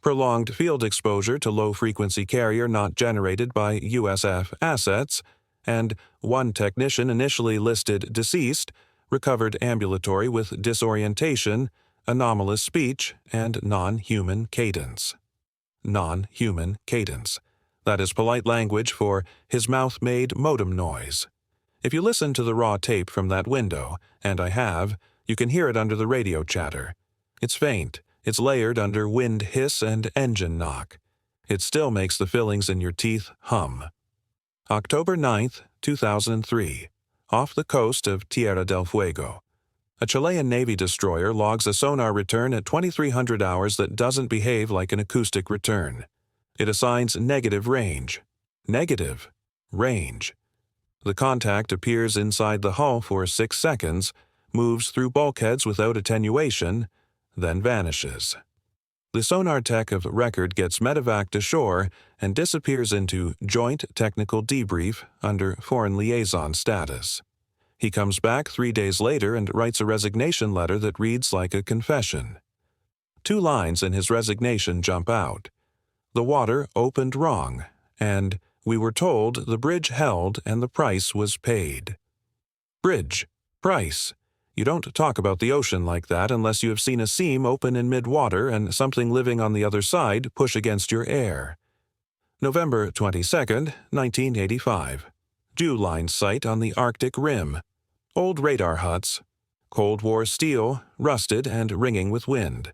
prolonged field exposure to low-frequency carrier not generated by USAF assets, and one technician initially listed deceased, recovered ambulatory with disorientation, anomalous speech, and non-human cadence. Non-human cadence. That is polite language for his mouth made modem noise. If you listen to the raw tape from that window, and I have, you can hear it under the radio chatter. It's faint. It's layered under wind hiss and engine knock. It still makes the fillings in your teeth hum. October 9th, 2003. Off the coast of Tierra del Fuego. A Chilean Navy destroyer logs a sonar return at 2300 hours that doesn't behave like an acoustic return. It assigns negative range. Negative range. The contact appears inside the hull for 6 seconds, moves through bulkheads without attenuation, then vanishes. The sonar tech of record gets medevaced ashore and disappears into joint technical debrief under foreign liaison status. He comes back 3 days later and writes a resignation letter that reads like a confession. 2 lines in his resignation jump out. The water opened wrong, and we were told the bridge held and the price was paid. Bridge. Price. You don't talk about the ocean like that unless you have seen a seam open in mid-water and something living on the other side push against your air. November 22nd, 1985. Dew Line site on the Arctic Rim. Old radar huts. Cold War steel, rusted and ringing with wind.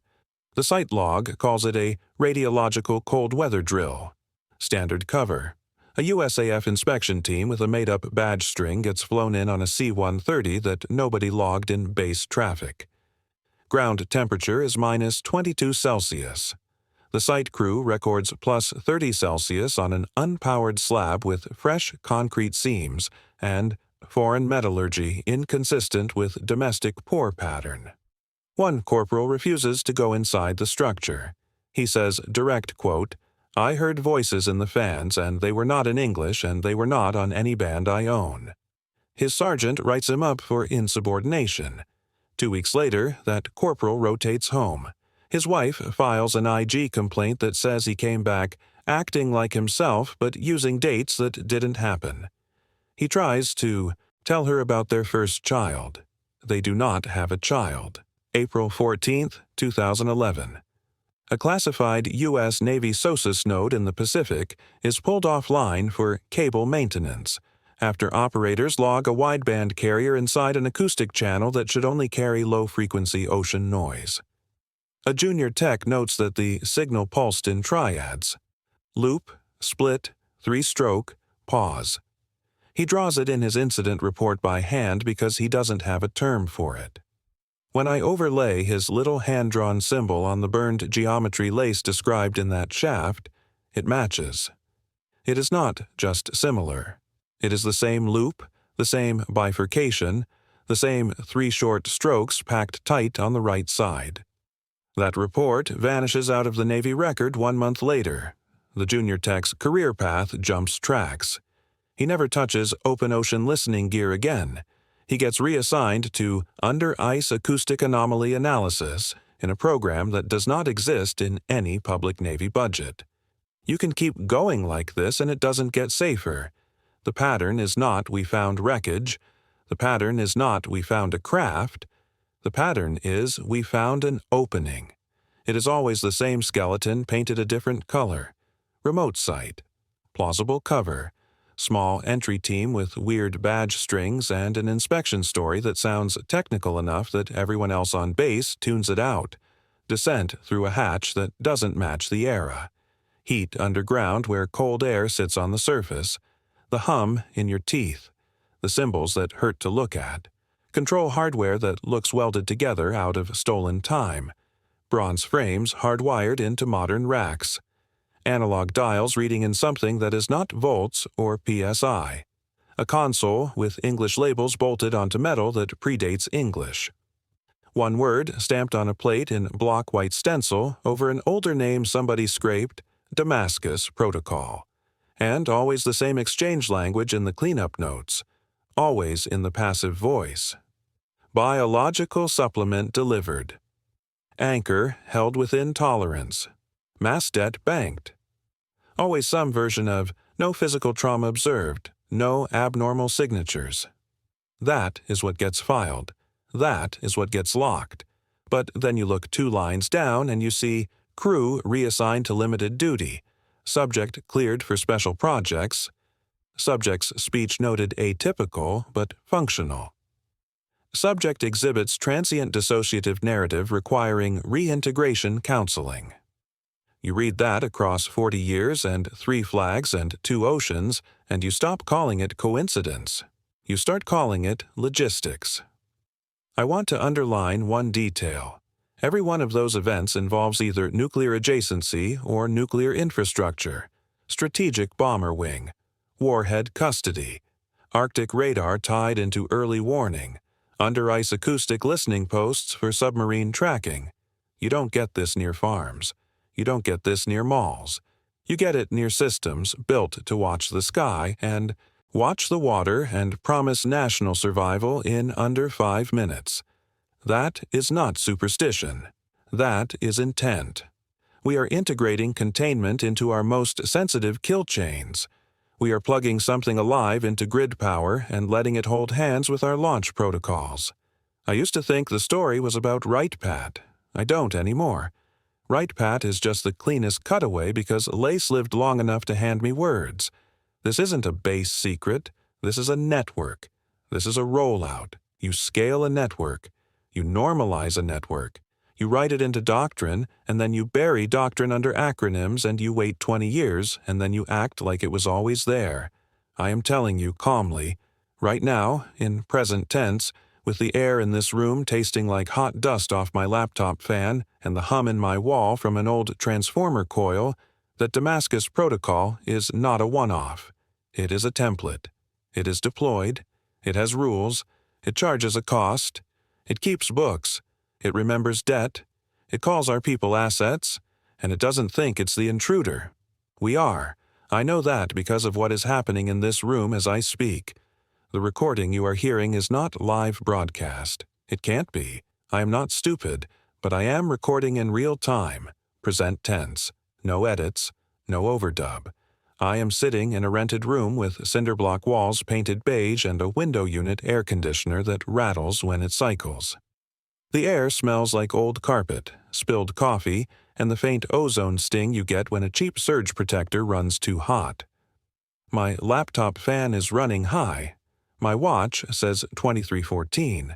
The site log calls it a radiological cold weather drill. Standard cover. A USAF inspection team with a made-up badge string gets flown in on a C-130 that nobody logged in base traffic. Ground temperature is minus 22 Celsius. The site crew records plus 30 Celsius on an unpowered slab with fresh concrete seams and foreign metallurgy inconsistent with domestic pour pattern. One corporal refuses to go inside the structure. He says, direct quote, "I heard voices in the fans, and they were not in English, and they were not on any band I own." His sergeant writes him up for insubordination. 2 weeks later, that corporal rotates home. His wife files an IG complaint that says he came back acting like himself but using dates that didn't happen. He tries to tell her about their first child. They do not have a child. April 14th, 2011. A classified U.S. Navy SOSUS node in the Pacific is pulled offline for cable maintenance after operators log a wideband carrier inside an acoustic channel that should only carry low-frequency ocean noise. A junior tech notes that the signal pulsed in triads: loop, split, 3-stroke, pause. He draws it in his incident report by hand because he doesn't have a term for it. When I overlay his little hand-drawn symbol on the burned geometry lace described in that shaft, it matches. It is not just similar. It is the same loop, the same bifurcation, the same 3 short strokes packed tight on the right side. That report vanishes out of the Navy record 1 month later. The junior tech's career path jumps tracks. He never touches open ocean listening gear again. He gets reassigned to under-ice acoustic anomaly analysis in a program that does not exist in any public Navy budget. You can keep going like this and it doesn't get safer. The pattern is not we found wreckage. The pattern is not we found a craft. The pattern is we found an opening. It is always the same skeleton painted a different color. Remote site. Plausible cover. Small entry team with weird badge strings and an inspection story that sounds technical enough that everyone else on base tunes it out. descent through a hatch that doesn't match the era, heat underground where cold air sits on the surface, the hum in your teeth, the symbols that hurt to look at, control hardware that looks welded together out of stolen time, bronze frames hardwired into modern racks, analog dials reading in something that is not volts or PSI, a console with English labels bolted onto metal that predates English. One word stamped on a plate in block white stencil over an older name somebody scraped, Damascus Protocol. And always the same exchange language in the cleanup notes, always in the passive voice. Biological supplement delivered. Anchor held within tolerance. Mass debt banked. Always some version of no physical trauma observed, no abnormal signatures. That is what gets filed. That is what gets locked. But then you look 2 lines down and you see crew reassigned to limited duty, subject cleared for special projects, subject's speech noted atypical but functional. Subject exhibits transient dissociative narrative requiring reintegration counseling. You read that across 40 years and 3 flags and 2 oceans, and you stop calling it coincidence. You start calling it logistics. I want to underline one detail. Every one of those events involves either nuclear adjacency or nuclear infrastructure, strategic bomber wing, warhead custody, Arctic radar tied into early warning, under-ice acoustic listening posts for submarine tracking. You don't get this near farms. You don't get this near malls. You get it near systems built to watch the sky and watch the water and promise national survival in under 5 minutes. That is not superstition. That is intent. We are integrating containment into our most sensitive kill chains. We are plugging something alive into grid power and letting it hold hands with our launch protocols. I used to think the story was about WRIGHT, PATT. I don't anymore. WRIGHT, PATT is just the cleanest cutaway because Lace lived long enough to hand me words. This isn't a base secret. This is a network. This is a rollout. You scale a network. You normalize a network. You write it into doctrine, and then you bury doctrine under acronyms, and you wait 20 years, and then you act like it was always there. I am telling you calmly, right now, in present tense, with the air in this room tasting like hot dust off my laptop fan and the hum in my wall from an old transformer coil, that Damascus Protocol is not a one-off. It is a template. It is deployed. It has rules. It charges a cost. It keeps books. It remembers debt. It calls our people assets. And it doesn't think it's the intruder. We are. I know that because of what is happening in this room as I speak. The recording you are hearing is not live broadcast. It can't be. I am not stupid, but I am recording in real time. Present tense. No edits. No overdub. I am sitting in a rented room with cinder block walls painted beige and a window unit air conditioner that rattles when it cycles. The air smells like old carpet, spilled coffee, and the faint ozone sting you get when a cheap surge protector runs too hot. My laptop fan is running high. My watch says 2314.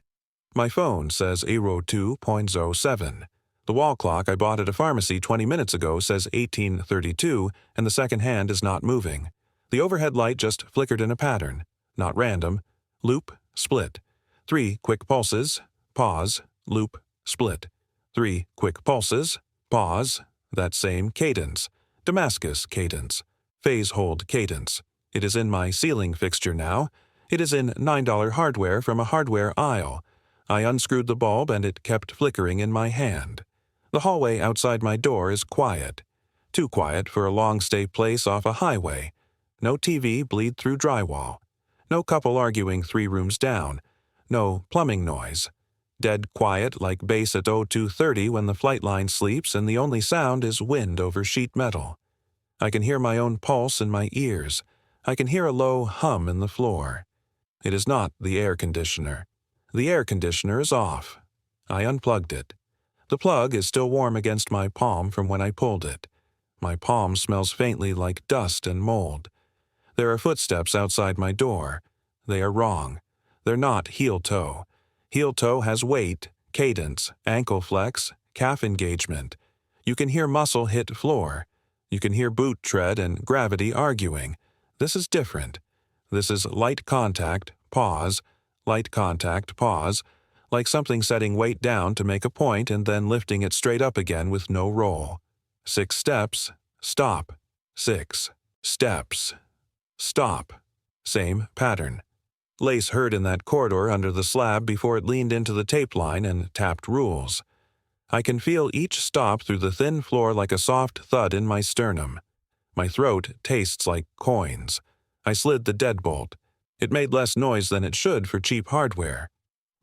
My phone says 02.07. The wall clock I bought at a pharmacy 20 minutes ago says 1832, and the second hand is not moving. The overhead light just flickered in a pattern. Not random. Loop, split. 3 quick pulses, pause, loop, split. 3 quick pulses, pause, that same cadence. Damascus cadence. Phase hold cadence. It is in my ceiling fixture now. It is in $9 hardware from a hardware aisle. I unscrewed the bulb and it kept flickering in my hand. The hallway outside my door is quiet. Too quiet for a long-stay place off a highway. No TV bleed through drywall. No couple arguing 3 rooms down. No plumbing noise. Dead quiet like base at 0230 when the flight line sleeps and the only sound is wind over sheet metal. I can hear my own pulse in my ears. I can hear a low hum in the floor. It is not the air conditioner. The air conditioner is off. I unplugged it. The plug is still warm against my palm from when I pulled it. My palm smells faintly like dust and mold. There are footsteps outside my door. They are wrong. They're not heel-toe. Heel-toe has weight, cadence, ankle flex, calf engagement. You can hear muscle hit floor. You can hear boot tread and gravity arguing. This is different. This is light contact, pause, light contact, pause, like something setting weight down to make a point and then lifting it straight up again with no roll. 6 steps, stop. 6 steps, stop. Same pattern. Lace heard in that corridor under the slab before it leaned into the tape line and tapped rules. I can feel each stop through the thin floor like a soft thud in my sternum. My throat tastes like coins. I slid the deadbolt. It made less noise than it should for cheap hardware.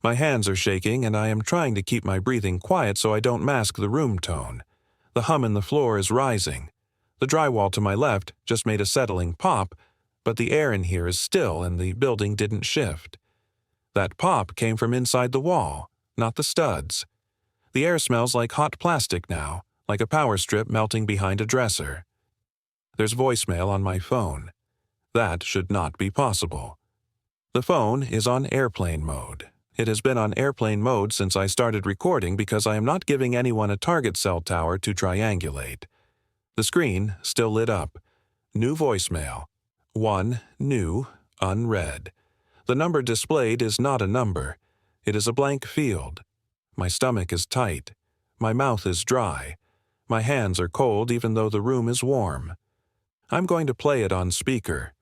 My hands are shaking and I am trying to keep my breathing quiet so I don't mask the room tone. The hum in the floor is rising. The drywall to my left just made a settling pop, but the air in here is still and the building didn't shift. That pop came from inside the wall, not the studs. The air smells like hot plastic now, like a power strip melting behind a dresser. There's voicemail on my phone. That should not be possible. The phone is on airplane mode. It has been on airplane mode since I started recording because I am not giving anyone a target cell tower to triangulate. The screen still lit up. New voicemail. 1 new, unread. The number displayed is not a number. It is a blank field. My stomach is tight. My mouth is dry. My hands are cold even though the room is warm. I'm going to play it on speaker.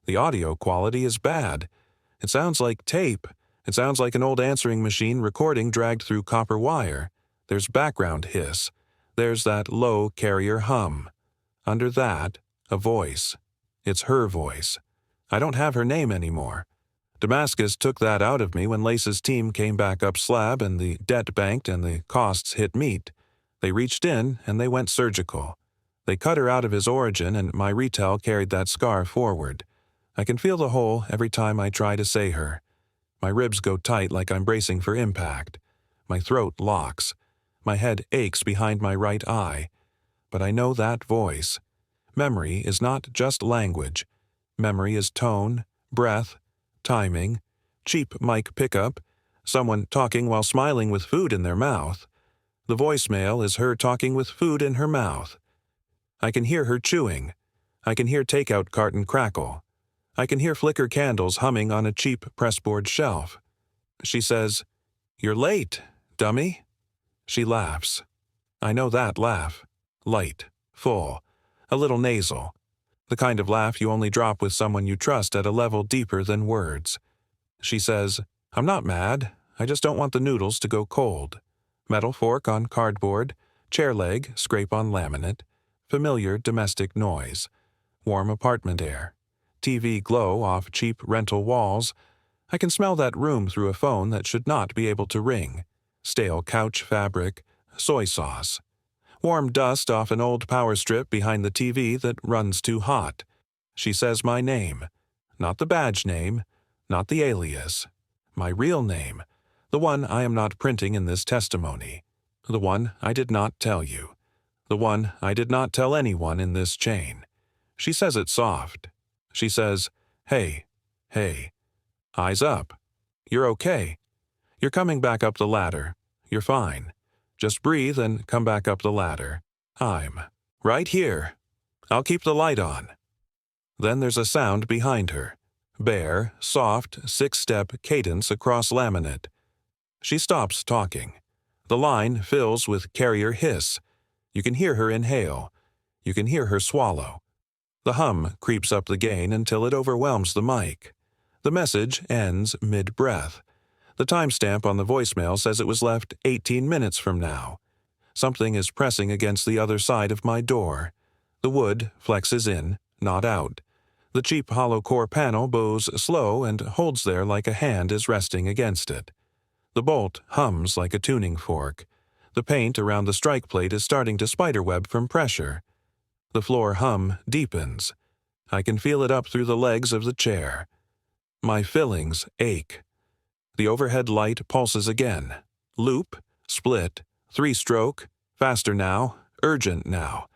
The audio quality is bad. It sounds like tape. It sounds like an old answering machine recording dragged through copper wire. There's background hiss. There's that low carrier hum. Under that, a voice. It's her voice. I don't have her name anymore. Damascus took that out of me when Lace's team came back up slab and the debt banked and the costs hit meat. They reached in and they went surgical. They cut her out of his origin and my retail carried that scar forward. I can feel the hole every time I try to say her. My ribs go tight like I'm bracing for impact. My throat locks. My head aches behind my right eye. But I know that voice. Memory is not just language. Memory is tone, breath, timing, cheap mic pickup, someone talking while smiling with food in their mouth. The voicemail is her talking with food in her mouth. I can hear her chewing. I can hear takeout carton crackle. I can hear flicker candles humming on a cheap pressboard shelf. She says, "You're late, dummy." She laughs. I know that laugh. Light, full, a little nasal. The kind of laugh you only drop with someone you trust at a level deeper than words. She says, "I'm not mad. I just don't want the noodles to go cold." Metal fork on cardboard, chair leg, scrape on laminate, familiar domestic noise, warm apartment air, TV glow off cheap rental walls. I can smell that room through a phone that should not be able to ring. Stale couch fabric, soy sauce. Warm dust off an old power strip behind the TV that runs too hot. She says my name. Not the badge name, not the alias. My real name. The one I am not printing in this testimony. The one I did not tell you. The one I did not tell anyone in this chain. She says it soft. She says, "Hey, hey. Eyes up. You're okay. You're coming back up the ladder. You're fine. Just breathe and come back up the ladder. I'm right here. I'll keep the light on." Then there's a sound behind her. Bare, soft, 6-step cadence across laminate. She stops talking. The line fills with carrier hiss. You can hear her inhale. You can hear her swallow. The hum creeps up the gain until it overwhelms the mic. The message ends mid-breath. The timestamp on the voicemail says it was left 18 minutes from now. Something is pressing against the other side of my door. The wood flexes in, not out. The cheap hollow core panel bows slow and holds there like a hand is resting against it. The bolt hums like a tuning fork. The paint around the strike plate is starting to spiderweb from pressure. The floor hum deepens. I can feel it up through the legs of the chair. My fillings ache. The overhead light pulses again. Loop, split, 3-stroke, faster now, urgent now.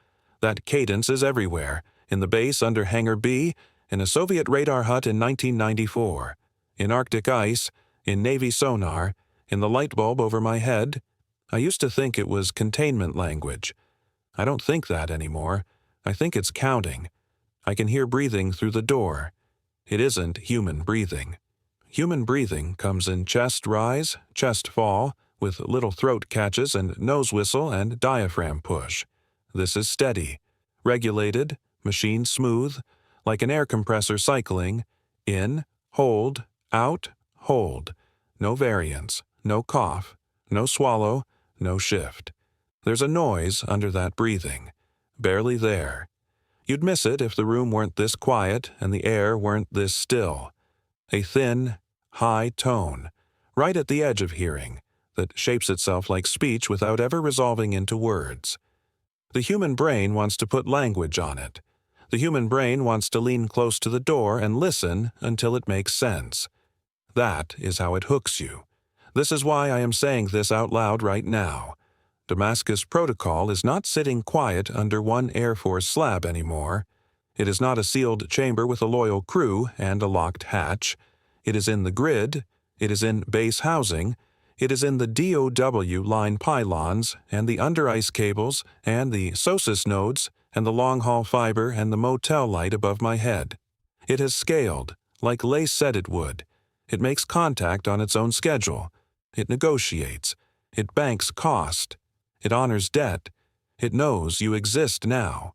That cadence is everywhere, in the base under Hangar B, in a Soviet radar hut in 1994, in Arctic ice, in Navy sonar, in the light bulb over my head. I used to think it was containment language. I don't think that anymore. I think it's counting. I can hear breathing through the door. It isn't human breathing. Human breathing comes in chest rise, chest fall, with little throat catches and nose whistle and diaphragm push. This is steady, regulated, machine smooth, like an air compressor cycling, in, hold, out, hold. No variance, no cough, no swallow, no shift. There's a noise under that breathing, barely there. You'd miss it if the room weren't this quiet and the air weren't this still. A thin, high tone, right at the edge of hearing, that shapes itself like speech without ever resolving into words. The human brain wants to put language on it. The human brain wants to lean close to the door and listen until it makes sense. That is how it hooks you. This is why I am saying this out loud right now. Damascus Protocol is not sitting quiet under one Air Force slab anymore. It is not a sealed chamber with a loyal crew and a locked hatch. It is in the grid. It is in base housing. It is in the DOW line pylons and the under-ice cables and the SOSIS nodes and the long-haul fiber and the motel light above my head. It has scaled, like Lay said it would. It makes contact on its own schedule. It negotiates. It banks cost. It honors debt. It knows you exist now.